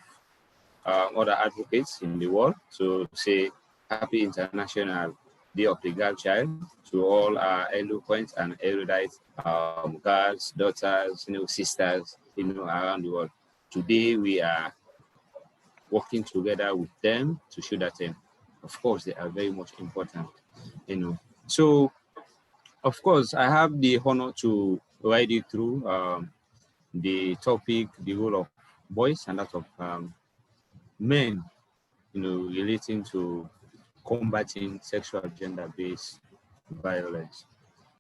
[SPEAKER 15] other advocates in the world to say Happy International Day of the Girl Child to all our eloquent and erudite girls, daughters, sisters, around the world. Today we are working together with them to show that, of course, they are very much important, So, of course, I have the honor to ride you through the topic, the role of boys and that of men, relating to combating sexual gender-based violence.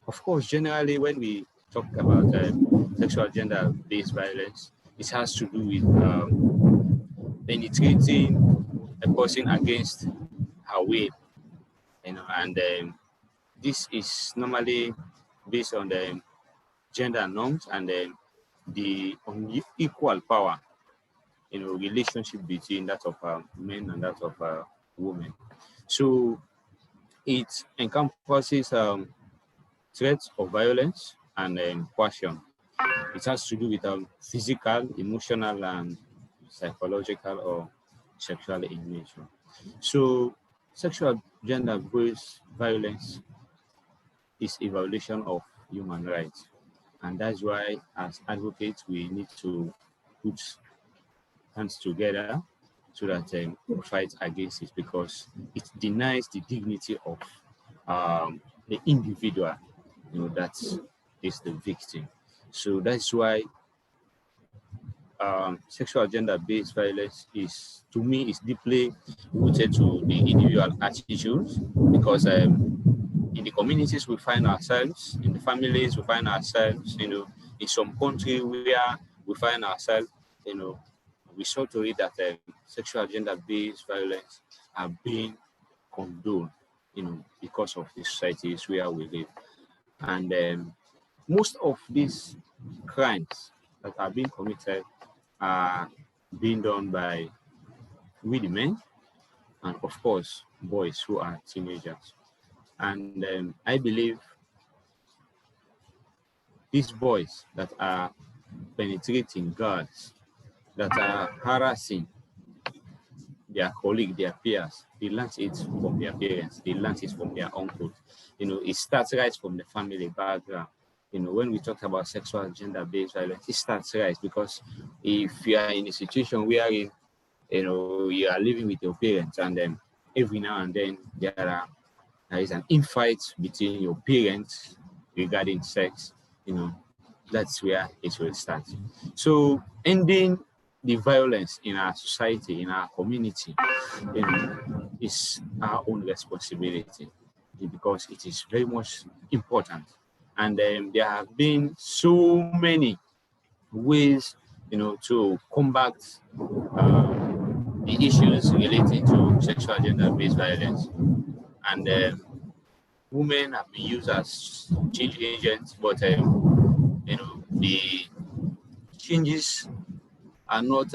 [SPEAKER 15] Of course, generally, when we talk about sexual gender-based violence, it has to do with penetrating a person against her will, and this is normally based on the gender norms and the unequal power, relationship between that of men and that of women. So it encompasses threats of violence and coercion. It has to do with physical, emotional, and psychological or sexual in nature. So sexual gender-based violence is a violation of human rights. And that's why, as advocates, we need to put hands together so that we fight against it, because it denies the dignity of the individual, that is the victim. So that's why sexual gender-based violence is, to me, is deeply rooted to the individual attitudes, because in the communities we find ourselves, in the families we find ourselves, in some country where we find ourselves, we saw to it that sexual gender-based violence are being condoned, because of the societies where we live. And most of these crimes that are being committed are being done by we the men, and of course, boys who are teenagers. And I believe these boys that are penetrating girls, that are harassing their colleagues, their peers, they learn it from their parents, they learn it from their uncles. It starts right from the family background. When we talk about sexual gender-based violence, it starts right, because if you are in a situation where you are living with your parents, and then every now and then there is an infight between your parents regarding sex, that's where it will start. So ending the violence in our society, in our community, is our own responsibility, because it is very much important. And there have been so many ways, to combat the issues relating to sexual gender-based violence. And women have been used as change agents, but the changes are not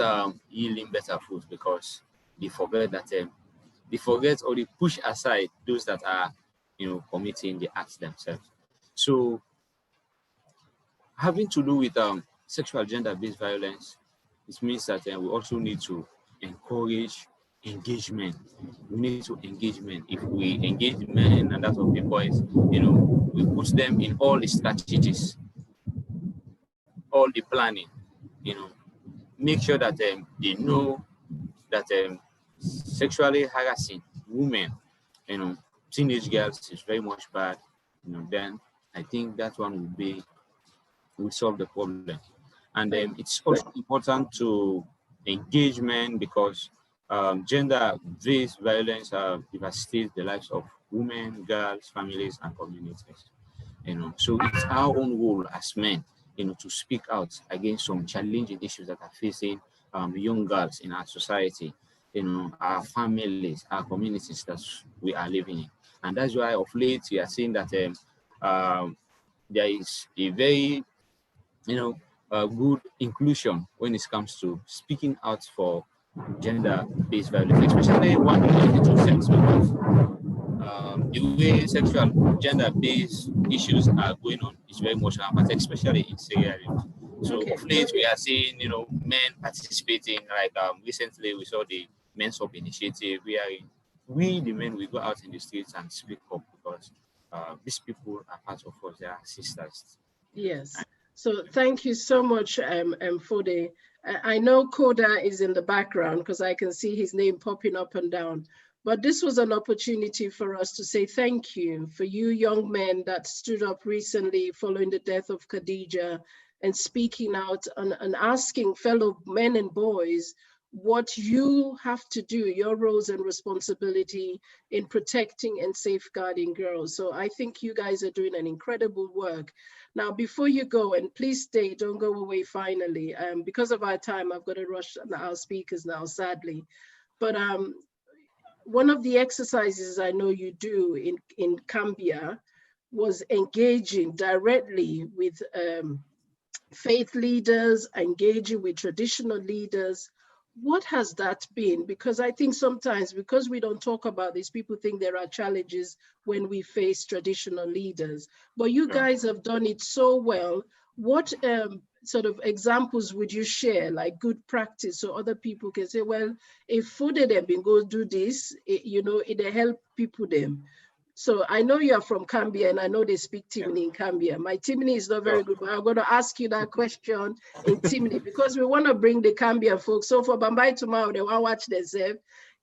[SPEAKER 15] yielding better fruit, because they forget that they forget or they push aside those that are, committing the acts themselves. So having to do with sexual gender-based violence, it means that we also need to encourage engagement. We need to engagement. If we engage men and that of the boys, we put them in all the strategies, all the planning, make sure that they know that sexually harassing women, teenage girls is very much bad, then I think that one will solve the problem. And it's also important to engagement because gender-based violence devastates the lives of women, girls, families, and communities. So it's our own role as men, to speak out against some challenging issues that are facing young girls in our society, our families, our communities that we are living in. And that's why of late we are seeing that there is a very, good inclusion when it comes to speaking out for gender-based violence, especially one related to sex, because the way sexual gender-based issues are going on is very much rampant, especially in Sierra Leone. So of late we are seeing, men participating. Like recently we saw the Men's Up initiative, where we the men we go out in the streets and speak up because these people are part of us. They are sisters.
[SPEAKER 1] Yes. So thank you so much, Fode. I know Koda is in the background because I can see his name popping up and down. But this was an opportunity for us to say thank you for you young men that stood up recently following the death of Khadija and speaking out and asking fellow men and boys what you have to do, your roles and responsibility in protecting and safeguarding girls. So I think you guys are doing an incredible work. Now, before you go, and please stay, don't go away finally. Because of our time, I've got to rush our speakers now, sadly. But one of the exercises I know you do in Cambia was engaging directly with faith leaders, engaging with traditional leaders. What has that been? Because I think sometimes, because we don't talk about this, people think there are challenges when we face traditional leaders. But you guys have done it so well. What sort of examples would you share, like good practice, so other people can say, well, if food them been go do this, it help people them. So I know you're from Cambia, and I know they speak Timni in Cambia. My Timni is not very good, but I'm going to ask you that question in Timni because we want to bring the Cambia folks. So for Bambai tomorrow, they want to watch themselves.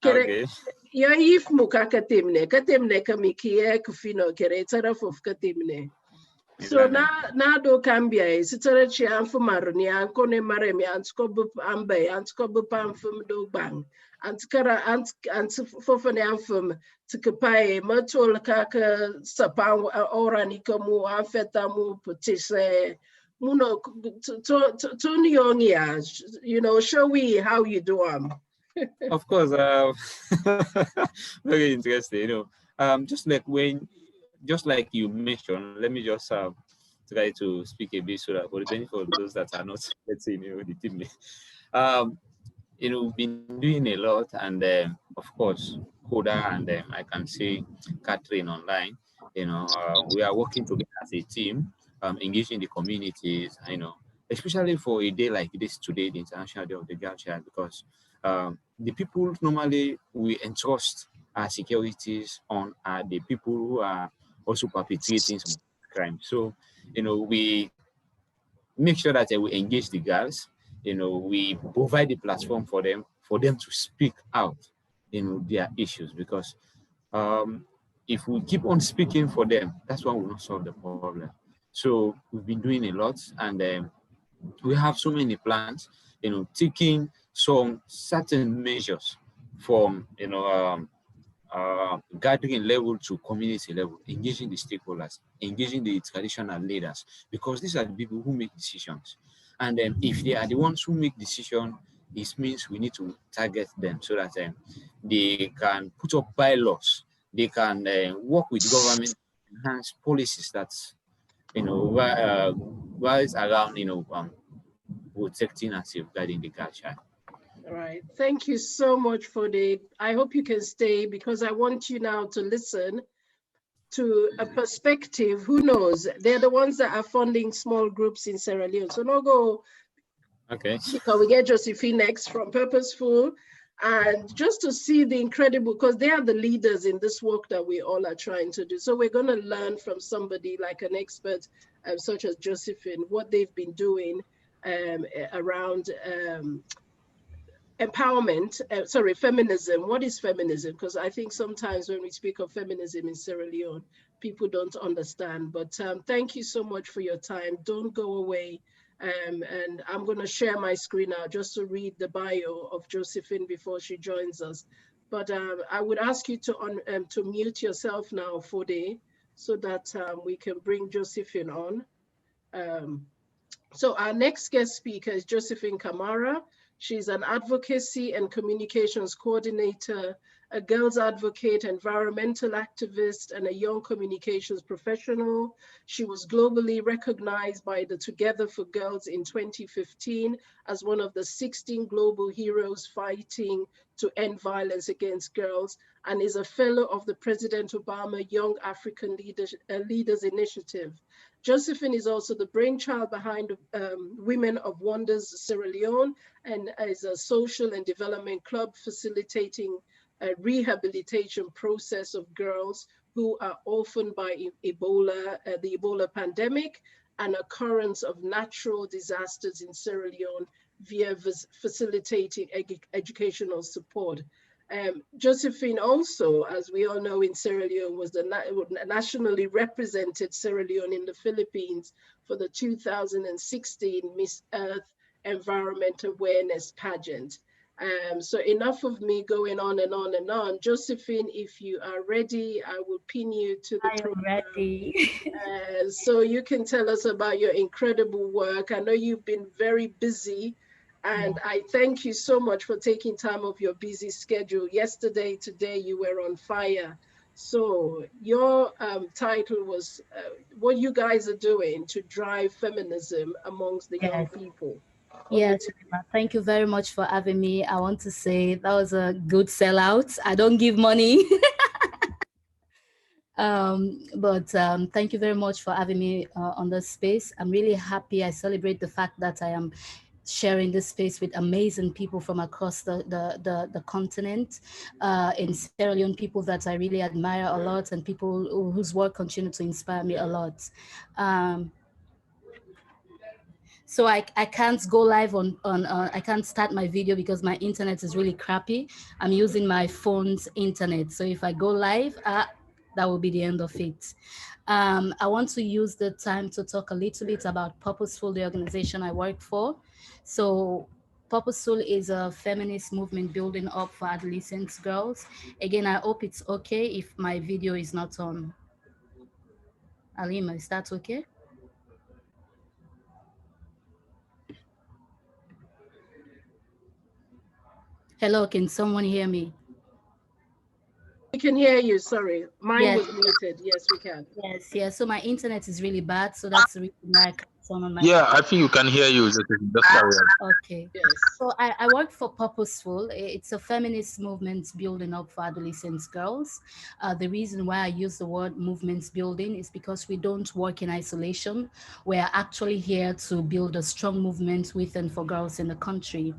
[SPEAKER 15] Okay.
[SPEAKER 1] Yeah, if muka katimne kamikie kufino kere taraf of katimne. So na do Cambia is it's a chian for maroni and kone maremi and scob ambe and scob pamfum do bang. Antkara and fofane amfum to kapai matol kaka sapang oranika mu afeta mu putise muno to yongia, show we how you do
[SPEAKER 15] Of course, very interesting. Just like you mentioned, let me just try to speak a bit so that for the benefit of those that are not, let's say, the team. We've been doing a lot, and of course, Koda and I can say Catherine online. We are working together as a team, engaging the communities. Especially for a day like this today, the International Day of the Girl Child, because the people normally we entrust our securities on are the people who are also perpetrating some crime. So, we make sure that we engage the girls. We provide the platform for them to speak out, their issues, because if we keep on speaking for them, that's why we'll not solve the problem. So we've been doing a lot, and we have so many plans, taking some certain measures from, gathering level to community level, engaging the stakeholders, engaging the traditional leaders, because these are the people who make decisions. And if they are the ones who make decisions, it means we need to target them so that they can put up bylaws, they can work with government to enhance policies that, rise around, protecting and safeguarding the girl child.
[SPEAKER 1] All right. Thank you so much for I hope you can stay because I want you now to listen to a perspective. Who knows? They're the ones that are funding small groups in Sierra Leone. So no go.
[SPEAKER 15] Okay.
[SPEAKER 1] Because we get Josephine next from Purposeful, and just to see the incredible, because they are the leaders in this work that we all are trying to do. So we're going to learn from somebody like an expert such as Josephine, what they've been doing around empowerment, feminism. What is feminism? Because I think sometimes when we speak of feminism in Sierra Leone, people don't understand. But thank you so much for your time. Don't go away. And I'm going to share my screen now just to read the bio of Josephine before she joins us. But I would ask you to mute yourself now, Fode, so that we can bring Josephine on. So our next guest speaker is Josephine Kamara. She's an advocacy and communications coordinator, a girls advocate, environmental activist, and a young communications professional. She was globally recognized by the Together for Girls in 2015 as one of the 16 global heroes fighting to end violence against girls, and is a fellow of the President Obama Young African Leaders Initiative. Josephine is also the brainchild behind Women of Wonders Sierra Leone, and is a social and development club facilitating a rehabilitation process of girls who are orphaned by Ebola, the Ebola pandemic, and occurrence of natural disasters in Sierra Leone via facilitating educational support. Josephine also, as we all know, in Sierra Leone was the nationally represented Sierra Leone in the Philippines for the 2016 Miss Earth Environment Awareness Pageant. So enough of me going on and on and on. Josephine, if you are ready, I will pin you to the program.
[SPEAKER 16] I am ready.
[SPEAKER 1] So you can tell us about your incredible work. I know you've been very busy, and I thank you so much for taking time off your busy schedule. Yesterday, today, you were on fire. So your title was what you guys are doing to drive feminism amongst the young people.
[SPEAKER 16] Yes, thank you very much for having me. I want to say that was a good sellout. I don't give money. But thank you very much for having me on this space. I'm really happy. I celebrate the fact that I am sharing this space with amazing people from across the continent, in Sierra Leone, people that I really admire a lot, and people whose work continue to inspire me a lot. So I can't go live on I can't start my video because my internet is really crappy. I'm using my phone's internet. So if I go live, that will be the end of it. I want to use the time to talk a little bit about Purposeful, the organization I work for. So Purposeful is a feminist movement building up for adolescent girls. Again, I hope it's okay if my video is not on. Alima, is that okay? Hello, can someone hear me?
[SPEAKER 1] We can hear you, sorry. Mine was muted. Yes, we can.
[SPEAKER 16] Yes. So my internet is really bad, so that's the reason why I can't turn on my
[SPEAKER 17] I think you can hear you.
[SPEAKER 16] Okay. Yes. So I work for Purposeful. It's a feminist movement building up for adolescent girls. The reason why I use the word movements building is because we don't work in isolation. We're actually here to build a strong movement with and for girls in the country.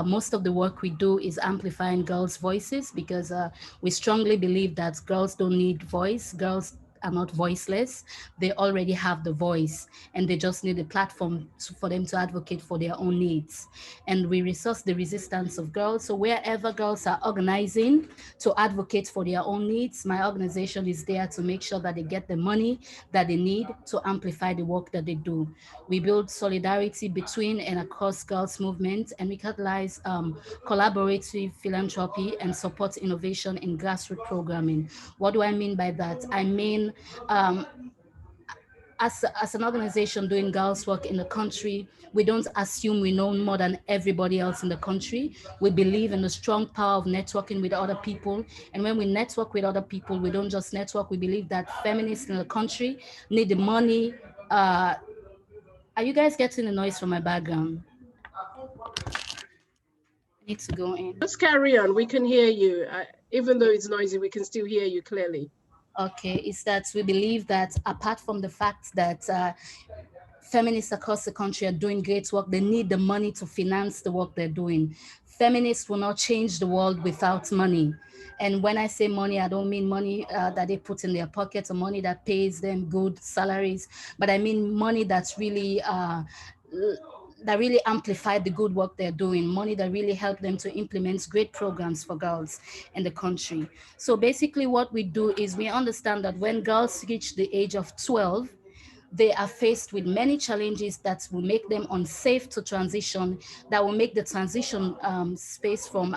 [SPEAKER 16] Most of the work we do is amplifying girls' voices because we strongly believe that girls don't need voice. Girls are not voiceless. They already have the voice, and they just need a platform for them to advocate for their own needs. And we resource the resistance of girls. So wherever girls are organizing to advocate for their own needs, my organization is there to make sure that they get the money that they need to amplify the work that they do. We build solidarity between and across girls' movements, and we catalyze collaborative philanthropy and support innovation in grassroots programming. What do I mean by that? I mean, as an organization doing girls' work in the country, we don't assume we know more than everybody else in the country. We believe in the strong power of networking with other people. And when we network with other people, we don't just network. We believe that feminists in the country need the money. Are you guys getting the noise from my background? Need to go in.
[SPEAKER 1] Just carry on. We can hear you. Even though it's noisy, we can still hear you clearly.
[SPEAKER 16] Okay, it's that we believe that apart from the fact that feminists across the country are doing great work, they need the money to finance the work they're doing. Feminists will not change the world without money. And when I say money, I don't mean money that they put in their pockets or money that pays them good salaries, but I mean money that's really that really amplify the good work they're doing, money that really help them to implement great programs for girls in the country. So basically what we do is we understand that when girls reach the age of 12, they are faced with many challenges that will make them unsafe to transition, that will make the transition space from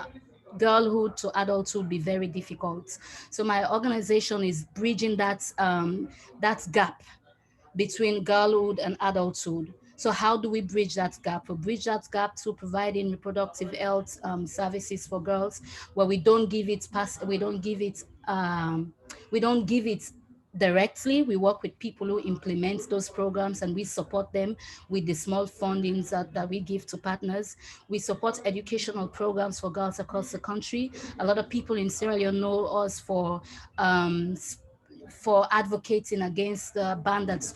[SPEAKER 16] girlhood to adulthood be very difficult. So my organization is bridging that gap between girlhood and adulthood. So how do we bridge that gap? We bridge that gap through providing reproductive health services for girls, where we don't give it directly. We work with people who implement those programs and we support them with the small fundings that we give to partners. We support educational programs for girls across the country. A lot of people in Sierra Leone know us for advocating against the ban that's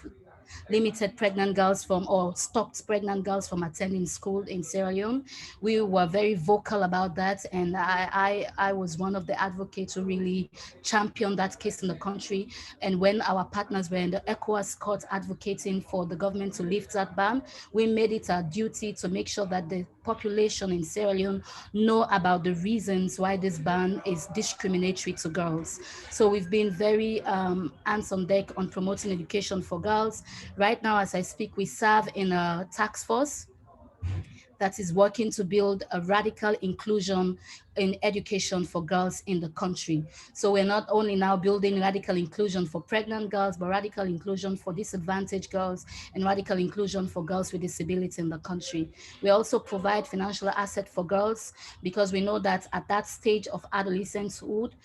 [SPEAKER 16] limited pregnant girls from, or stopped pregnant girls from attending school in Sierra Leone. We were very vocal about that, and I was one of the advocates who really championed that case in the country. And when our partners were in the ECOWAS court advocating for the government to lift that ban, we made it our duty to make sure that the population in Sierra Leone know about the reasons why this ban is discriminatory to girls. So we've been very hands on deck on promoting education for girls. Right now, as I speak, we serve in a task force that is working to build a radical inclusion in education for girls in the country. So we're not only now building radical inclusion for pregnant girls, but radical inclusion for disadvantaged girls and radical inclusion for girls with disability in the country. We also provide financial asset for girls because we know that at that stage of adolescenthood,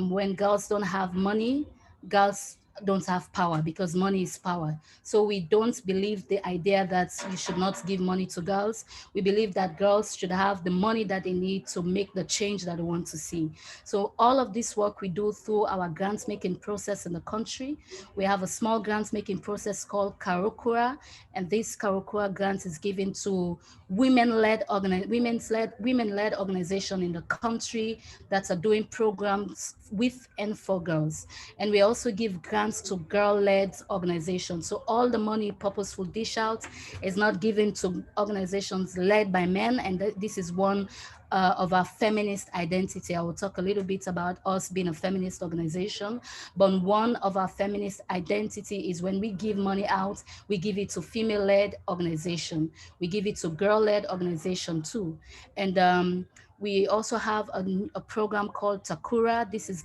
[SPEAKER 16] when girls don't have money, girls don't have power because money is power. So we don't believe the idea that you should not give money to girls. We believe that girls should have the money that they need to make the change that they want to see. So all of this work we do through our grant making process in the country. We have a small grant making process called Karokura, and this Karokura grant is given to women-led organization in the country that are doing programs with and for girls. And we also give grants to girl-led organizations. So all the money Purposeful dish out is not given to organizations led by men, and this is one of our feminist identity. I will talk a little bit about us being a feminist organization, but one of our feminist identity is when we give money out, we give it to female-led organization. We give it to girl-led organization too. And we also have a program called Takura. This is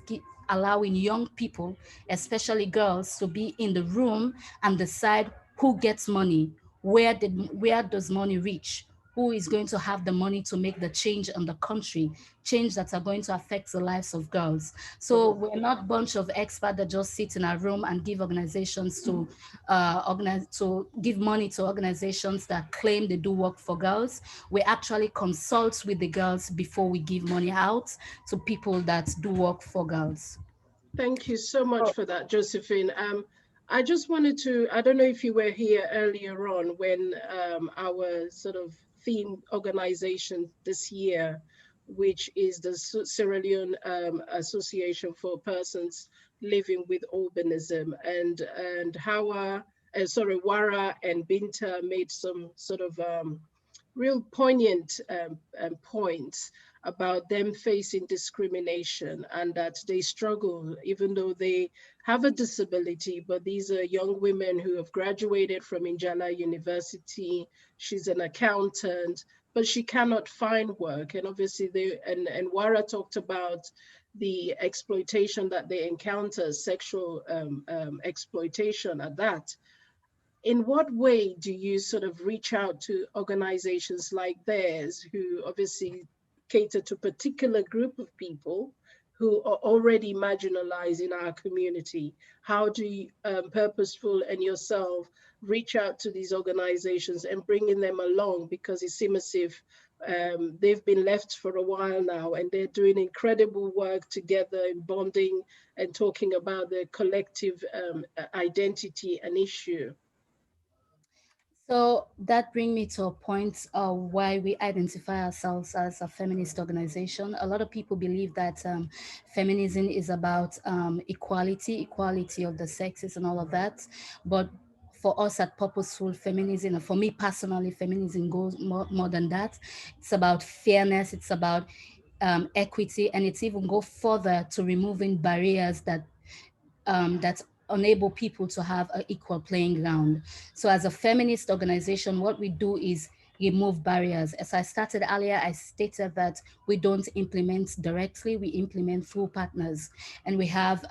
[SPEAKER 16] allowing young people, especially girls, to be in the room and decide who gets money, where does money reach, who is going to have the money to make the change in the country, change that are going to affect the lives of girls. So we're not a bunch of experts that just sit in a room and give organizations to give money to organizations that claim they do work for girls. We actually consult with the girls before we give money out to people that do work for girls.
[SPEAKER 1] Thank you so much for that, Josephine. I just wanted to, I don't know if you were here earlier on when our sort of theme organization this year, which is the Sierra Leone Association for Persons Living with Albinism, and how Wara and Binta made some sort of real poignant points about them facing discrimination and that they struggle even though they have a disability. But these are young women who have graduated from Njala University. She's an accountant, but she cannot find work. And obviously and Wara talked about the exploitation that they encounter, sexual exploitation at that. In what way do you sort of reach out to organizations like theirs who obviously cater to a particular group of people who are already marginalized in our community? How do you, Purposeful and yourself, reach out to these organizations and bringing them along? Because it seems as if they've been left for a while now, and they're doing incredible work together in bonding and talking about the collective identity and issue.
[SPEAKER 16] So that brings me to a point why we identify ourselves as a feminist organization. A lot of people believe that feminism is about equality of the sexes and all of that. But for us at Purposeful Feminism, and for me personally, feminism goes more than that. It's about fairness, it's about equity, and it's even go further to removing barriers that enable people to have an equal playing ground. So as a feminist organization, what we do is remove barriers. As I started earlier, I stated that we don't implement directly, we implement through partners. And we have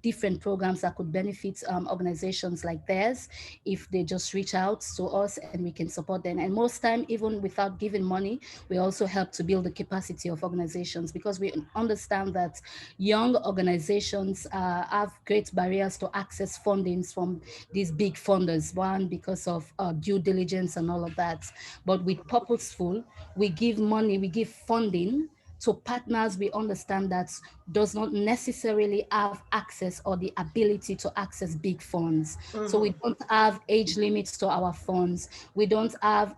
[SPEAKER 16] different programs that could benefit organizations like theirs if they just reach out to us and we can support them. And most time, even without giving money, we also help to build the capacity of organizations, because we understand that young organizations have great barriers to access fundings from these big funders. One, because of due diligence and all of that. But with Purposeful, we give money, we give funding to partners we understand that does not necessarily have access or the ability to access big funds. So we don't have age limits to our funds. We don't have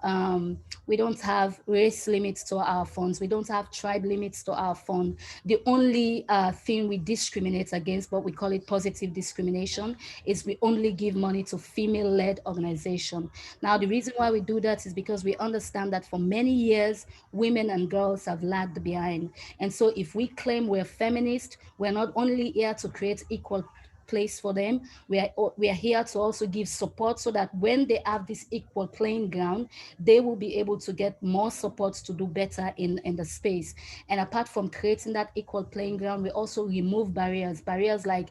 [SPEAKER 16] race limits to our funds. We don't have tribe limits to our fund. The only thing we discriminate against, but we call it positive discrimination, is we only give money to female-led organization. Now, the reason why we do that is because we understand that for many years, women and girls have lagged behind. And so if we claim we're feminist, we're not only here to create equal place for them, we are here to also give support so that when they have this equal playing ground, they will be able to get more support to do better in the space. And apart from creating that equal playing ground, we also remove barriers like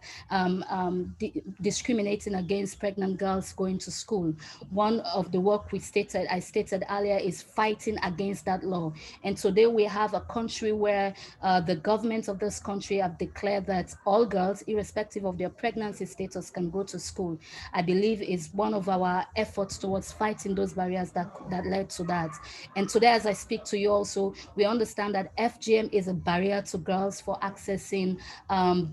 [SPEAKER 16] discriminating against pregnant girls going to school. One of the work I stated earlier is fighting against that law. And today we have a country where the government of this country have declared that all girls, irrespective of their pregnancy status, can go to school. I believe is one of our efforts towards fighting those barriers that led to that. And today, as I speak to you also, we understand that FGM is a barrier to girls for accessing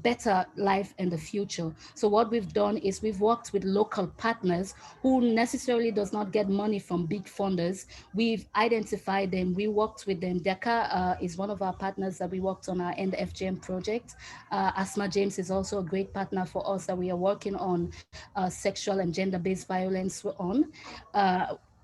[SPEAKER 16] better life in the future. So what we've done is we've worked with local partners who necessarily does not get money from big funders. We've identified them, we worked with them. DECA is one of our partners that we worked on our End FGM project. Asma James is also a great partner for us that we are working on sexual and gender-based violence on.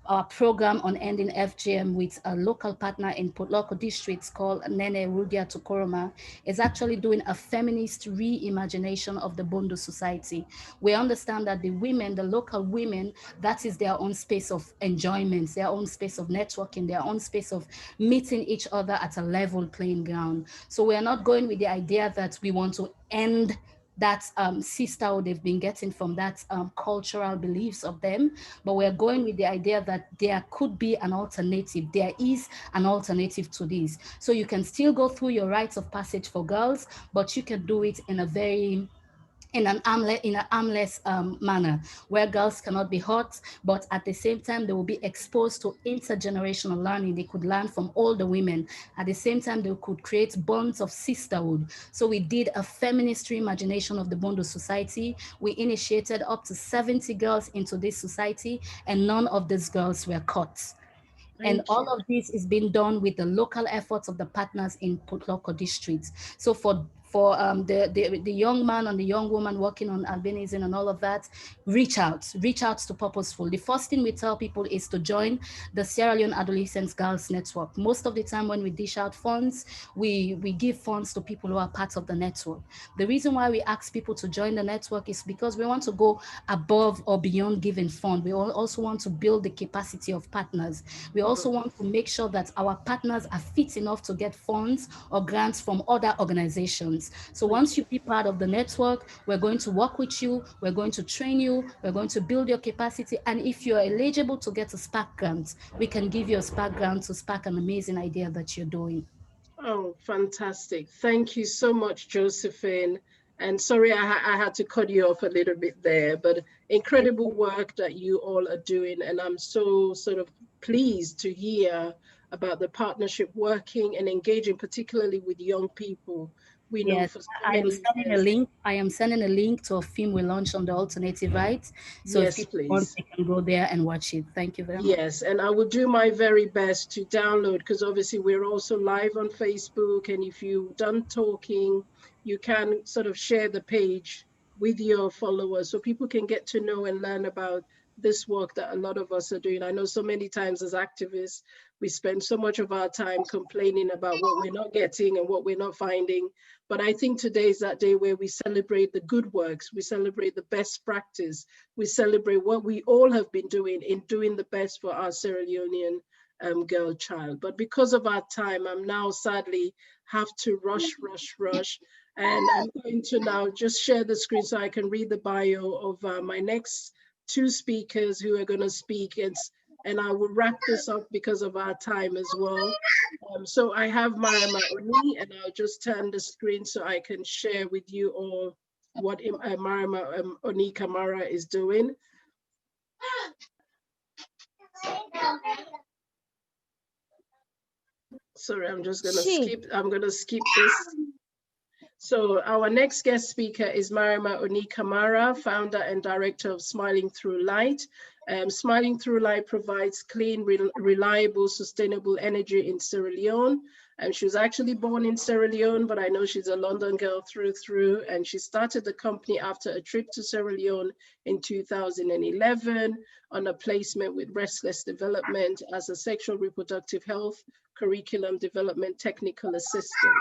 [SPEAKER 16] Our program on ending FGM with a local partner in Potloko districts called Nene Rudia Tukoroma is actually doing a feminist reimagination of the Bondo society. We understand that the women, the local women, that is their own space of enjoyment, their own space of networking, their own space of meeting each other at a level playing ground. So we are not going with the idea that we want to end that sisterhood they've been getting from that cultural beliefs of them, but we're going with the idea that there could be an alternative. There is an alternative to this. So you can still go through your rites of passage for girls, but you can do it in an armless manner, where girls cannot be hurt, but at the same time they will be exposed to intergenerational learning. They could learn from older women. At the same time, they could create bonds of sisterhood. So we did a feminist reimagination of the Bondo society. We initiated up to 70 girls into this society, and none of these girls were caught. And all of this is being done with the local efforts of the partners in Potloko districts. So for the young man and the young woman working on albinism and all of that, reach out to Purposeful. The first thing we tell people is to join the Sierra Leone Adolescent Girls Network. Most of the time when we dish out funds, we give funds to people who are part of the network. The reason why we ask people to join the network is because we want to go above or beyond giving fund. We also want to build the capacity of partners. We also want to make sure that our partners are fit enough to get funds or grants from other organizations. So once you be part of the network, we're going to work with you, we're going to train you, we're going to build your capacity. And if you're eligible to get a Spark grant, we can give you a Spark grant to spark an amazing idea that you're doing.
[SPEAKER 1] Oh, fantastic. Thank you so much, Josephine. And sorry, I had to cut you off a little bit there, but incredible work that you all are doing. And I'm so sort of pleased to hear about the partnership working and engaging, particularly with young people. We know
[SPEAKER 16] Yes,
[SPEAKER 1] for so
[SPEAKER 16] I am
[SPEAKER 1] many
[SPEAKER 16] sending a
[SPEAKER 1] years.
[SPEAKER 16] link. I am sending a link to a film we launched on the alternative rights. So if
[SPEAKER 1] Yes,
[SPEAKER 16] people want,
[SPEAKER 1] please.
[SPEAKER 16] they can go there and watch it. Thank you very much.
[SPEAKER 1] Yes, and I will do my very best to download, because obviously we're also live on Facebook. And if you're done talking, you can sort of share the page with your followers so people can get to know and learn about this work that a lot of us are doing. I know so many times as activists, we spend so much of our time complaining about what we're not getting and what we're not finding. But I think today is that day where we celebrate the good works, we celebrate the best practice, we celebrate what we all have been doing in doing the best for our Sierra Leonean girl child. But because of our time, I'm now sadly have to rush. And I'm going to now just share the screen so I can read the bio of my next two speakers who are going to speak. And I will wrap this up because of our time as well. So I have Marama Oni, and I'll just turn the screen so I can share with you all what Marama Oni Kamara is doing. Sorry, I'm just gonna skip this. So our next guest speaker is Marama Oni Kamara, founder and director of Smiling Through Light. Smiling Through Light provides clean, reliable, sustainable energy in Sierra Leone. She was actually born in Sierra Leone, but I know she's a London girl through, and she started the company after a trip to Sierra Leone in 2011 on a placement with Restless Development as a sexual reproductive health curriculum development technical assistant.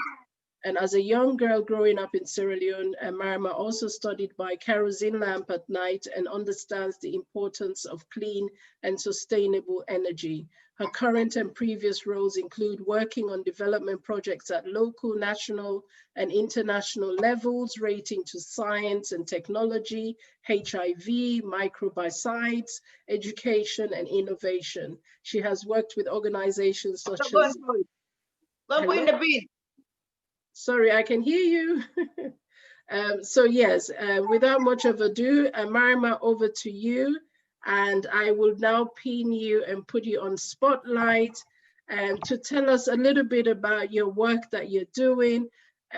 [SPEAKER 1] And as a young girl growing up in Sierra Leone, Marama also studied by kerosene lamp at night and understands the importance of clean and sustainable energy. Her current and previous roles include working on development projects at local, national, and international levels, rating to science and technology, HIV, microbicides, education, and innovation. She has worked with organizations such as... Go in the bin. Sorry, I can hear you. So yes, without much of ado, Marama, over to you. And I will now pin you and put you on spotlight to tell us a little bit about your work that you're doing,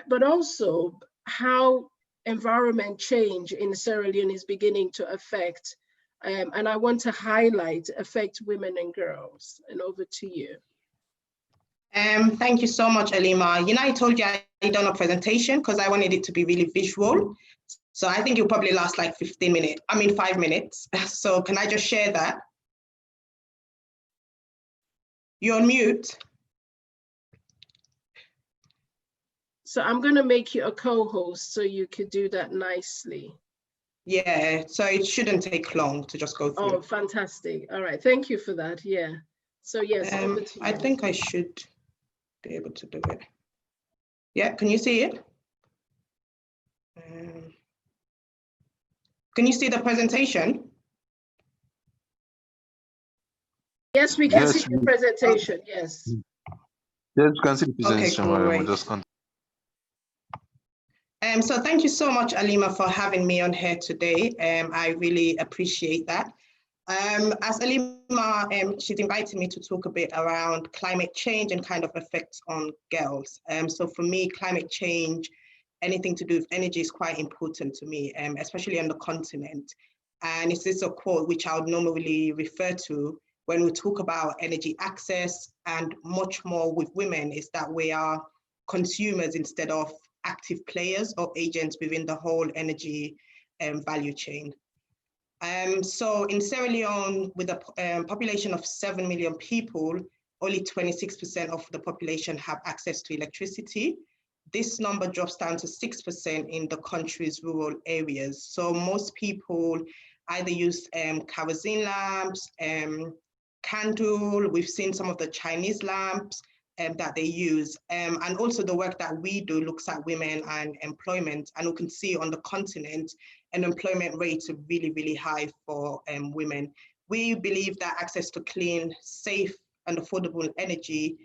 [SPEAKER 1] but also how environment change in Sierra Leone is beginning to affect, and I want to highlight, affect women and girls. And over to you.
[SPEAKER 17] Thank you so much, Alima. You know, I told you I done a presentation because I wanted it to be really visual. So I think it'll probably last like 5 minutes. So can I just share that? You're on mute.
[SPEAKER 1] So I'm going to make you a co-host so you could do that nicely.
[SPEAKER 17] Yeah, so it shouldn't take long to just go through.
[SPEAKER 1] Oh, fantastic. All right. Thank you for that. Yeah. So yes, over to you.
[SPEAKER 17] I think I should be able to do it. Yeah, can you see it? Can you see the presentation?
[SPEAKER 1] Yes, we can see the presentation. Yes.
[SPEAKER 18] Yes, we can see the presentation.
[SPEAKER 17] Okay, great. So thank you so much, Alima, for having me on here today. I really appreciate that. As Alima, she's invited me to talk a bit around climate change and kind of effects on girls. So for me, climate change, anything to do with energy is quite important to me, especially on the continent. And it's this a quote which I would normally refer to when we talk about energy access and much more with women, is that we are consumers instead of active players or agents within the whole energy value chain. So in Sierra Leone, with a population of 7 million people, only 26% of the population have access to electricity. This number drops down to 6% in the country's rural areas. So most people either use kerosene lamps, candle. We've seen some of the Chinese lamps that they use. And also the work that we do looks at women and employment. And we can see on the continent, unemployment rates are really, really high for women. We believe that access to clean, safe, and affordable energy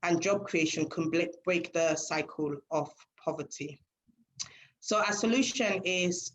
[SPEAKER 17] and job creation can break the cycle of poverty. So our solution is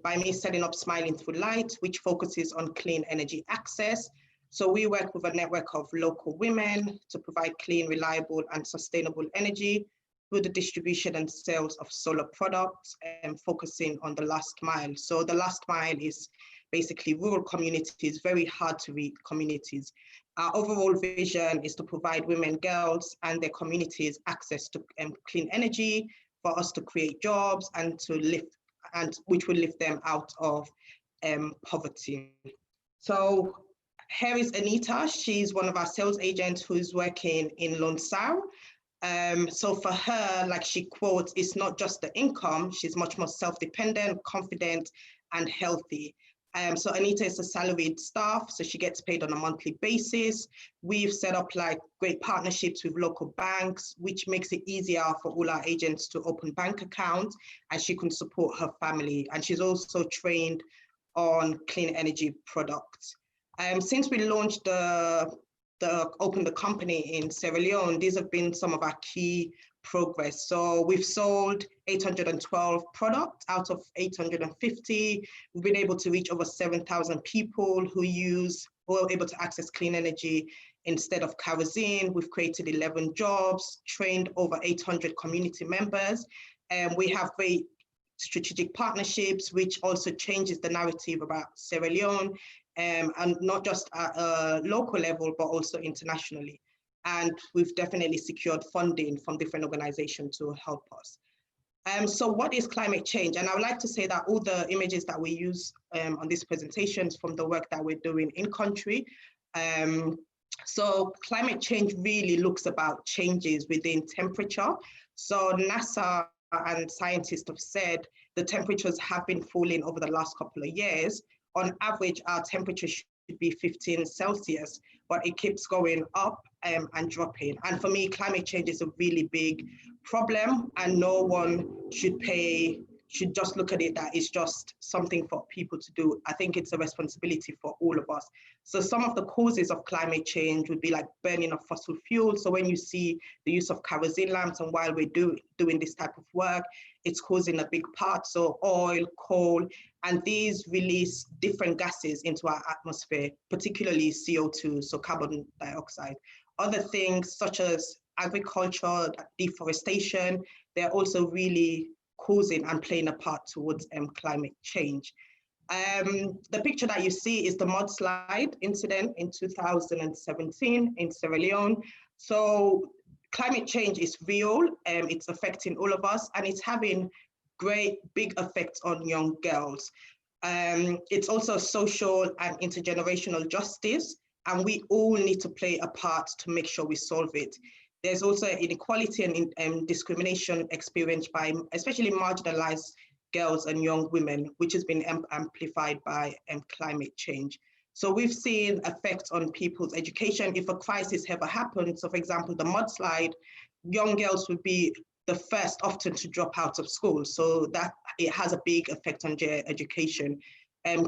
[SPEAKER 17] by me setting up Smiling Through Light, which focuses on clean energy access. So we work with a network of local women to provide clean, reliable, and sustainable energy through the distribution and sales of solar products and focusing on the last mile. So the last mile is basically rural communities, very hard to reach communities. Our overall vision is to provide women, girls, and their communities access to clean energy for us to create jobs and to lift, and which will lift them out of poverty. So here is Anita. She's one of our sales agents who's working in Lonsau. So for her, like she quotes, it's not just the income, she's much more self-dependent, confident, and healthy. So Anita is a salaried staff, so she gets paid on a monthly basis. We've set up like great partnerships with local banks, which makes it easier for all our agents to open bank accounts, and she can support her family. And she's also trained on clean energy products. Since we launched opened the company in Sierra Leone, these have been some of our key progress. So we've sold 812 products out of 850. We've been able to reach over 7,000 people who are able to access clean energy instead of kerosene. We've created 11 jobs, trained over 800 community members, and we have great strategic partnerships, which also changes the narrative about Sierra Leone, and not just at a local level, but also internationally. And we've definitely secured funding from different organizations to help us. So what is climate change? And I would like to say that all the images that we use on these presentations from the work that we're doing in country. So climate change really looks about changes within temperature. So NASA and scientists have said the temperatures have been falling over the last couple of years. On average, our temperature should be 15 Celsius, but it keeps going up and dropping. And for me, climate change is a really big problem, and no one should just look at it that it's just something for people to do. I think it's a responsibility for all of us. So some of the causes of climate change would be like burning of fossil fuels. So when you see the use of kerosene lamps, and while we're doing this type of work, it's causing a big part. So oil, coal, and these release different gases into our atmosphere, particularly CO2, so carbon dioxide. Other things such as agriculture, deforestation, they're also really causing and playing a part towards climate change. The picture that you see is the mudslide incident in 2017 in Sierra Leone. So climate change is real, it's affecting all of us, and it's having great big effects on young girls. It's also social and intergenerational justice, and we all need to play a part to make sure we solve it. There's also inequality and discrimination experienced by especially marginalized girls and young women, which has been amplified by climate change. So we've seen effects on people's education. If a crisis ever happens, so for example, the mudslide, young girls would be the first often to drop out of school. So that it has a big effect on their education.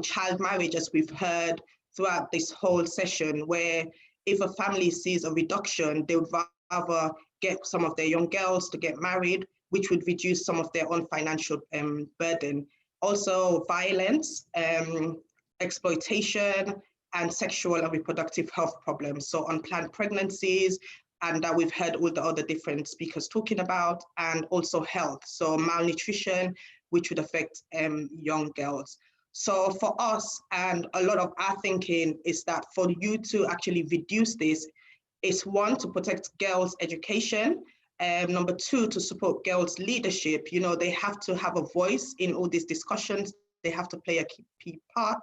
[SPEAKER 17] Child marriage, as we've heard throughout this whole session, where if a family sees a reduction, they would rather get some of their young girls to get married, which would reduce some of their own financial burden. Also violence, exploitation, and sexual and reproductive health problems. So unplanned pregnancies, and that we've heard all the other different speakers talking about, and also health. So malnutrition, which would affect young girls. So for us, and a lot of our thinking is that for you to actually reduce this, is one, to protect girls' education, number two, to support girls' leadership. You know, they have to have a voice in all these discussions, they have to play a key part,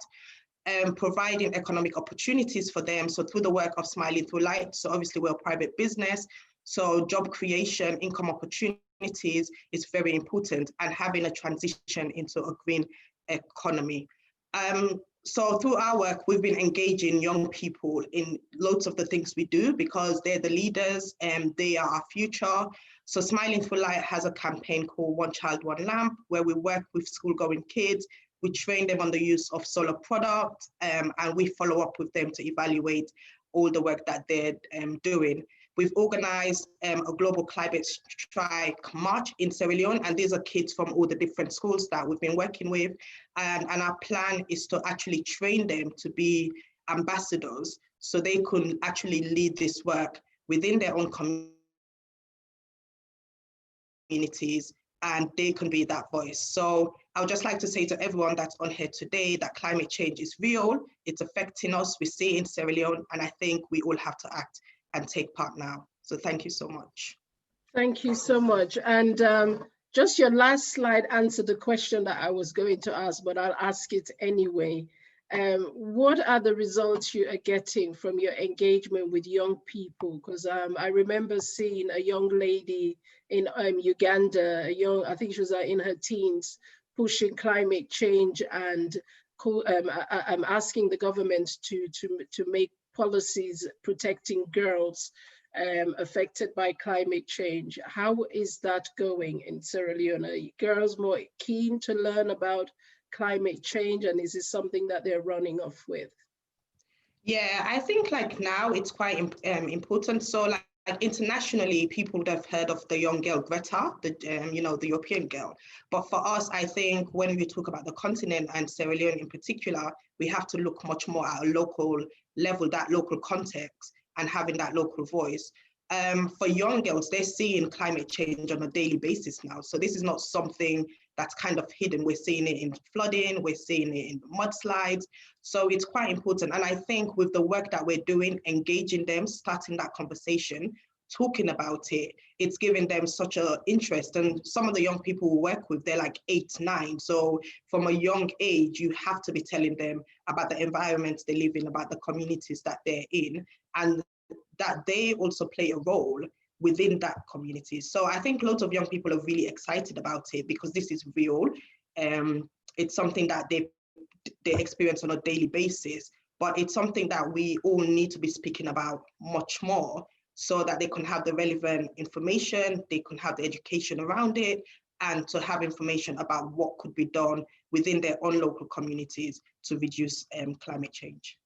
[SPEAKER 17] providing economic opportunities for them. So through the work of Smiling Through Light, so obviously we're a private business, so job creation, income opportunities is very important, and having a transition into a green economy. So through our work, we've been engaging young people in loads of the things we do, because they're the leaders and they are our future. So Smiling Through Light has a campaign called One Child, One Lamp, where we work with school-going kids. We train them on the use of solar products, and we follow up with them to evaluate all the work that they're doing. We've organized a global climate strike march in Sierra Leone, and these are kids from all the different schools that we've been working with. And our plan is to actually train them to be ambassadors so they can actually lead this work within their own communities, and they can be that voice. So I would just like to say to everyone that's on here today that climate change is real, it's affecting us, we see it in Sierra Leone, and I think we all have to act and take part now. So thank you so much.
[SPEAKER 1] Thank you so much. And just your last slide answered the question that I was going to ask, but I'll ask it anyway. What are the results you are getting from your engagement with young people? Because I remember seeing a young lady in Uganda, I think she was in her teens, pushing climate change and asking the government to make policies protecting girls affected by climate change. How is that going in Sierra Leone? Are girls more keen to learn about climate change, and is this something that they're running off with?
[SPEAKER 17] Yeah, I think like now it's quite important. So like internationally, people would have heard of the young girl Greta, the European girl. But for us, I think when we talk about the continent and Sierra Leone in particular, we have to look much more at a local level, that local context, and having that local voice. For young girls, they're seeing climate change on a daily basis now. So this is not something that's kind of hidden. We're seeing it in flooding, we're seeing it in mudslides. So it's quite important. And I think with the work that we're doing, engaging them, starting that conversation, talking about it, it's giving them such an interest. And some of the young people we work with, they're like 8, 9. So from a young age, you have to be telling them about the environment they live in, about the communities that they're in, and that they also play a role within that community. So I think lots of young people are really excited about it because this is real. It's something that they experience on a daily basis, but it's something that we all need to be speaking about much more so that they can have the relevant information, they can have the education around it, and to have information about what could be done within their own local communities to reduce climate change.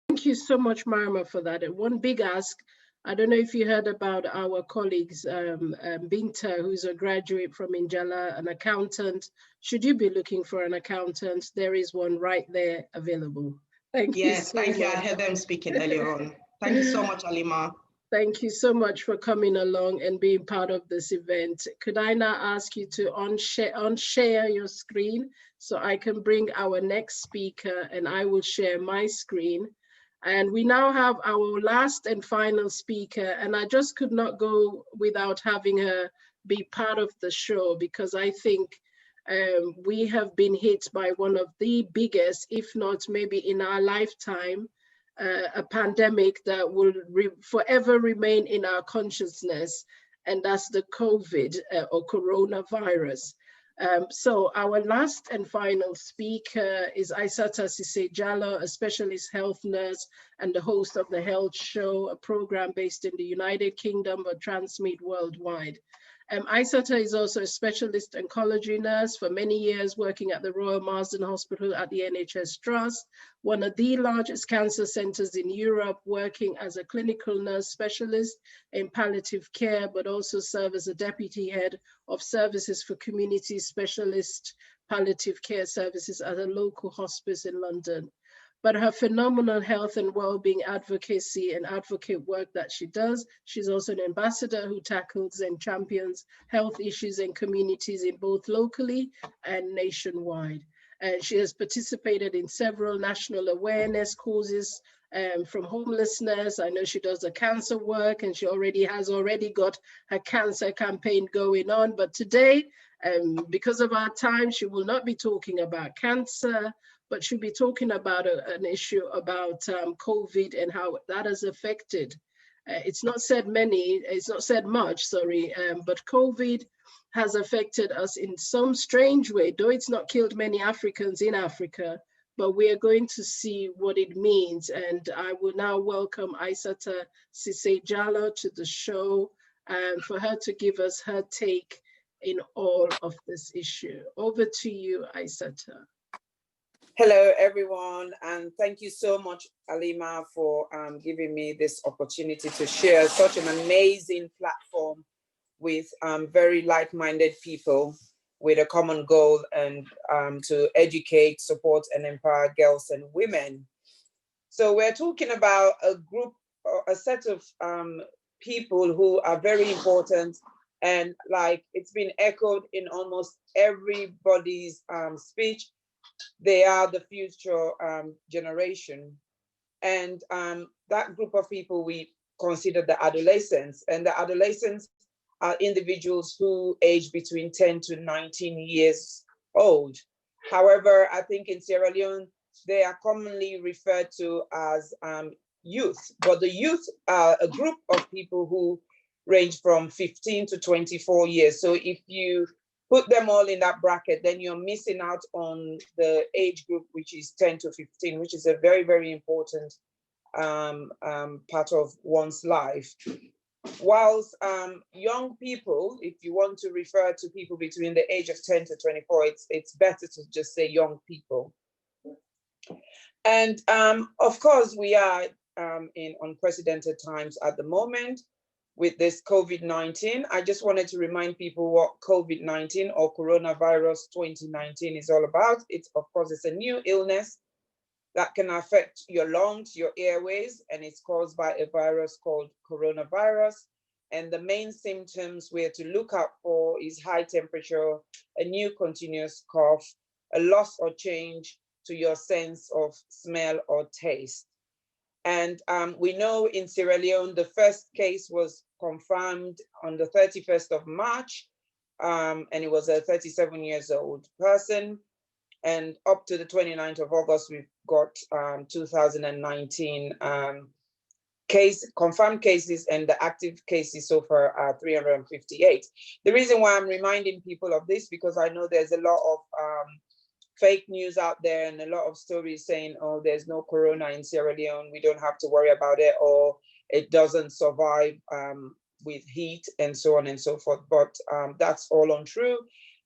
[SPEAKER 1] Thank you so much, Marma, for that. And one big ask, I don't know if you heard about our colleagues, Binta, who's a graduate from Injala, an accountant. Should you be looking for an accountant, there is one right there available. Thank you.
[SPEAKER 17] Yes, thank you. I heard them speaking earlier on. Thank you so much, Alima.
[SPEAKER 1] Thank you so much for coming along and being part of this event. Could I now ask you to unshare your screen so I can bring our next speaker, and I will share my screen. And we now have our last and final speaker, and I just could not go without having her be part of the show, because I think we have been hit by one of the biggest, if not maybe in our lifetime, a pandemic that will forever remain in our consciousness, and that's the COVID or coronavirus. So our last and final speaker is Aissata Cissé Diallo, a specialist health nurse and the host of the Health Show, a program based in the United Kingdom but transmit worldwide. Aissata is also a specialist oncology nurse for many years, working at the Royal Marsden Hospital at the NHS Trust, one of the largest cancer centers in Europe, working as a clinical nurse specialist in palliative care, but also serve as a deputy head of services for community specialist palliative care services at a local hospice in London. But her phenomenal health and well-being advocacy and advocate work that she does, she's also an ambassador who tackles and champions health issues in communities in both locally and nationwide. And she has participated in several national awareness causes from homelessness. I know she does the cancer work, and she has already got her cancer campaign going on. But today, because of our time, she will not be talking about cancer, but she'll be talking about an issue about COVID and how that has affected. It's not said much, sorry, but COVID has affected us in some strange way, though it's not killed many Africans in Africa, but we are going to see what it means. And I will now welcome Aissata Cissé Diallo to the show, for her to give us her take in all of this issue. Over to you, Aissata.
[SPEAKER 19] Hello, everyone, and thank you so much, Alima, for giving me this opportunity to share such an amazing platform with very like-minded people with a common goal and to educate, support, and empower girls and women. So we're talking about a group, a set of people who are very important, and like it's been echoed in almost everybody's speech, they are the future generation. And that group of people we consider the adolescents, and the adolescents are individuals who age between 10 to 19 years old. However, I think in Sierra Leone, they are commonly referred to as youth, but the youth are a group of people who range from 15 to 24 years. So if you put them all in that bracket, then you're missing out on the age group, which is 10 to 15, which is a very, very important part of one's life. Whilst young people, if you want to refer to people between the age of 10 to 24, it's better to just say young people. And of course, we are in unprecedented times at the moment with this COVID-19. I just wanted to remind people what COVID-19 or coronavirus 2019 is all about. It's, of course, it's a new illness that can affect your lungs, your airways, and it's caused by a virus called coronavirus. And the main symptoms we're to look out for is high temperature, a new continuous cough, a loss or change to your sense of smell or taste. And we know in Sierra Leone, the first case was confirmed on the 31st of March, and it was a 37 years old person. And up to the 29th of August, we've got 2019 confirmed cases, and the active cases so far are 358. The reason why I'm reminding people of this, because I know there's a lot of fake news out there and a lot of stories saying, oh, there's no corona in Sierra Leone, we don't have to worry about it, or it doesn't survive with heat and so on and so forth. But that's all untrue.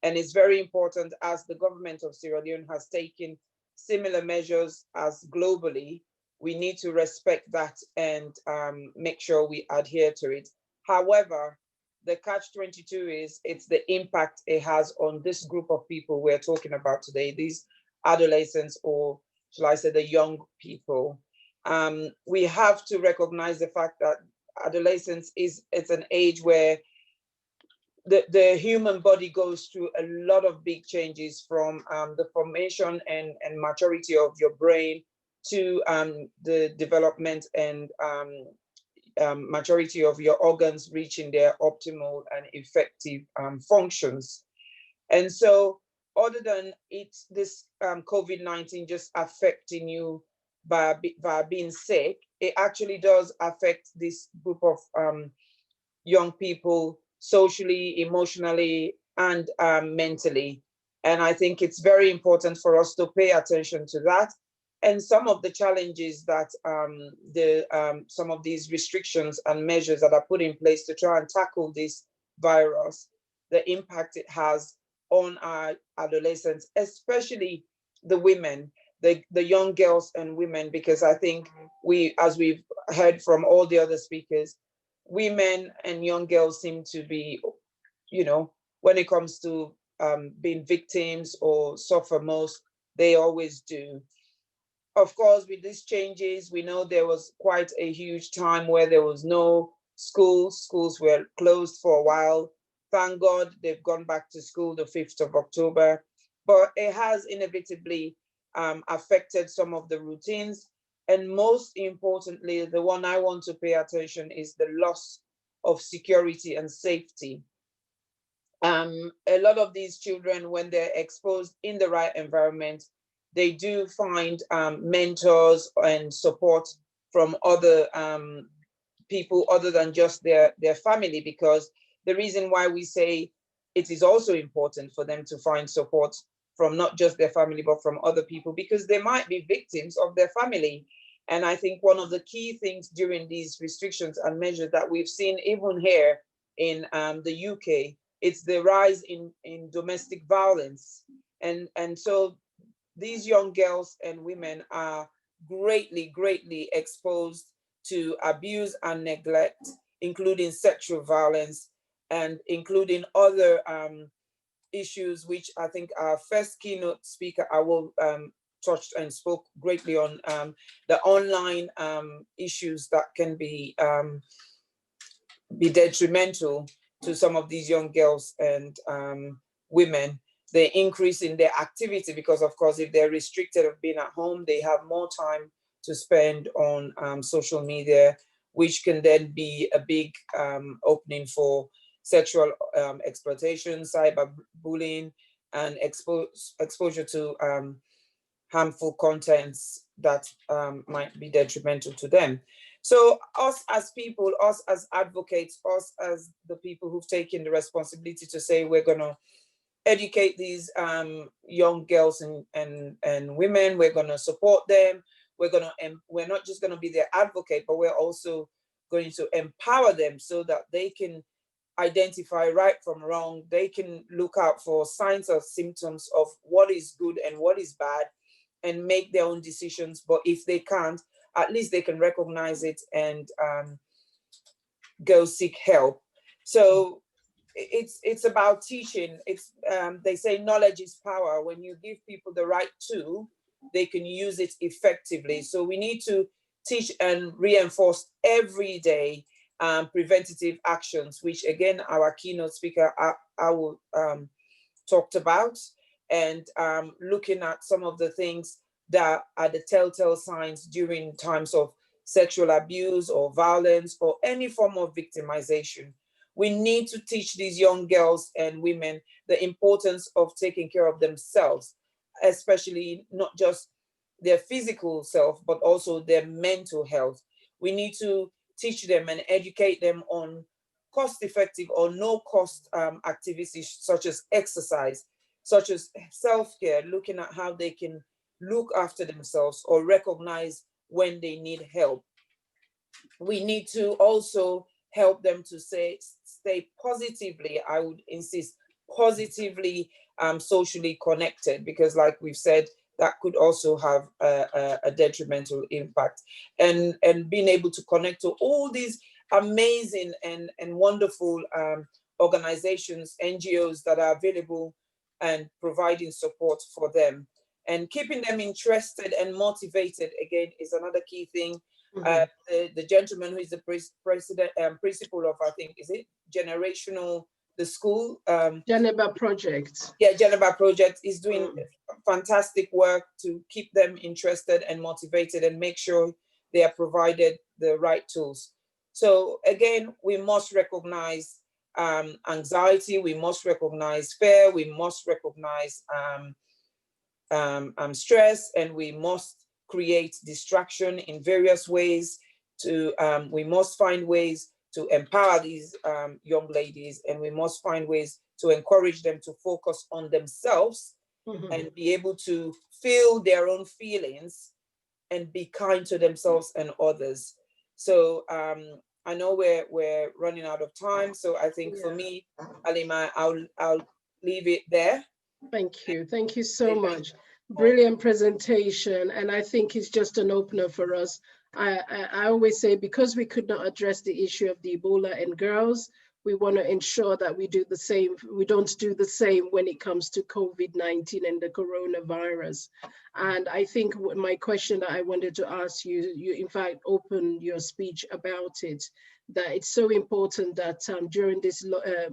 [SPEAKER 19] And it's very important, as the government of Sierra Leone has taken similar measures as globally, we need to respect that and make sure we adhere to it. However, the catch-22 is it's the impact it has on this group of people we're talking about today, these adolescents, or shall I say the young people. We have to recognize the fact that adolescence it's an age where the human body goes through a lot of big changes, from the formation and maturity of your brain to the development and maturity of your organs reaching their optimal and effective functions. And so other than this COVID-19 just affecting you by being sick, it actually does affect this group of young people socially, emotionally, and mentally. And I think it's very important for us to pay attention to that. And some of the challenges that some of these restrictions and measures that are put in place to try and tackle this virus, the impact it has on our adolescents, especially the women, the young girls and women, because I think as we've heard from all the other speakers, women and young girls seem to be, when it comes to being victims or suffer most, they always do. Of course, with these changes, we know there was quite a huge time where there was no schools. Schools were closed for a while. Thank God they've gone back to school the 5th of October. But it has inevitably affected some of the routines. And most importantly, the one I want to pay attention is the loss of security and safety. A lot of these children, when they're exposed in the right environment, they do find mentors and support from other people other than just their family, because the reason why we say it is also important for them to find support from not just their family, but from other people, because they might be victims of their family. And I think one of the key things during these restrictions and measures that we've seen even here in the UK, it's the rise in domestic violence. And so these young girls and women are greatly exposed to abuse and neglect, including sexual violence and including other issues, which I think our first keynote speaker, I will touched and spoke greatly on the online issues that can be detrimental to some of these young girls and women. The increase in their activity, because of course, if they're restricted of being at home, they have more time to spend on social media, which can then be a big opening for sexual exploitation, cyberbullying, and exposure to harmful contents that might be detrimental to them. So us as people, us as advocates, us as the people who've taken the responsibility to say we're going to educate these young girls and women, we're going to support them, we're not just going to be their advocate, but we're also going to empower them so that they can identify right from wrong. They can look out for signs or symptoms of what is good and what is bad and make their own decisions. But if they can't, at least they can recognize it and go seek help. So it's about teaching. It's they say knowledge is power. When you give people the right tool, they can use it effectively. So we need to teach and reinforce every day preventative actions, which again, our keynote speaker, I will talked about, and looking at some of the things that are the telltale signs during times of sexual abuse or violence or any form of victimization. We need to teach these young girls and women the importance of taking care of themselves, especially not just their physical self, but also their mental health. We need to teach them and educate them on cost-effective or no-cost activities such as exercise, such as self-care, looking at how they can look after themselves or recognize when they need help. We need to also help them to stay positively, I would insist, positively socially connected, because like we've said, that could also have a detrimental impact. And being able to connect to all these amazing and wonderful organizations, NGOs that are available and providing support for them. And keeping them interested and motivated, again, is another key thing. The gentleman who is the principal of, I think, is it Generational, the school?
[SPEAKER 1] Geneva Project.
[SPEAKER 19] Yeah, Geneva Project is doing fantastic work to keep them interested and motivated and make sure they are provided the right tools. So again, we must recognize anxiety, we must recognize fear, we must recognize stress, and we must create distraction in various ways. We must find ways to empower these young ladies, and we must find ways to encourage them to focus on themselves and be able to feel their own feelings and be kind to themselves and others. So I know we're running out of time, so I think for me, Alima, I'll leave it there.
[SPEAKER 1] Thank you so much. Brilliant presentation, and I think it's just an opener for us. I always say, because we could not address the issue of the Ebola in girls, we want to ensure that we do the same. We don't do the same when it comes to COVID-19 and the coronavirus. And I think my question that I wanted to ask you, you in fact opened your speech about it, that it's so important that during these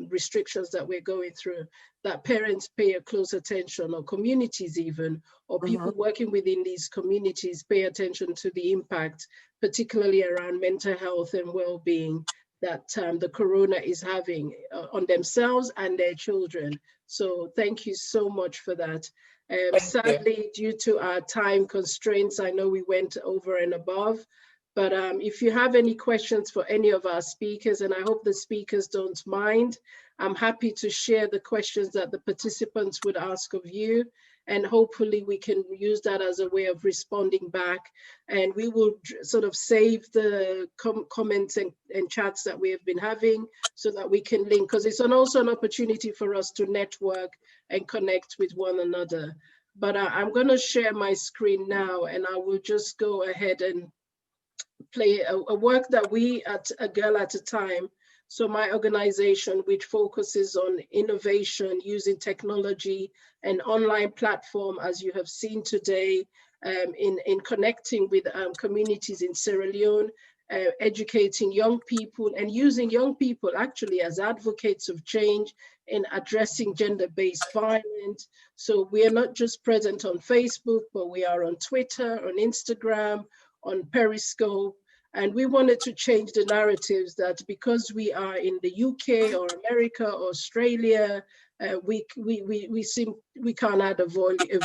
[SPEAKER 1] restrictions that we're going through, that parents pay a close attention, or communities even, or people working within these communities pay attention to the impact, particularly around mental health and well-being, that the corona is having on themselves and their children. So thank you so much for that. Sadly, due to our time constraints, I know we went over and above, but if you have any questions for any of our speakers, and I hope the speakers don't mind, I'm happy to share the questions that the participants would ask of you, and hopefully we can use that as a way of responding back. And we will sort of save the comments and chats that we have been having so that we can link, because it's also an opportunity for us to network and connect with one another. But I'm going to share my screen now, and I will just go ahead and play a work that we at A Girl at a Time. So my organization, which focuses on innovation using technology and online platform, as you have seen today, in connecting with communities in Sierra Leone, educating young people and using young people actually as advocates of change in addressing gender-based violence. So we are not just present on Facebook, but we are on Twitter, on Instagram, on Periscope. And we wanted to change the narratives that because we are in the UK or America or Australia, we can't add a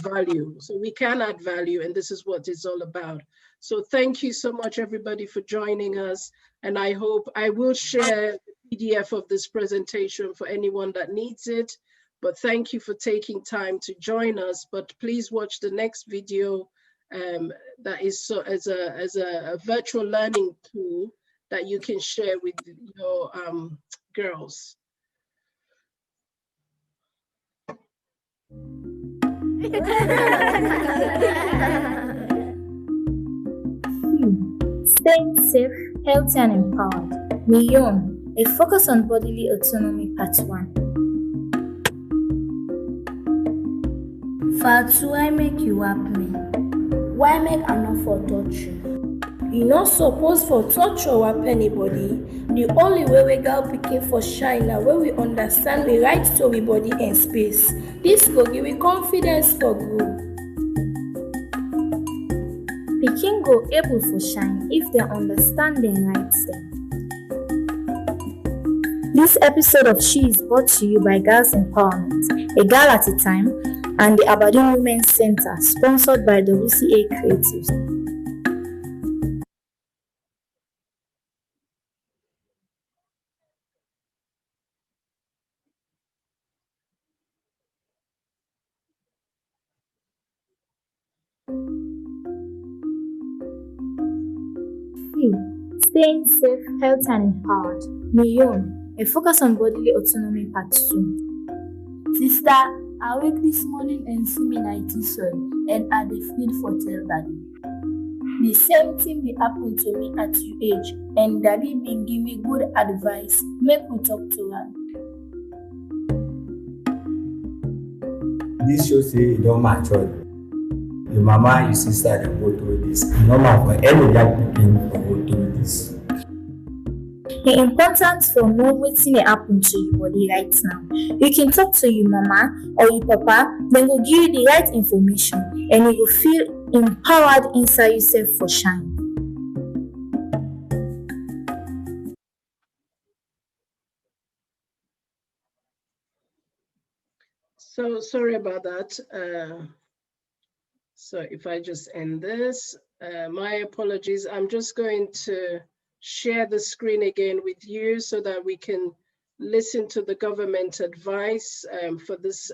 [SPEAKER 1] value. So we can add value, and this is what it's all about. So thank you so much, everybody, for joining us. And I hope I will share the PDF of this presentation for anyone that needs it. But thank you for taking time to join us. But please watch the next video. That is so as a virtual learning tool that you can share with your girls.
[SPEAKER 20] Staying safe, healthy and empowered. Million, a focus on bodily autonomy, part 1. Fatu, I make you happy. Why make I not for torture? You not supposed for torture or help anybody. The only way we girl picking for shine now where we understand we right to we body and space. This go give we confidence for grow. Picking go able for shine if they understand their rights them. This episode of She is brought to you by Girls Empowerment, A Girl at a Time, and the Aberdeen Women's Center, sponsored by WCA Creatives. Staying safe, healthy and empowered. Million, a focus on bodily autonomy, part 2. Sister, I wake this morning and see me 90 soil and I dey feed for tell daddy. The same thing will happen to me at your age, and daddy been give me good advice. Make we talk to her.
[SPEAKER 21] This shows say you don't mature. Your mama, your sister, they go through this. Normal for any young people to go through this.
[SPEAKER 20] The importance for knowing what's going to happen to your body right now. You can talk to your mama or your papa, then will give you the right information and you will feel empowered inside yourself for shine.
[SPEAKER 1] So sorry about that. So if I just end this, my apologies. I'm just going to share the screen again with you so that we can listen to the government advice for this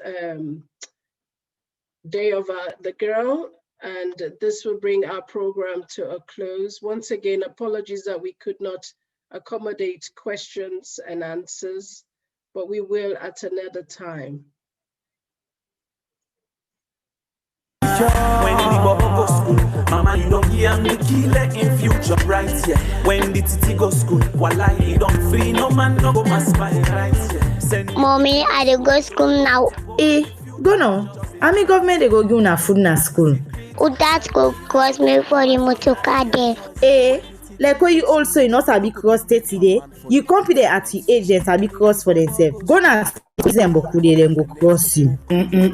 [SPEAKER 1] Day of the Girl, and this will bring our program to a close. Once again, apologies that we could not accommodate questions and answers, but we will at another time.
[SPEAKER 3] When the bubble go school, mama you don't hear the killer in future, right? Yeah. When the titi go school, voila you don't free no man no go maspire, right? Yeah.
[SPEAKER 4] Mommy, I dey go school now.
[SPEAKER 5] Go now. Army government they go give una food na school.
[SPEAKER 4] That go cost me for the motor car there.
[SPEAKER 5] Like when you also you not sabi cross state today, you compete at your age and sabi cross for themselves. Go na them go cross you.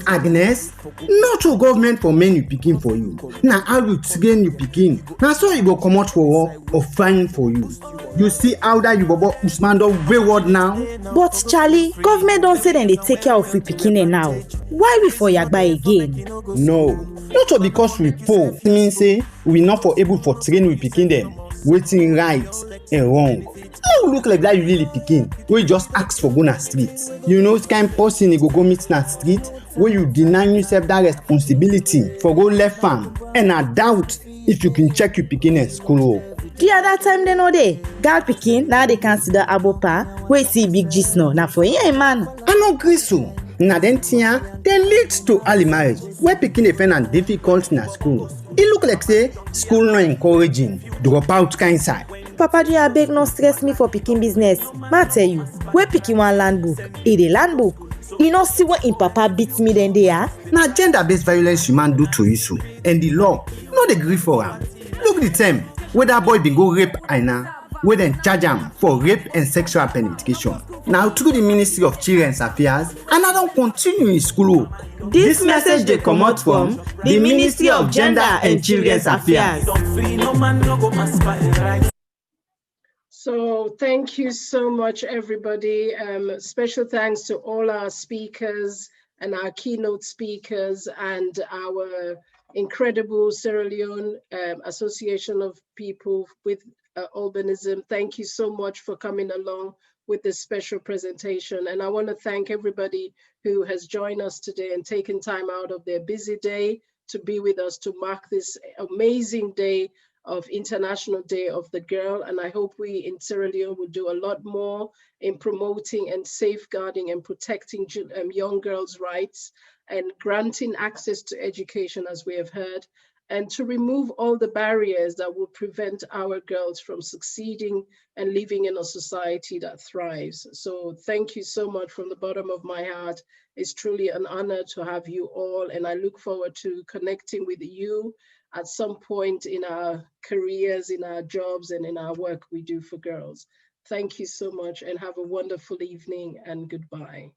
[SPEAKER 6] Agnes, not your government for men you picking for you. Now how you train you picking. Now so you go come out for work or find for you. You see how that you bobo Usman do wayward now.
[SPEAKER 5] But Charlie, government don't say then they take care of we picking now. Why we for Yagba again?
[SPEAKER 6] No, not because we poor. It means say we not for able for train we picking them. Waiting right and wrong. No look like that you really picking. We just ask for go na street. You know it's kind of person you go meet na street where you deny yourself that responsibility for go left farm and I doubt if you can check your picking at school work.
[SPEAKER 5] The other time they know they girl picking now they consider abopa where see big gist now for yeah man.
[SPEAKER 6] I no agree so. Na then tia, they lead to early marriage, where pikin dey find am difficult na school. E look like say school no encouraging, drop out kind side.
[SPEAKER 5] Papa Joe abeg no stress me for pikin business. Ma tell you, where pikin wan land book, e dey land book. E no see what im papa beat me then dey ah.
[SPEAKER 6] Na gender-based violence human do to Isu, and the law no dey gree for am. Look the time wey that boy bin go rape Aina, wey dem charge am for rape and sexual penetration. Now through the Ministry of Children's Affairs, Aina don continue im school work. This message dey comot from the Ministry of Gender and Children's Affairs.
[SPEAKER 1] So thank you so much, everybody. Special thanks to all our speakers and our keynote speakers and our incredible Sierra Leone Association of People with Albinism. Thank you so much for coming along with this special presentation. And I want to thank everybody who has joined us today and taken time out of their busy day to be with us to mark this amazing day of International Day of the Girl. And I hope we in Sierra Leone will do a lot more in promoting and safeguarding and protecting young girls' rights and granting access to education, as we have heard, and to remove all the barriers that will prevent our girls from succeeding and living in a society that thrives. So thank you so much from the bottom of my heart. It's truly an honor to have you all, and I look forward to connecting with you at some point in our careers, in our jobs, and in our work we do for girls. Thank you so much and have a wonderful evening and goodbye.